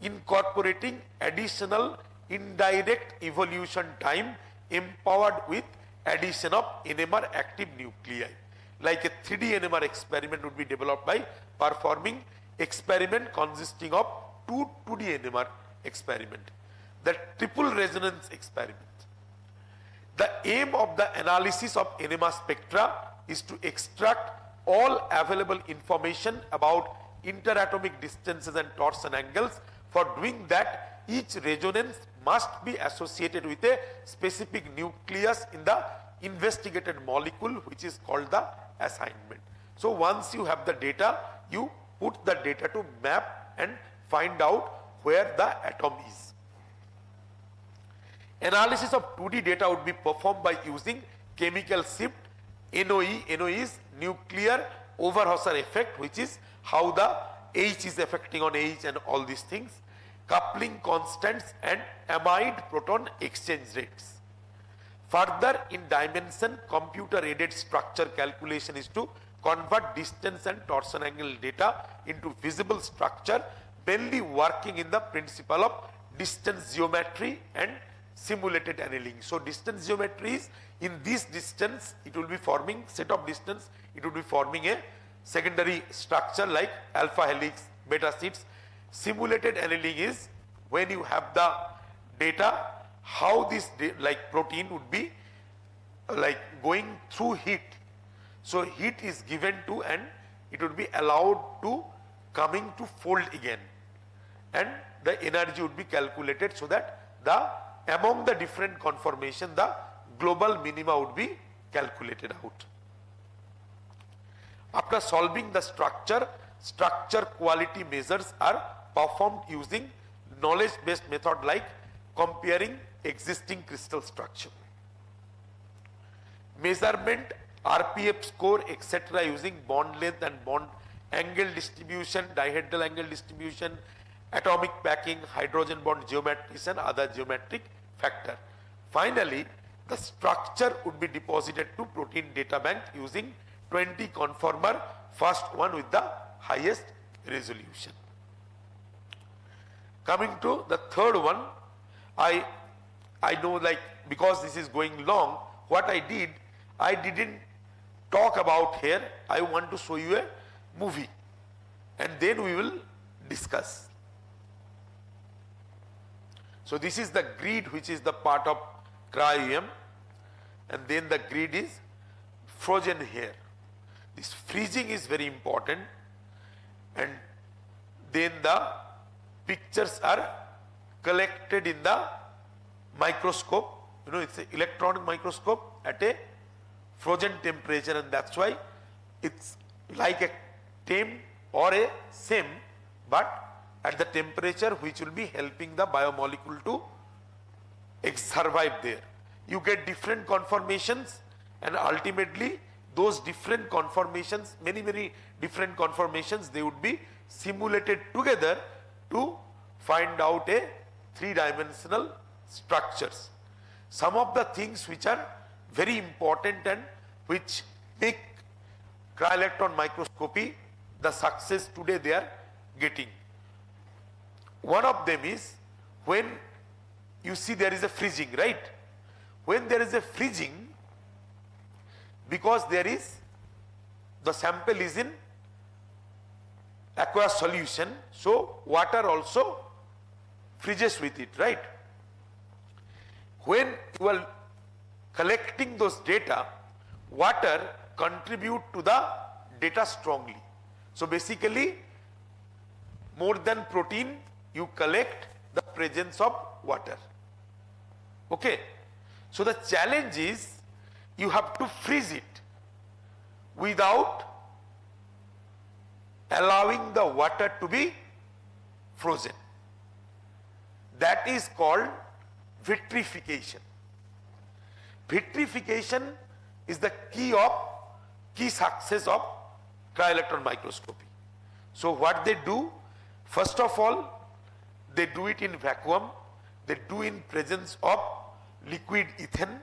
incorporating additional indirect evolution time empowered with addition of NMR active nuclei. Like a 3D NMR experiment would be developed by performing experiment consisting of two 2D NMR experiment. The triple resonance experiment. The aim of the analysis of NMR spectra is to extract all available information about interatomic distances and torsion angles. For doing that, each resonance must be associated with a specific nucleus in the investigated molecule, which is called the assignment. So once you have the data, you put the data to map and find out where the atom is. Analysis of 2D data would be performed by using chemical shift, NOE. NOE is nuclear Overhauser effect, which is how the H is affecting on H and all these things, coupling constants and amide proton exchange rates. Further in dimension, computer aided structure calculation is to convert distance and torsion angle data into visible structure, mainly working in the principle of distance geometry and simulated annealing. So distance geometry is, in this distance it will be forming set of distance, it will be forming a secondary structure like alpha helix, beta sheets. Simulated annealing is when you have the data how this like protein would be like going through heat. So heat is given to and it would be allowed to coming to fold again, and the energy would be calculated so that the among the different conformation the global minima would be calculated out. After solving the structure quality measures are performed using knowledge based method like comparing existing crystal structure. Measurement, RPF score, etc. using bond length and bond angle distribution, dihedral angle distribution, atomic packing, hydrogen bond geometries and other geometric factor. Finally, the structure would be deposited to protein data bank using 20 conformer, first one with the highest resolution. Coming to the third one, I know like because this is going long, what I did, I didn't talk about here. I want to show you a movie and then we will discuss. So this is the grid which is the part of cryo-EM, and then the grid is frozen here. This freezing is very important, and then the pictures are collected in the microscope. You know, it's an electron microscope at a frozen temperature, and that's why it's like a temp or a SEM, but at the temperature which will be helping the biomolecule to survive there. You get different conformations, and ultimately those different conformations, many different conformations, they would be simulated together to find out a three-dimensional structures. Some of the things which are very important and which make cryo-electron microscopy the success today they are getting. One of them is when you see there is a freezing, right? When there is a freezing, because there is, the sample is in aqueous solution, so water also freezes with it, right? When you are collecting those data, water contribute to the data strongly. So basically, more than protein, you collect the presence of water. Okay. So the challenge is you have to freeze it without allowing the water to be frozen. That is called vitrification. Vitrification is the key success of cryo-electron microscopy. So what they do, first of all, they do it in vacuum, they do in presence of liquid ethane,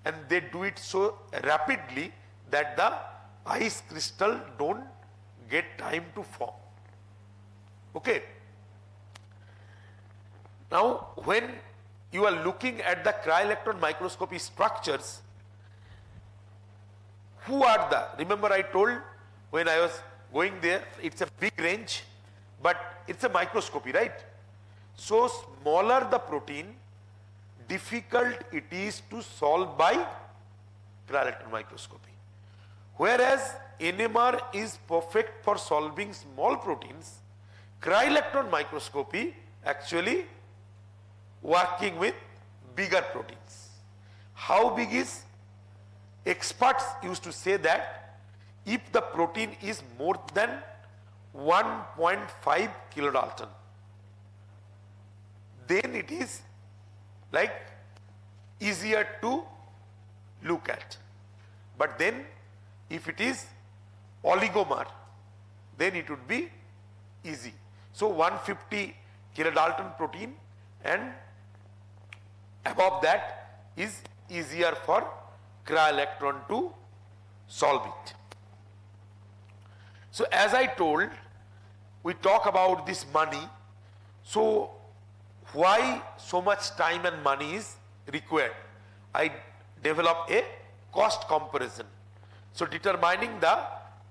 and they do it so rapidly that the ice crystal don't get time to form. Okay. Now when you are looking at the cryo-electron microscopy structures, who are the, remember I told when I was going there, it's a big range, but it's a microscopy, right? So smaller the protein, difficult it is to solve by cryo-electron microscopy. Whereas NMR is perfect for solving small proteins, cryo-electron microscopy actually working with bigger proteins. How big is? Experts used to say that if the protein is more than 1.5 kilodalton, then it is like easier to look at. But then if it is oligomer, then it would be easy. So 150 kilodalton protein and above that is easier for cryo-electron to solve it. So as I told, we talk about this money. So why so much time and money is required? I develop a cost comparison. So determining the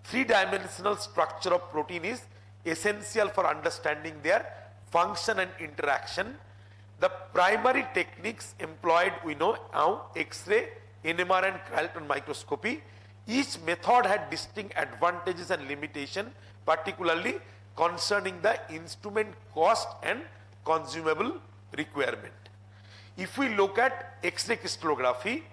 three-dimensional structure of protein is essential for understanding their function and interaction. The primary techniques employed we know now, X-ray, NMR and cryo-electron microscopy. Each method had distinct advantages and limitations, particularly concerning the instrument cost and consumable requirement. If we look at X-ray crystallography,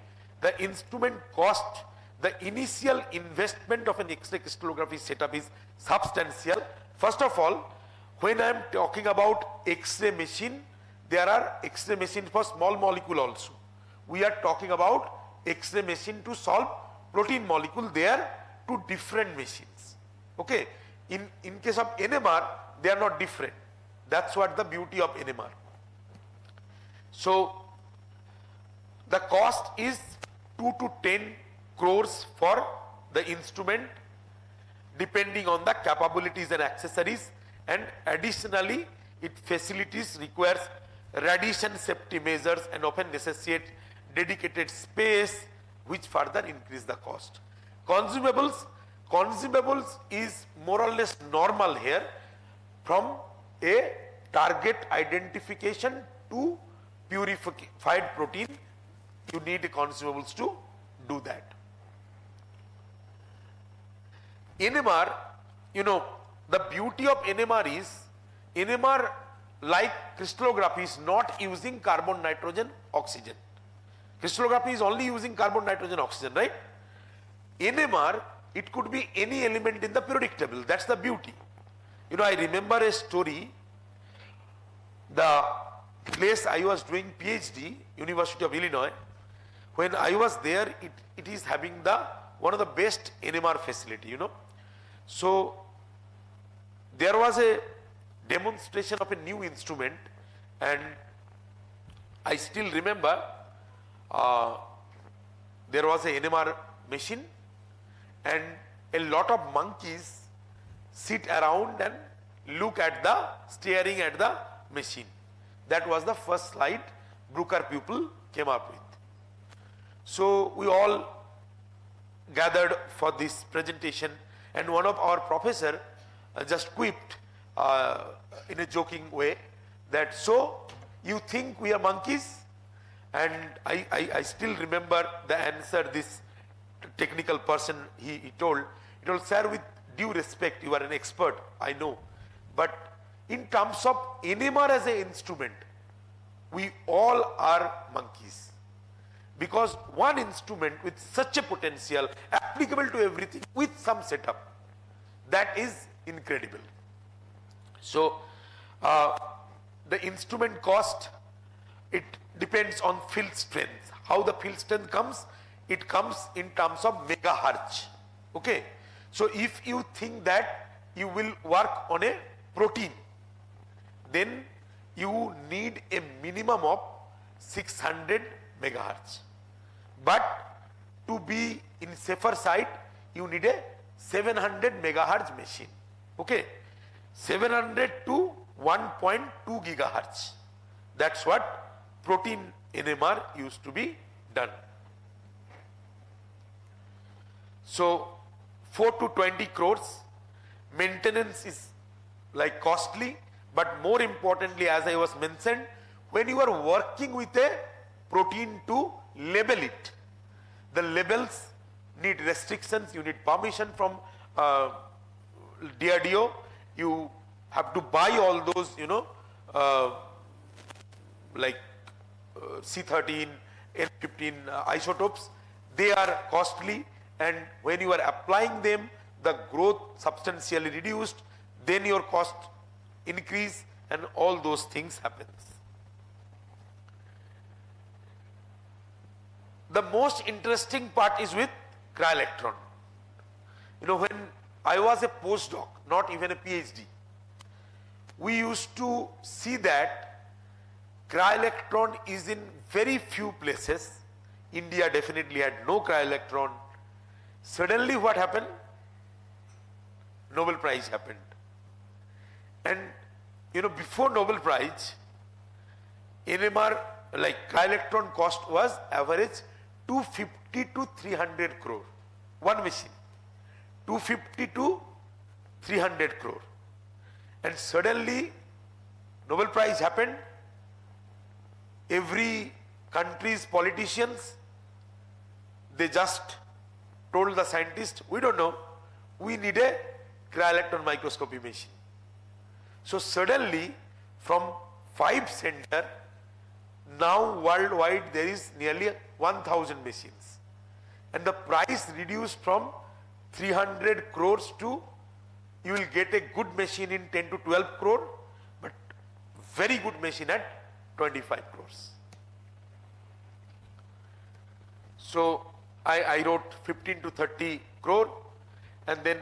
the instrument cost, the initial investment of an X-ray crystallography setup is substantial. First of all, when I am talking about X-ray machine, there are X-ray machines for small molecule also. We are talking about X-ray machine to solve protein molecule. They are two different machines. Okay. In case of NMR, they are not different. That's what the beauty of NMR. So the cost is 2 to 10 crores for the instrument, depending on the capabilities and accessories, and additionally it facilities requires radiation safety measures and often necessitate dedicated space, which further increase the cost. Consumables is more or less normal here. From a target identification to purified protein, you need consumables to do that. NMR, the beauty of NMR is, NMR like crystallography is not using carbon, nitrogen, oxygen. Crystallography is only using carbon, nitrogen, oxygen, right? NMR, it could be any element in the periodic table. That's the beauty. I remember a story. The place I was doing PhD, University of Illinois, when I was there, it is having one of the best NMR facility, So there was a demonstration of a new instrument, and I still remember there was a NMR machine, and a lot of monkeys sit around and staring at the machine. That was the first slide Bruker people came up with. So we all gathered for this presentation, and one of our professor just quipped in a joking way that, so you think we are monkeys? And I still remember the answer this technical person he told, sir, with due respect, you are an expert, I know, but in terms of NMR as an instrument, we all are monkeys. Because one instrument with such a potential, applicable to everything with some setup, that is incredible. So the instrument cost, it depends on field strength. How the field strength comes? It comes in terms of megahertz. Okay. So if you think that you will work on a protein, then you need a minimum of 600 megahertz. But to be in safer side, you need a 700 megahertz machine. Okay. 700 to 1.2 gigahertz. That's what protein NMR used to be done. So 4 to 20 crores. Maintenance is like costly, but more importantly, as I was mentioned, when you are working with a protein to label it, the labels need restrictions, you need permission from DRDO, you have to buy all those, like C13, N15 isotopes. They are costly, and when you are applying them, the growth substantially reduced, then your cost increase, and all those things happens. The most interesting part is with cryo-electron. When I was a postdoc, not even a PhD, we used to see that cryo-electron is in very few places. India definitely had no cryo-electron. Suddenly what happened? Nobel Prize happened. And before Nobel Prize, NMR, like cryo-electron cost was average 250 to 300 crore. One machine. 250 to 300 crore. And suddenly Nobel Prize happened. Every country's politicians, they just told the scientists, we don't know, we need a cryo-electron microscopy machine. So suddenly from 5 centers, now worldwide there is nearly 1,000 machines. And the price reduced from 300 crores to, you will get a good machine in 10 to 12 crore, but very good machine at 25 crores. So I wrote 15 to 30 crore, and then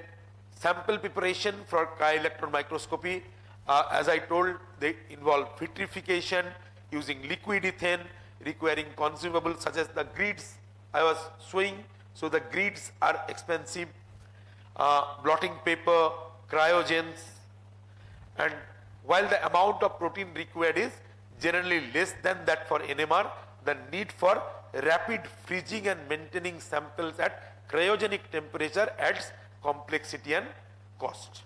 sample preparation for cryo-electron microscopy. As I told, they involve vitrification using liquid ethane, requiring consumables such as the grids I was showing. So the grids are expensive, blotting paper, cryogens, and while the amount of protein required is generally less than that for NMR, the need for rapid freezing and maintaining samples at cryogenic temperature adds complexity and cost.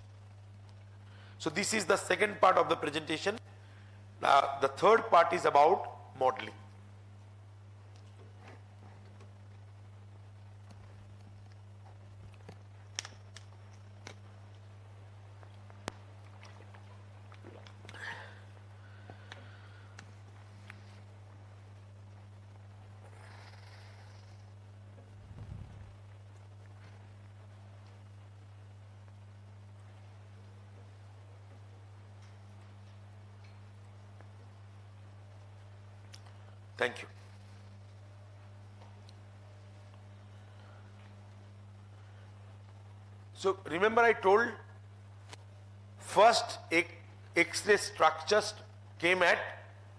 So this is the second part of the presentation. The third part is about modeling. Thank you. So remember I told first X-ray structures came at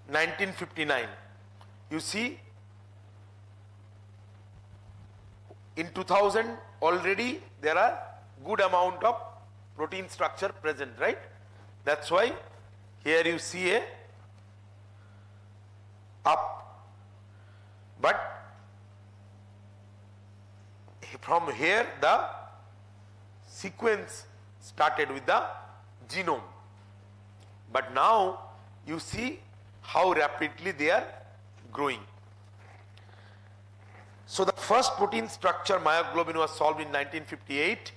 1959. You see in 2000 already there are good amount of protein structure present, right? That's why here you see a up. But from here the sequence started with the genome. But now you see how rapidly they are growing. So the first protein structure myoglobin was solved in 1958.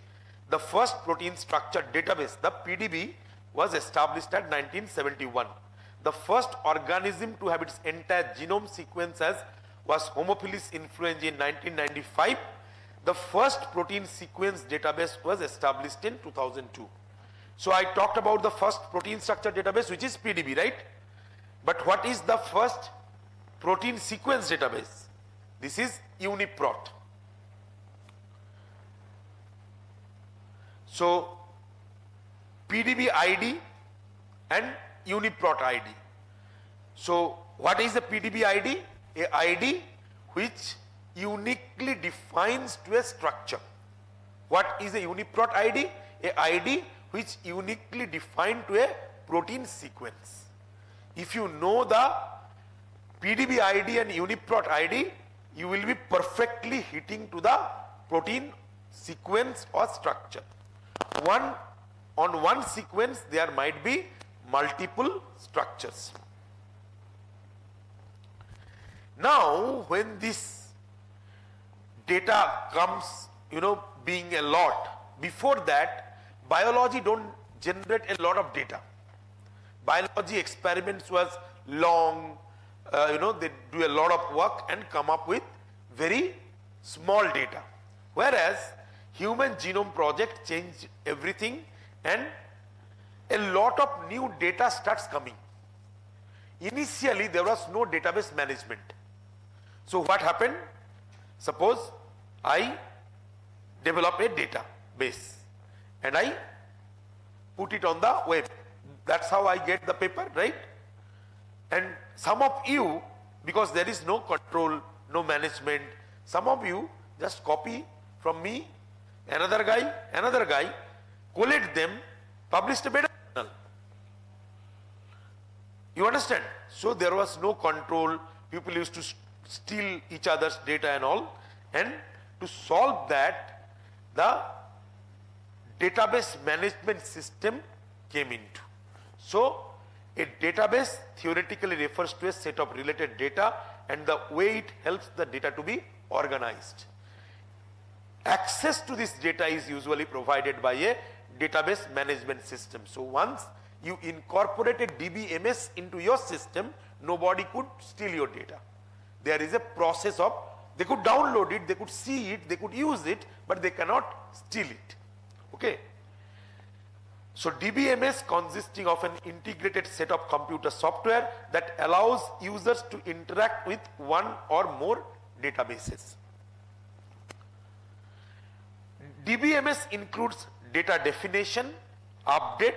The first protein structure database, the PDB, was established at 1971. The first organism to have its entire genome sequence was Haemophilus influenzae in 1995. The first protein sequence database was established in 2002. So I talked about the first protein structure database, which is PDB, right? But what is the first protein sequence database? This is UniProt. So PDB ID and UniProt ID. So what is the PDB ID? A ID which uniquely defines to a structure. What is a UniProt ID? A ID which uniquely defined to a protein sequence. If you know the PDB ID and UniProt ID, you will be perfectly hitting to the protein sequence or structure. On one sequence there might be multiple structures. Now when this data comes, being a lot, before that biology don't generate a lot of data. Biology experiments was long, they do a lot of work and come up with very small data. Whereas Human Genome Project changed everything and a lot of new data starts coming. Initially there was no database management. So what happened? Suppose I develop a database and I put it on the web. That's how I get the paper, right? And some of you, because there is no control, no management, some of you just copy from me, another guy, collate them, published a better journal. You understand? So there was no control. People used to steal each other's data and all. And to solve that, the database management system came into. So a database theoretically refers to a set of related data and the way it helps the data to be organized. Access to this data is usually provided by a database management system. So once you incorporate a DBMS into your system, nobody could steal your data. There is a process of, they could download it, they could see it, they could use it, but they cannot steal it. Okay. So DBMS consisting of an integrated set of computer software that allows users to interact with one or more databases. DBMS includes data definition, update,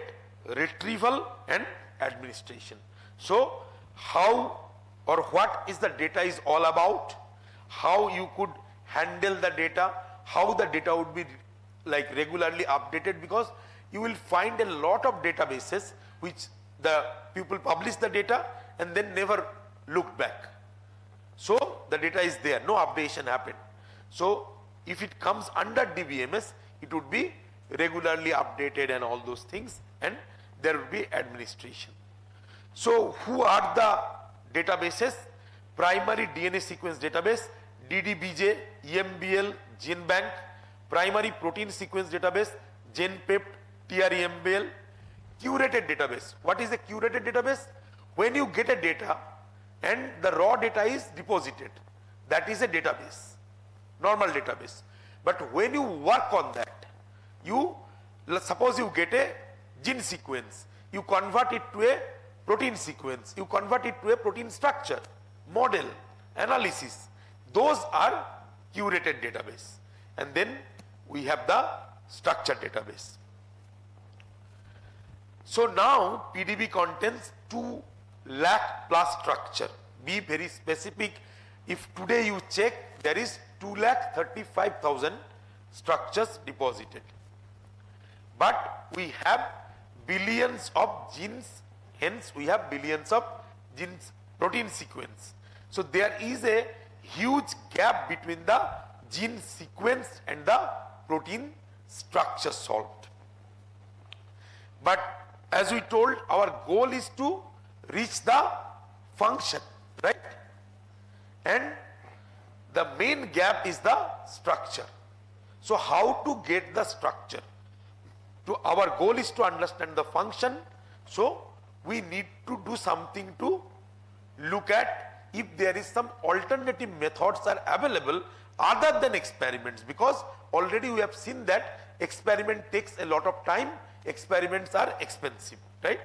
retrieval and administration. So how or what is the data is all about, how you could handle the data, how the data would be like regularly updated, because you will find a lot of databases which the people publish the data and then never looked back. So the data is there, no updation happened. So if it comes under DBMS, it would be regularly updated and all those things, and there would be administration. So who are the databases? Primary DNA sequence database, DDBJ, EMBL, GenBank, primary protein sequence database, GenPept, TREMBL, curated database. What is a curated database? When you get a data and the raw data is deposited, that is a database, normal database. But when you work on that, suppose you get a gene sequence, you convert it to a protein sequence, you convert it to a protein structure, model, analysis. Those are curated database. And then we have the structured database. So now PDB contains 2 lakh plus structure. Be very specific. If today you check, there is 2,35,000 structures deposited. But we have billions of genes, hence we have billions of genes, protein sequence. So there is a huge gap between the gene sequence and the protein structure solved. But as we told, our goal is to reach the function, right? And the main gap is the structure. So how to get the structure? Our goal is to understand the function. So we need to do something to look at if there is some alternative methods are available other than experiments, because already we have seen that experiment takes a lot of time, experiments are expensive, right?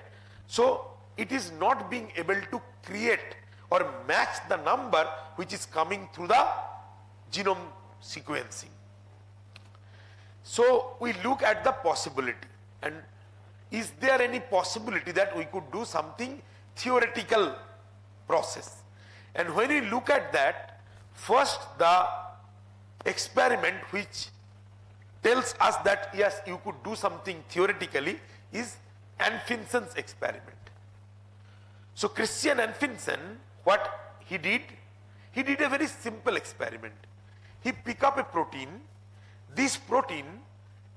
So it is not being able to create or match the number which is coming through the genome sequencing. So we look at the possibility, and is there any possibility that we could do something theoretical process? And when we look at that, first the experiment which tells us that yes, you could do something theoretically is Anfinsen's experiment. So Christian Anfinsen, what he did a very simple experiment. He picked up a protein. This protein,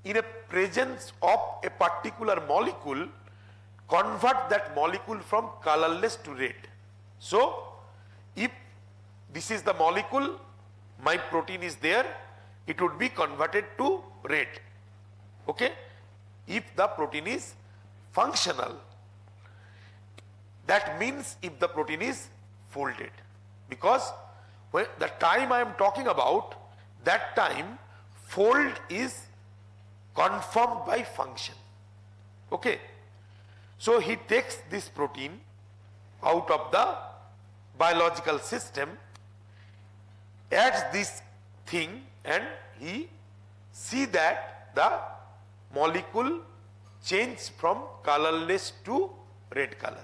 in a presence of a particular molecule, convert that molecule from colorless to red. So if this is the molecule, my protein is there, it would be converted to red. Okay? If the protein is functional, that means if the protein is folded, because when the time I am talking about, that time fold is confirmed by function. Okay? So he takes this protein out of the biological system, adds this thing, and he see that the molecule change from colorless to red color.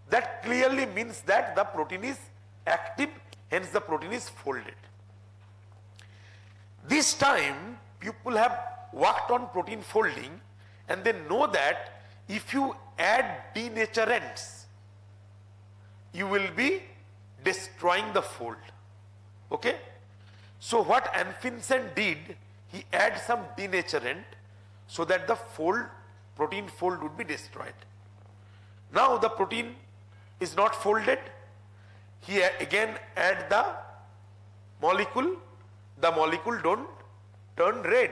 That clearly means that the protein is active, hence the protein is folded. This time people have worked on protein folding, and they know that if you add denaturants, you will be destroying the fold. Okay? So what Anfinsen did, he add some denaturant so that the protein fold would be destroyed. Now the protein is not folded. He again add the molecule don't turn red.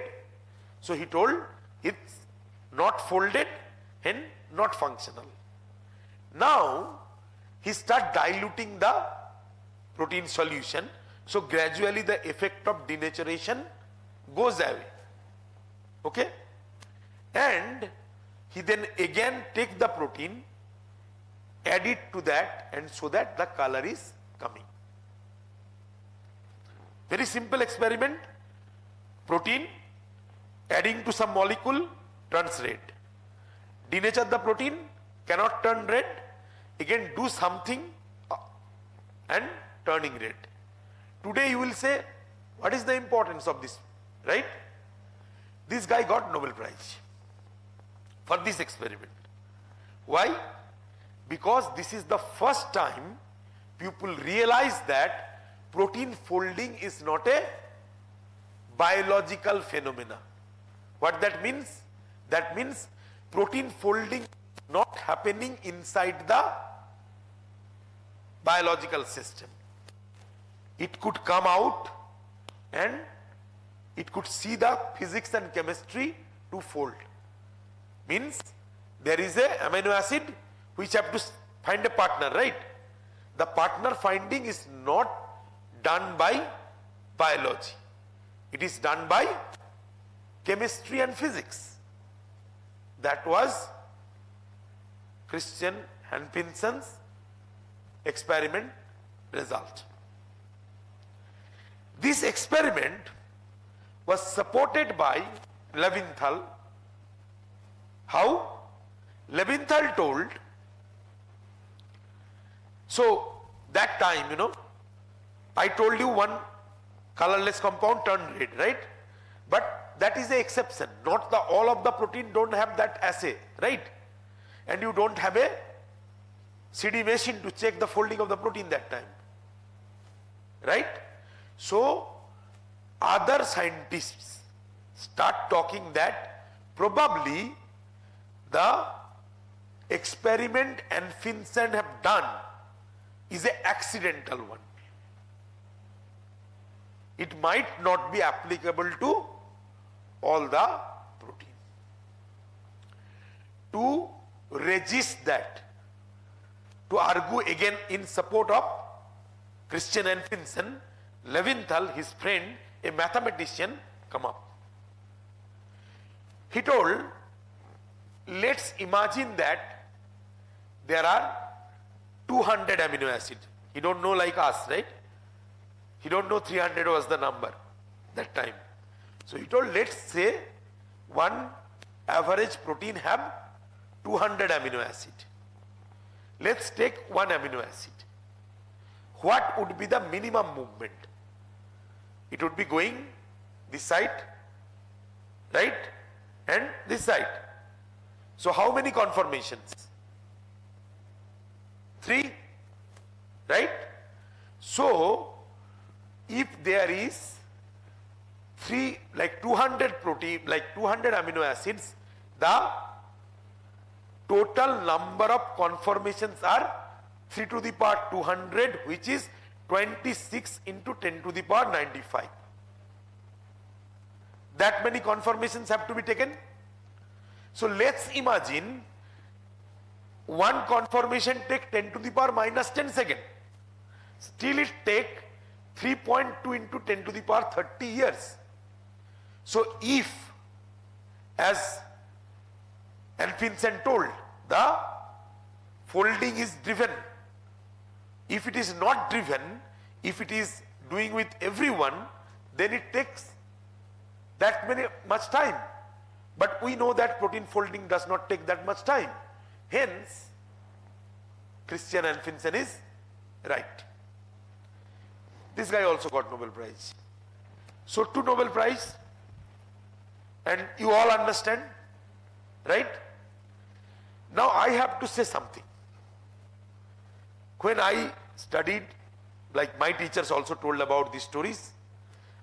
So he told it's not folded and not functional. Now he start diluting the protein solution, so gradually the effect of denaturation goes away. Okay? And he then again take the protein, add it to that, and so that the color is coming. Very simple experiment. Protein adding to some molecule turns red. Denature the protein, cannot turn red. Again do something and turning red. Today you will say, what is the importance of this, right? This guy got Nobel Prize for this experiment. Why? Because this is the first time people realize that protein folding is not a biological phenomena. What that means? That means protein folding not happening inside the biological system. It could come out and it could see the physics and chemistry to fold. Means there is a amino acid which have to find a partner, right? The partner finding is not done by biology. It is done by chemistry and physics. That was Christian Hanfinson's experiment result. This experiment was supported by Levinthal. How? Levinthal told, so that time, you know, I told you one colorless compound turned red, right? But that is the exception. Not the all of the protein don't have that assay, right? And you don't have a CD machine to check the folding of the protein that time, right? So other scientists start talking that probably the experiment Hanfinson have done is an accidental one. It might not be applicable to all the protein. To resist that, to argue again in support of Christian Hanfinson, Levinthal, his friend, a mathematician, come up. He told, let's imagine that there are 200 amino acids. He don't know like us, right? He don't know 300 was the number that time. So he told, let's say one average protein have 200 amino acid. Let's take one amino acid. What would be the minimum movement? It would be going this side, right? And this side. So how many conformations? 3, right? So if there is 200 protein, like 200 amino acids, the total number of conformations are 3 to the power 200, which is 26 into 10 to the power 95. That many conformations have to be taken. So let's imagine one conformation take 10 to the power minus 10 second. Still it take 3.2 into 10 to the power 30 years. So if, as Hanfinson told, the folding is driven, if it is not driven, if it is doing with everyone, then it takes that much time. But we know that protein folding does not take that much time. Hence, Christian Hanfinson is right. This guy also got Nobel Prize. So 2 Nobel Prize, and you all understand, right? Now I have to say something. When I studied, like my teachers also told about these stories,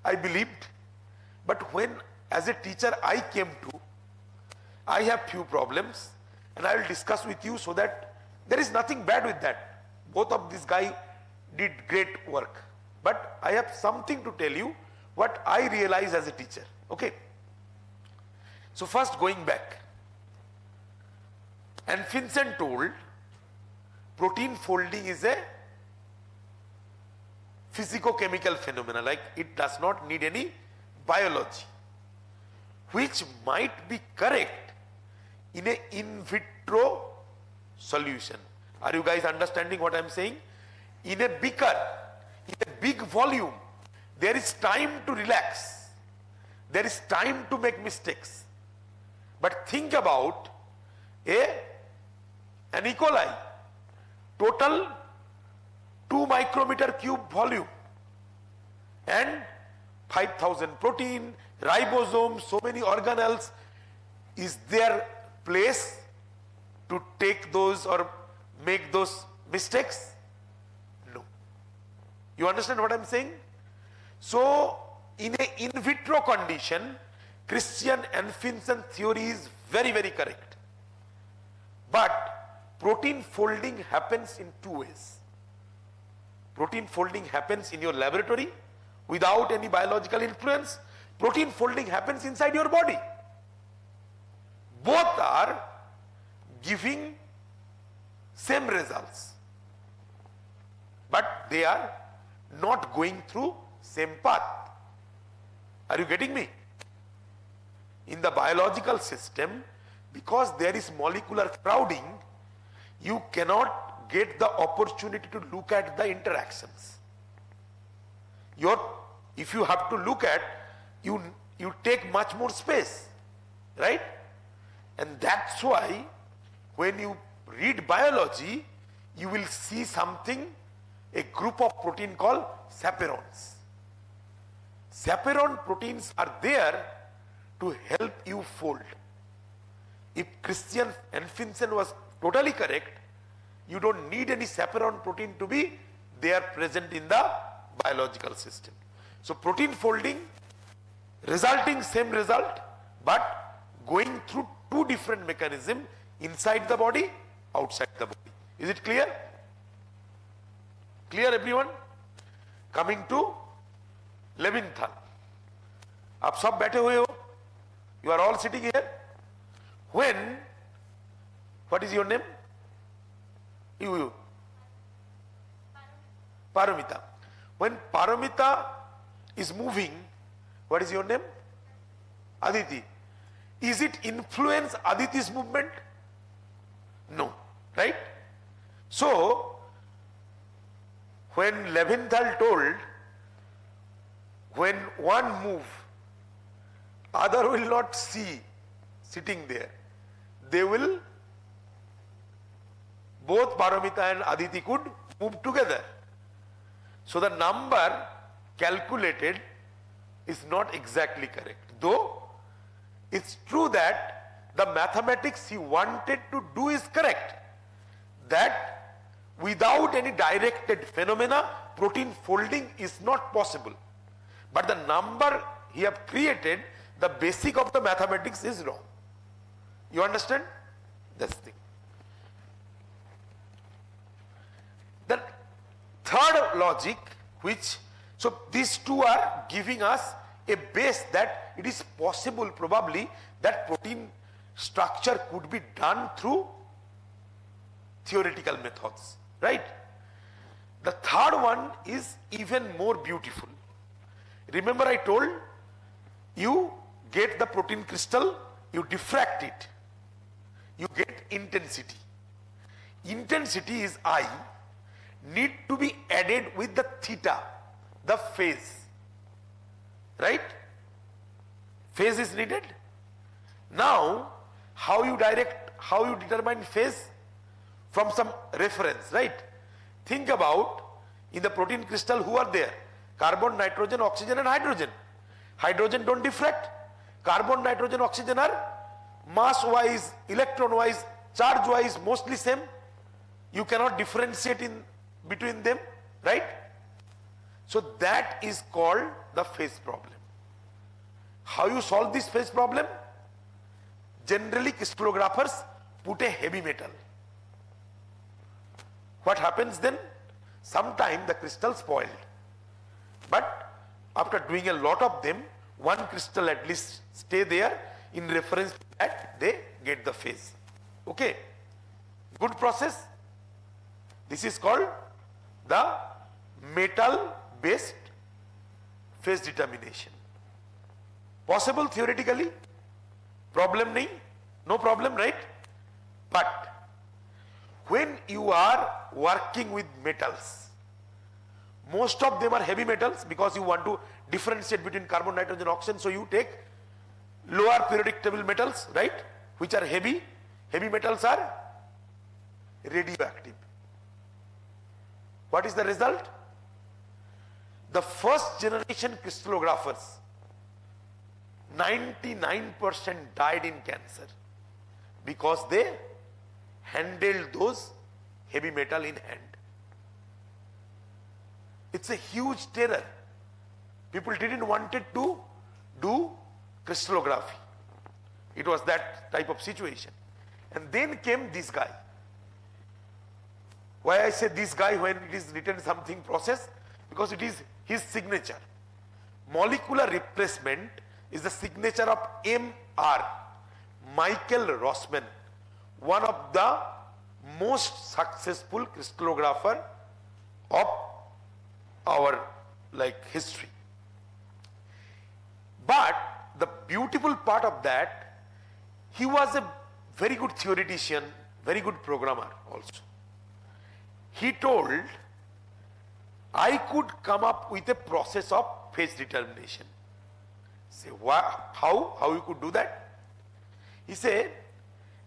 I believed. But when as a teacher I came to, I have few problems and I will discuss with you so that there is nothing bad with that. Both of these guys did great work. But I have something to tell you what I realize as a teacher. Okay. So first going back. And Hanfinson told protein folding is a physico-chemical phenomena, like it does not need any biology, which might be correct in a in vitro solution. Are you guys understanding what I am saying? In a beaker, in a big volume, there is time to relax. There is time to make mistakes. But think about an E. coli, total 2 micrometer cube volume and 5,000 protein, ribosomes, so many organelles. Is there place to take those or make those mistakes? No. You understand what I'm saying? So, in a in vitro condition, Christian Anfinsen theory is very, very correct. But protein folding happens in two ways. Protein folding happens in your laboratory without any biological influence. Protein folding happens inside your body. Both are giving same results, but they are not going through same path. Are you getting me? In the biological system, because there is molecular crowding, you cannot get the opportunity to look at the interactions. If you have to look at, you take much more space, right? And that's why when you read biology, you will see something, a group of protein called chaperones. Chaperone proteins are there to help you fold. If Christian Anfinsen was totally correct, you don't need any chaperone protein to be there present in the biological system. So protein folding resulting same result, but going through two different mechanisms, inside the body, outside the body. Is it clear? Clear everyone? Coming to Levinthal. आप सब बैठे हुए हो? You are all sitting here. When, what is your name? You. Paramita. When Paramita is moving, what is your name? Aditi. Is it influence Aditi's movement? No, right? So, when Levinthal told, when one move, other will not see sitting there, they will, both Paramita and Aditi could move together. So the number calculated is not exactly correct, though it's true that the mathematics he wanted to do is correct, that without any directed phenomena, protein folding is not possible. But the number he have created, the basic of the mathematics is wrong. You understand? That's the thing. The third logic, which, so these two are giving us a base that it is possible probably that protein structure could be done through theoretical methods, right? The third one is even more beautiful. Remember I told you get the protein crystal, you diffract it, you get intensity. Intensity is I, need to be added with the theta, the phase, right? Phase is needed. Now, how you determine phase? From some reference, right? Think about in the protein crystal who are there? Carbon, nitrogen, oxygen and hydrogen. Hydrogen don't diffract. Carbon, nitrogen, oxygen are mass wise, electron wise, charge wise mostly same. You cannot differentiate in between them, right? So that is called the phase problem. How you solve this phase problem? Generally crystallographers put a heavy metal. What happens then? Sometime the crystal spoiled. But after doing a lot of them, one crystal at least stay there, in reference to that they get the phase. Okay? Good process. This is called the metal based phase determination. Possible theoretically? Problem nahi? No problem, right? But when you are working with metals, most of them are heavy metals because you want to differentiate between carbon, nitrogen, oxygen, so you take lower periodic table metals, right, which are heavy. Heavy metals are radioactive. What is the result? The first generation crystallographers, 99% died in cancer because they handled those heavy metal in hand. It's a huge terror. People didn't wanted to do crystallography. It was that type of situation. And then came this guy. Why I say this guy when it is written something process? Because it is his signature. Molecular replacement is the signature of M.R. Michael Rossmann, one of the most successful crystallographer of our history. But the beautiful part of that, he was a very good theoretician, very good programmer also. He told, I could come up with a process of phase determination. Say, how you could do that? He said,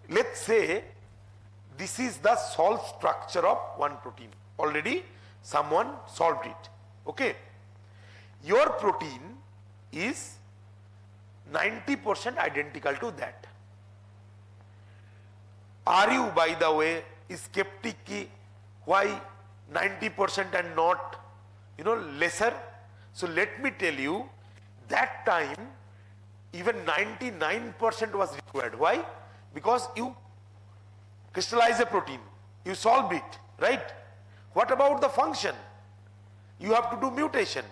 let's say this is the solved structure of one protein. Already someone solved it. Okay. Your protein is 90% identical to that. Are you, by the way, skeptic ki why 90% and not, lesser? So let me tell you, that time even 99% was required. Why? Because you crystallize a protein, you solve it, right? What about the function? You have to do mutation.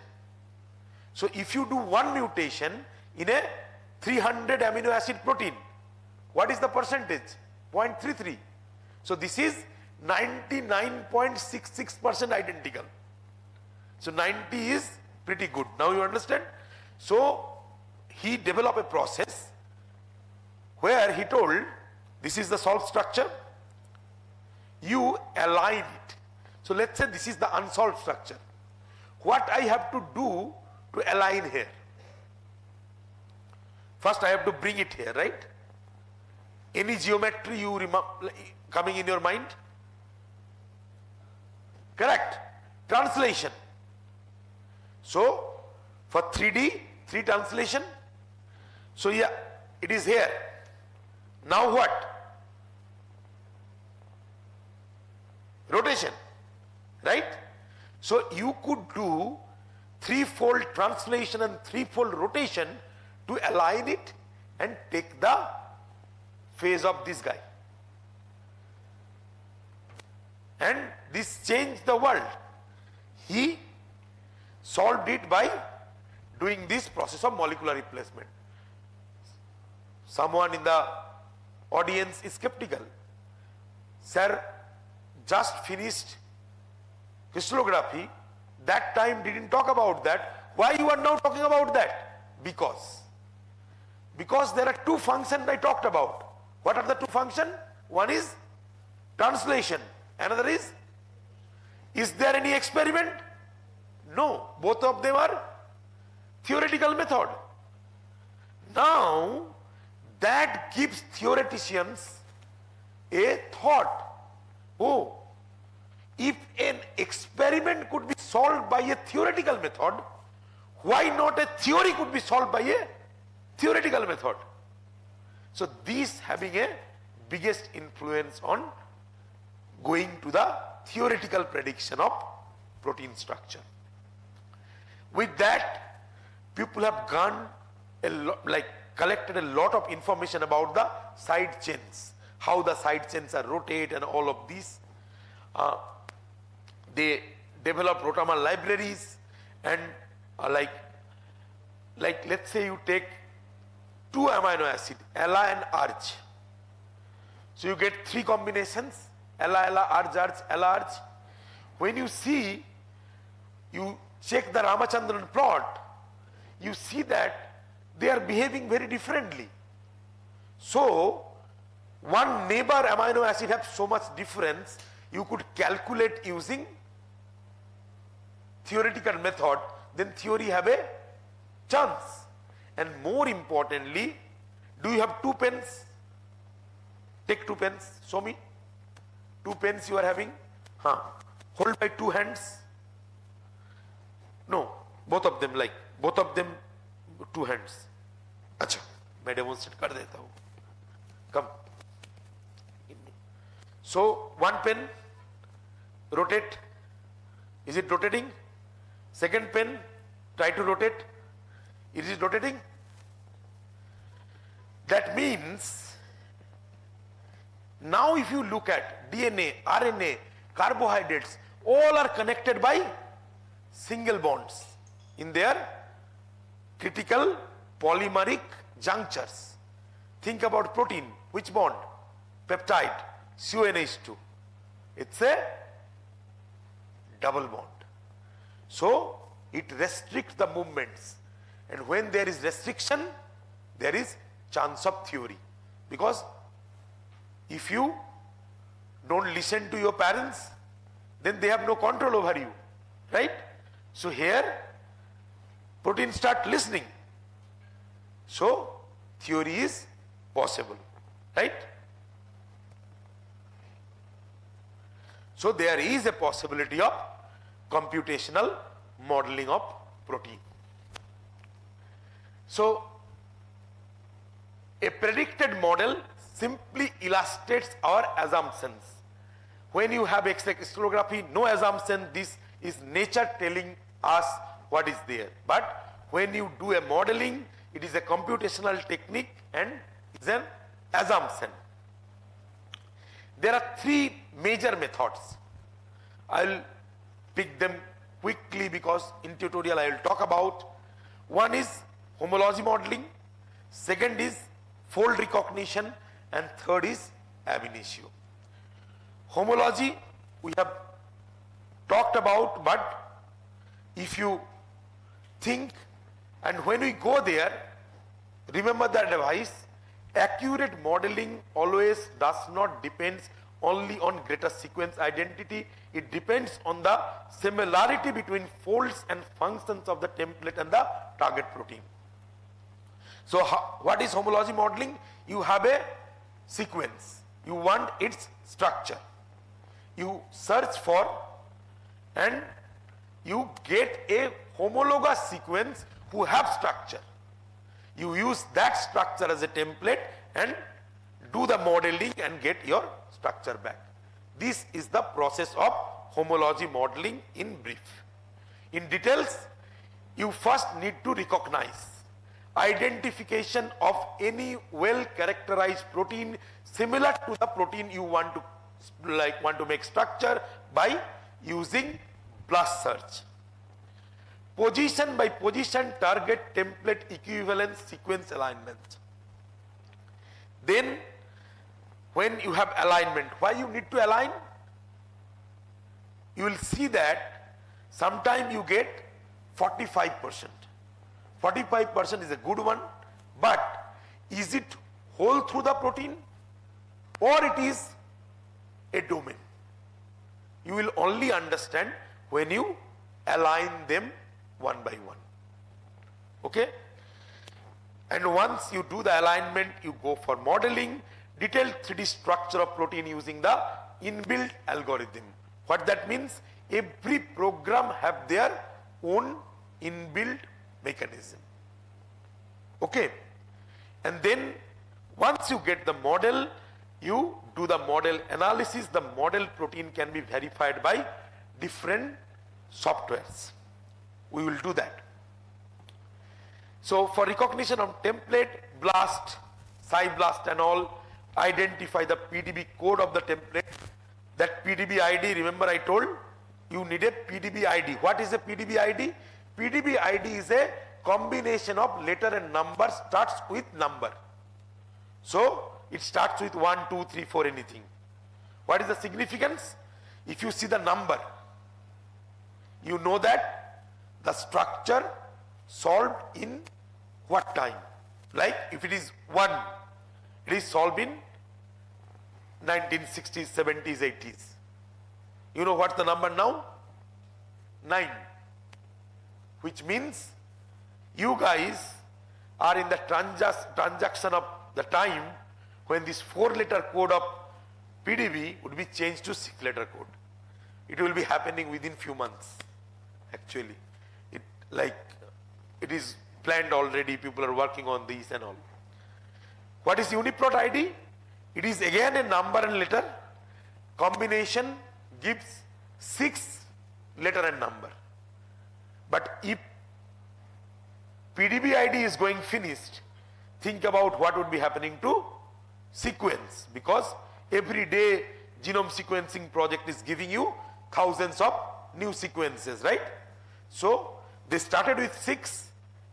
So if you do one mutation in a 300 amino acid protein, what is the percentage? 0.33. So this is 99.66% identical. So 90 is pretty good. Now you understand? So he developed a process where he told, this is the solved structure, you align it. So let's say this is the unsolved structure. What I have to do to align here? First I have to bring it here, right? Any geometry you coming in your mind? Correct. Translation. So for 3D, 3 translation. So yeah, it is here. Now what? Rotation, right? So you could do 3-fold translation and 3-fold rotation to align it and take the phase of this guy. And this changed the world. He solved it by doing this process of molecular replacement. Someone in the audience is skeptical. Sir, just finished crystallography, that time didn't talk about that. Why you are now talking about that? Because there are 2 functions I talked about. What are the 2 functions? One is translation, another is there any experiment? No, both of them are theoretical method. Now that gives theoreticians a thought. Oh, if an experiment could be solved by a theoretical method, why not a theory could be solved by a theoretical method? So these having a biggest influence on going to the theoretical prediction of protein structure. With that, people have gone collected a lot of information about the side chains, how the side chains are rotate and all of these. They develop rotamer libraries and let's say you take 2 amino acid, Ella and Arch. So you get 3 combinations, Ella, Arch, Ella, Arch. When you see, you check the Ramachandran plot, you see that they are behaving very differently. So one neighbor amino acid have so much difference, you could calculate using theoretical method, then theory have a chance. And more importantly, do you have 2 pens? Take 2 pens, show me. 2 pens you are having. Hold by 2 hands. No, both of them 2 hands. अच्छा, मैं demonstrate कर देता हूँ. Come. So 1 pen, rotate. Is it rotating? Second pen, try to rotate. It is rotating. That means now if you look at DNA, RNA, carbohydrates, all are connected by single bonds in their critical polymeric junctures. Think about protein. Which bond? Peptide, CONH2. It's a double bond. So it restricts the movements. And when there is restriction, there is chance of theory. Because if you don't listen to your parents, then they have no control over you. Right? So here, proteins start listening. So theory is possible. Right? So there is a possibility of computational modeling of protein. So a predicted model simply illustrates our assumptions. When you have X-ray crystallography, no assumption, this is nature telling us what is there. But when you do a modeling, it is a computational technique and is an assumption. There are three major methods. I will pick them quickly because in tutorial I will talk about. One is homology modeling, second is fold recognition, and third is ab initio. Homology we have talked about, but if you think and when we go there, remember that device, accurate modeling always does not depend only on greater sequence identity. It depends on the similarity between folds and functions of the template and the target protein. So what is homology modeling? You have a sequence. You want its structure. You search for and you get a homologous sequence who have structure. You use that structure as a template and do the modeling and get your structure back. This is the process of homology modeling in brief. In details, you first need to recognize identification of any well characterized protein similar to the protein you want to make structure by using blast search. Position by position target template equivalence sequence alignment. Then when you have alignment, why you need to align? You will see that sometime you get 45%. 45% is a good one, but is it whole through the protein or it is a domain? You will only understand when you align them one by one. Okay? And once you do the alignment, you go for modeling, detailed 3D structure of protein using the inbuilt algorithm. What that means? Every program have their own inbuilt mechanism. Okay? And then once you get the model, you do the model analysis. The model protein can be verified by different softwares. We will do that. So for recognition of template, blast, SciBlast and all, identify the PDB code of the template. That PDB ID, remember I told you need a PDB ID. What is a PDB ID? PDB ID is a combination of letter and number, starts with number. So it starts with 1, 2, 3, 4, anything. What is the significance? If you see the number, you know that the structure solved in what time? Like if it is 1, it is solved in 1960s, 70s, 80s. You know what's the number now? 9. Which means you guys are in the transaction of the time when this 4-letter code of PDB would be changed to 6-letter code. It will be happening within few months. Actually, it is planned already. People are working on these and all. What is UniProt ID? It is again a number and letter combination, gives 6 letter and number. But if PDB ID is going finished, think about what would be happening to sequence, because every day genome sequencing project is giving you thousands of new sequences, right? So they started with 6,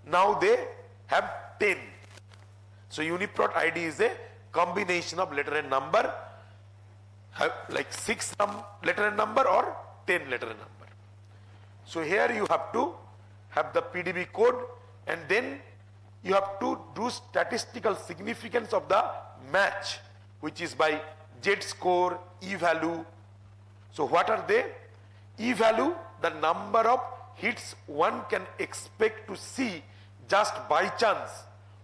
now they have 10. So UniProt ID is a combination of letter and number, like 6 letter and number or 10 letter and number. So here you have to have the PDB code, and then you have to do statistical significance of the match, which is by Z-score, E-value. So what are they? E-value, the number of hits one can expect to see just by chance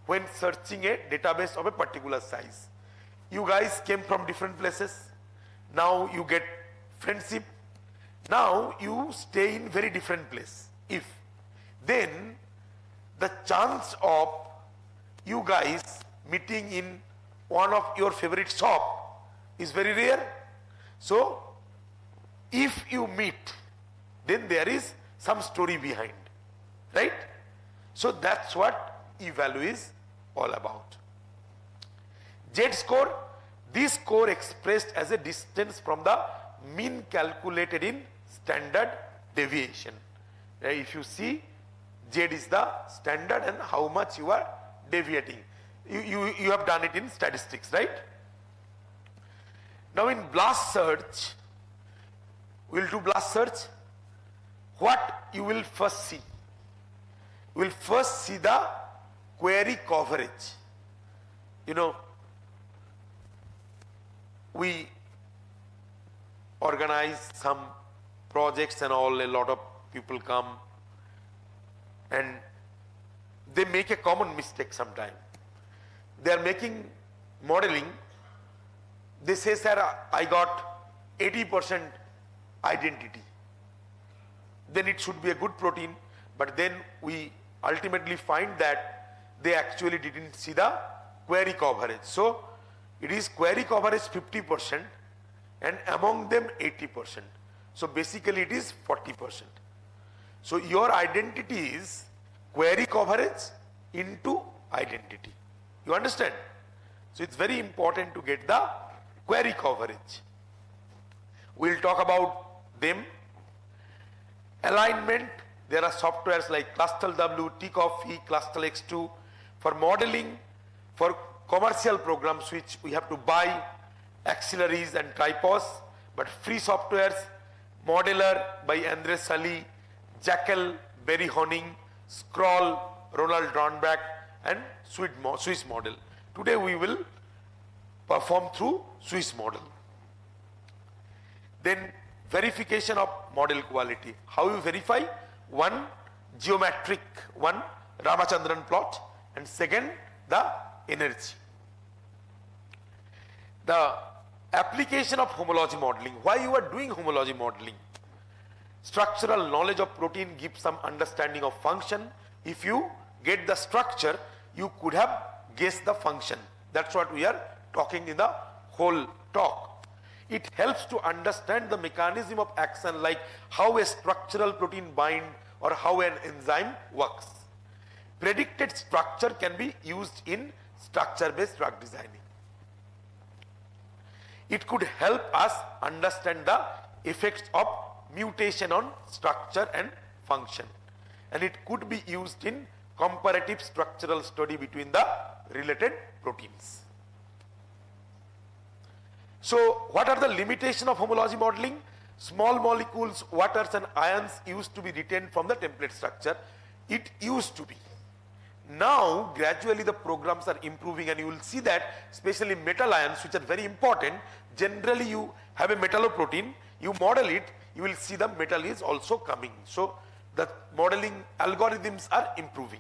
when searching a database of a particular size. You guys came from different places. Now you get friendship. Now you stay in very different place. If then the chance of you guys meeting in one of your favorite shop is very rare. So if you meet, then there is some story behind, right? So that's what E-value is all about. Z-score, this score expressed as a distance from the mean calculated in standard deviation. If you see, Z is the standard and how much you are deviating. You have done it in statistics, right? Now in blast search, we'll do blast search. What you will first see? You will first see the query coverage. You know, we organize some projects and all, a lot of people come and they make a common mistake sometime. They are making modeling. They say, sir, I got 80% identity. Then it should be a good protein, but then we ultimately find that they actually didn't see the query coverage. So it is query coverage 50% and among them 80%. So basically it is 40%. So your identity is query coverage into identity. You understand? So it's very important to get the query coverage. We'll talk about them. Alignment, there are softwares like Clustal W, T-Coffee, Clustal X2 for modeling, for commercial programs which we have to buy auxiliaries and tripods, but free softwares, Modeler by Andres Sully, Jackal, Barry Honing, Scroll, Ronald Dornbach, and Swiss Model. Today we will perform through Swiss Model. Then verification of model quality. How you verify? One, geometric, one, Ramachandran plot, and second, the energy. The application of homology modeling. Why you are doing homology modeling? Structural knowledge of protein gives some understanding of function. If you get the structure, you could have guessed the function. That's what we are talking in the whole talk. It helps to understand the mechanism of action, like how a structural protein binds or how an enzyme works. Predicted structure can be used in structure-based drug designing. It could help us understand the effects of mutation on structure and function. And it could be used in comparative structural study between the related proteins. So what are the limitations of homology modeling? Small molecules, waters and ions used to be retained from the template structure. It used to be. Now gradually the programs are improving, and you will see that especially metal ions, which are very important. Generally you have a metalloprotein, you model it, you will see the metal is also coming. So the modeling algorithms are improving.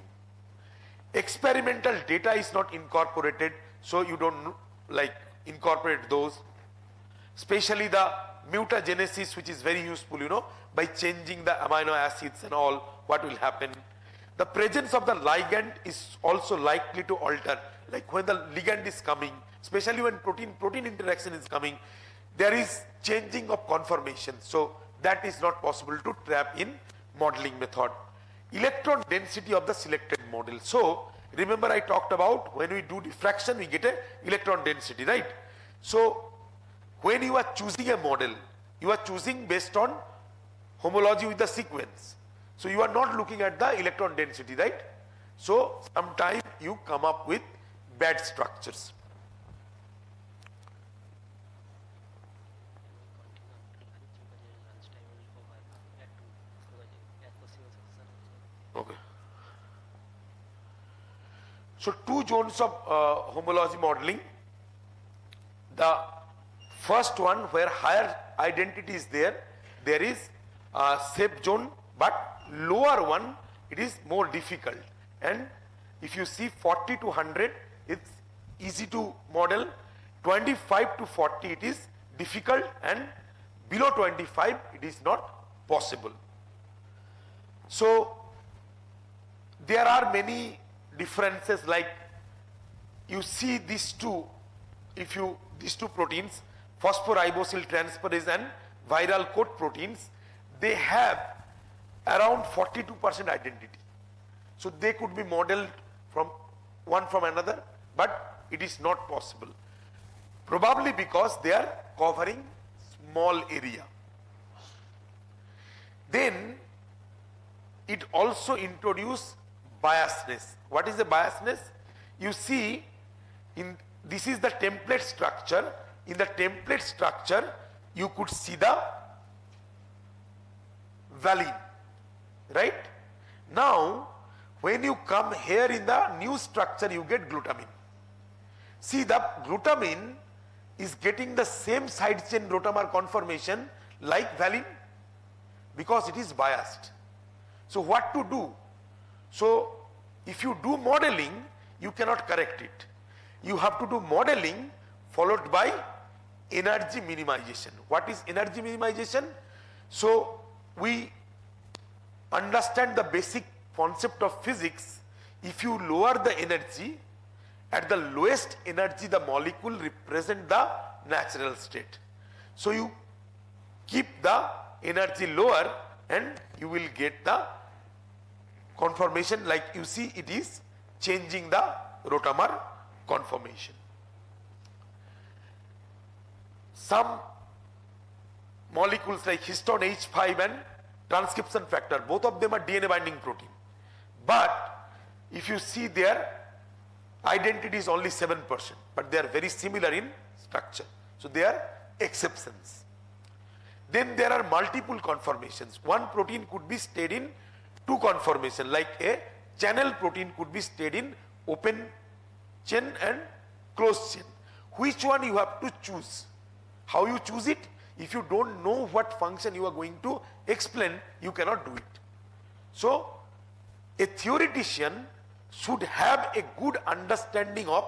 Experimental data is not incorporated, so you don't like incorporate those. Especially the mutagenesis, which is very useful, you know, by changing the amino acids and all, what will happen. The presence of the ligand is also likely to alter, like when the ligand is coming, especially when protein interaction is coming, there is changing of conformation. So that is not possible to trap in modeling method. electron density of the selected model. So remember I talked about when we do diffraction we get a electron density, right? So when you are choosing a model, you are choosing based on homology with the sequence. So you are not looking at the electron density, right? So sometimes you come up with bad structures. Okay. So two zones of homology modeling. The first one where higher identity is there is a safe zone, but lower one it is more difficult. And if you see 40 to 100 it's easy to model, 25 to 40 it is difficult, and below 25 it is not possible. So there are many differences, like you see these two, these two proteins, phosphoribosyl transferase and viral coat proteins, they have around 42% identity. So they could be modeled from one from another, but it is not possible. Probably because they are covering small area. Then it also introduces biasness. What is the biasness? You see, this is the template structure. In the template structure, you could see the valine, right? Now, when you come here in the new structure, you get glutamine. See, the glutamine is getting the same side chain rotamer conformation like valine because it is biased. So what to do? So if you do modeling, you cannot correct it. You have to do modeling followed by energy minimization. What is energy minimization? So we understand the basic concept of physics. If you lower the energy, at the lowest energy the molecule represent the natural state. So you keep the energy lower and you will get the conformation, like you see it is changing the rotamer conformation. Some molecules like histone H5 and transcription factor, both of them are DNA binding protein. But if you see their identity is only 7%, but they are very similar in structure. So they are exceptions. Then there are multiple conformations. One protein could be stayed in two conformations, like a channel protein could be stayed in open chain and closed chain. Which one you have to choose? How you choose it? If you don't know what function you are going to explain, you cannot do it. So a theoretician should have a good understanding of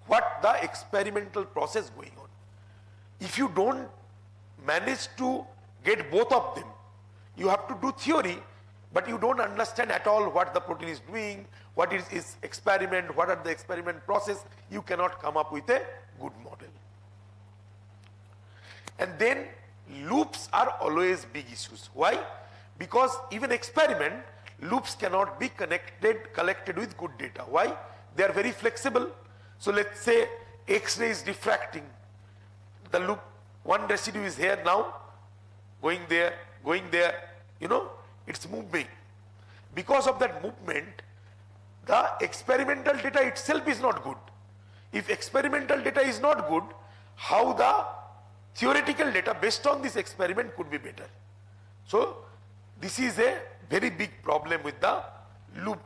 what the experimental process going on. If you don't manage to get both of them, you have to do theory, but you don't understand at all what the protein is doing, what is its experiment, what are the experiment process, you cannot come up with a good model. And then loops are always big issues. Why? Because even experiment, loops cannot be collected with good data. Why? They are very flexible. So let's say X-ray is diffracting. The loop, one residue is here now, going there, you know, it's moving. Because of that movement, the experimental data itself is not good. If experimental data is not good, how the theoretical data based on this experiment could be better? So this is a very big problem with the loop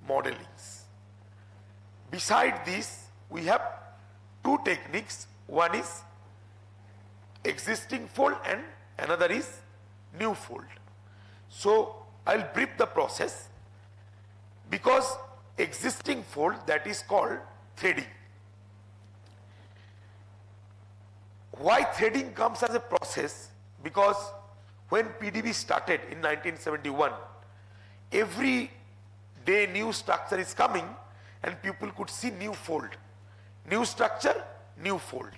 modelings. Beside this, we have two techniques. One is existing fold and another is new fold. So I'll brief the process. Because existing fold, that is called threading. Why threading comes as a process? Because when PDB started in 1971, every day new structure is coming and people could see new fold. New structure, new fold.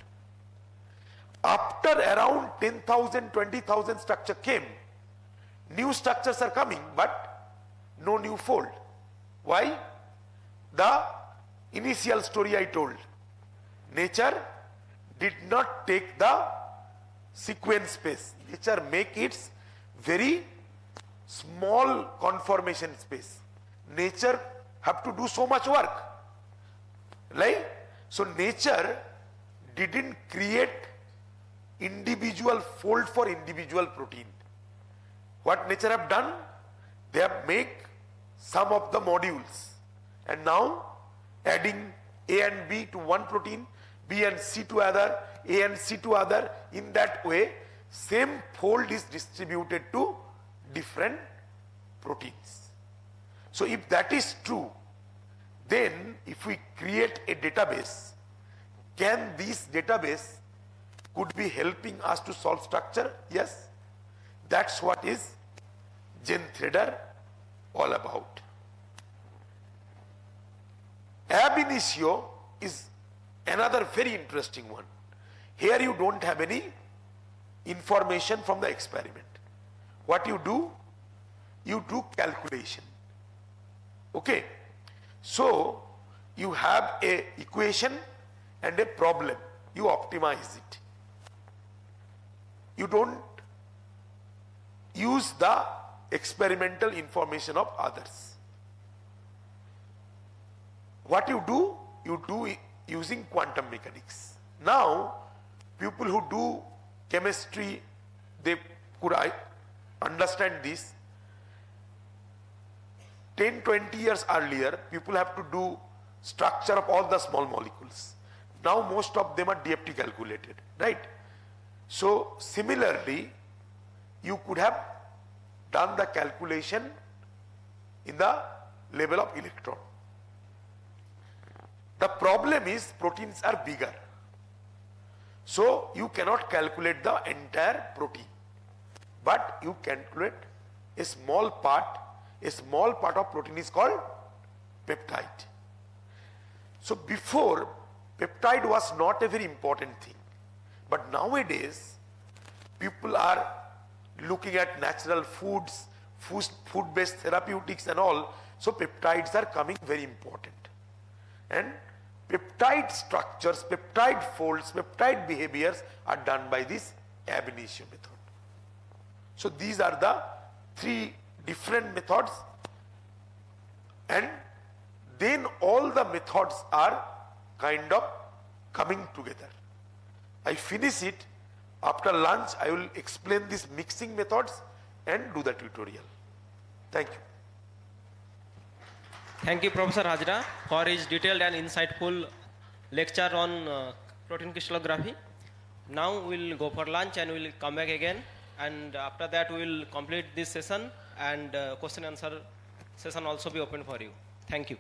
After around 10,000, 20,000 structure came, new structures are coming, but no new fold. Why? The initial story I told. Nature did not take the sequence space. Nature make its very small conformation space. Nature have to do so much work. Right? So nature didn't create individual fold for individual protein. What nature have done? They have make some of the modules and now adding A and B to one protein, B and C to other, A and C to other. In that way, same fold is distributed to different proteins. So if that is true, then if we create a database, can this database could be helping us to solve structure? Yes. That's what is GenThreader all about. Ab initio is another very interesting one. Here you don't have any information from the experiment. What you do calculation. Okay. So you have a equation and a problem. You optimize it. You don't use the experimental information of others. What you do using quantum mechanics. Now, people who do chemistry, they could understand this. 10-20 years earlier, people have to do structure of all the small molecules. Now most of them are DFT calculated, right? So similarly, you could have done the calculation in the level of electron. The problem is proteins are bigger. So you cannot calculate the entire protein, but you calculate a small part. A small part of protein is called peptide. So before, peptide was not a very important thing. But nowadays, people are looking at natural foods, food-based therapeutics and all. So peptides are coming very important. And peptide structures, peptide folds, peptide behaviors are done by this ab initio method. So these are the three different methods, and then all the methods are kind of coming together. I finish it. After lunch, I will explain these mixing methods and do the tutorial. Thank you. Thank you, Professor Hajra, for his detailed and insightful lecture on protein crystallography. Now we'll go for lunch and we'll come back again. And after that, we will complete this session and question answer session also be open for you. Thank you.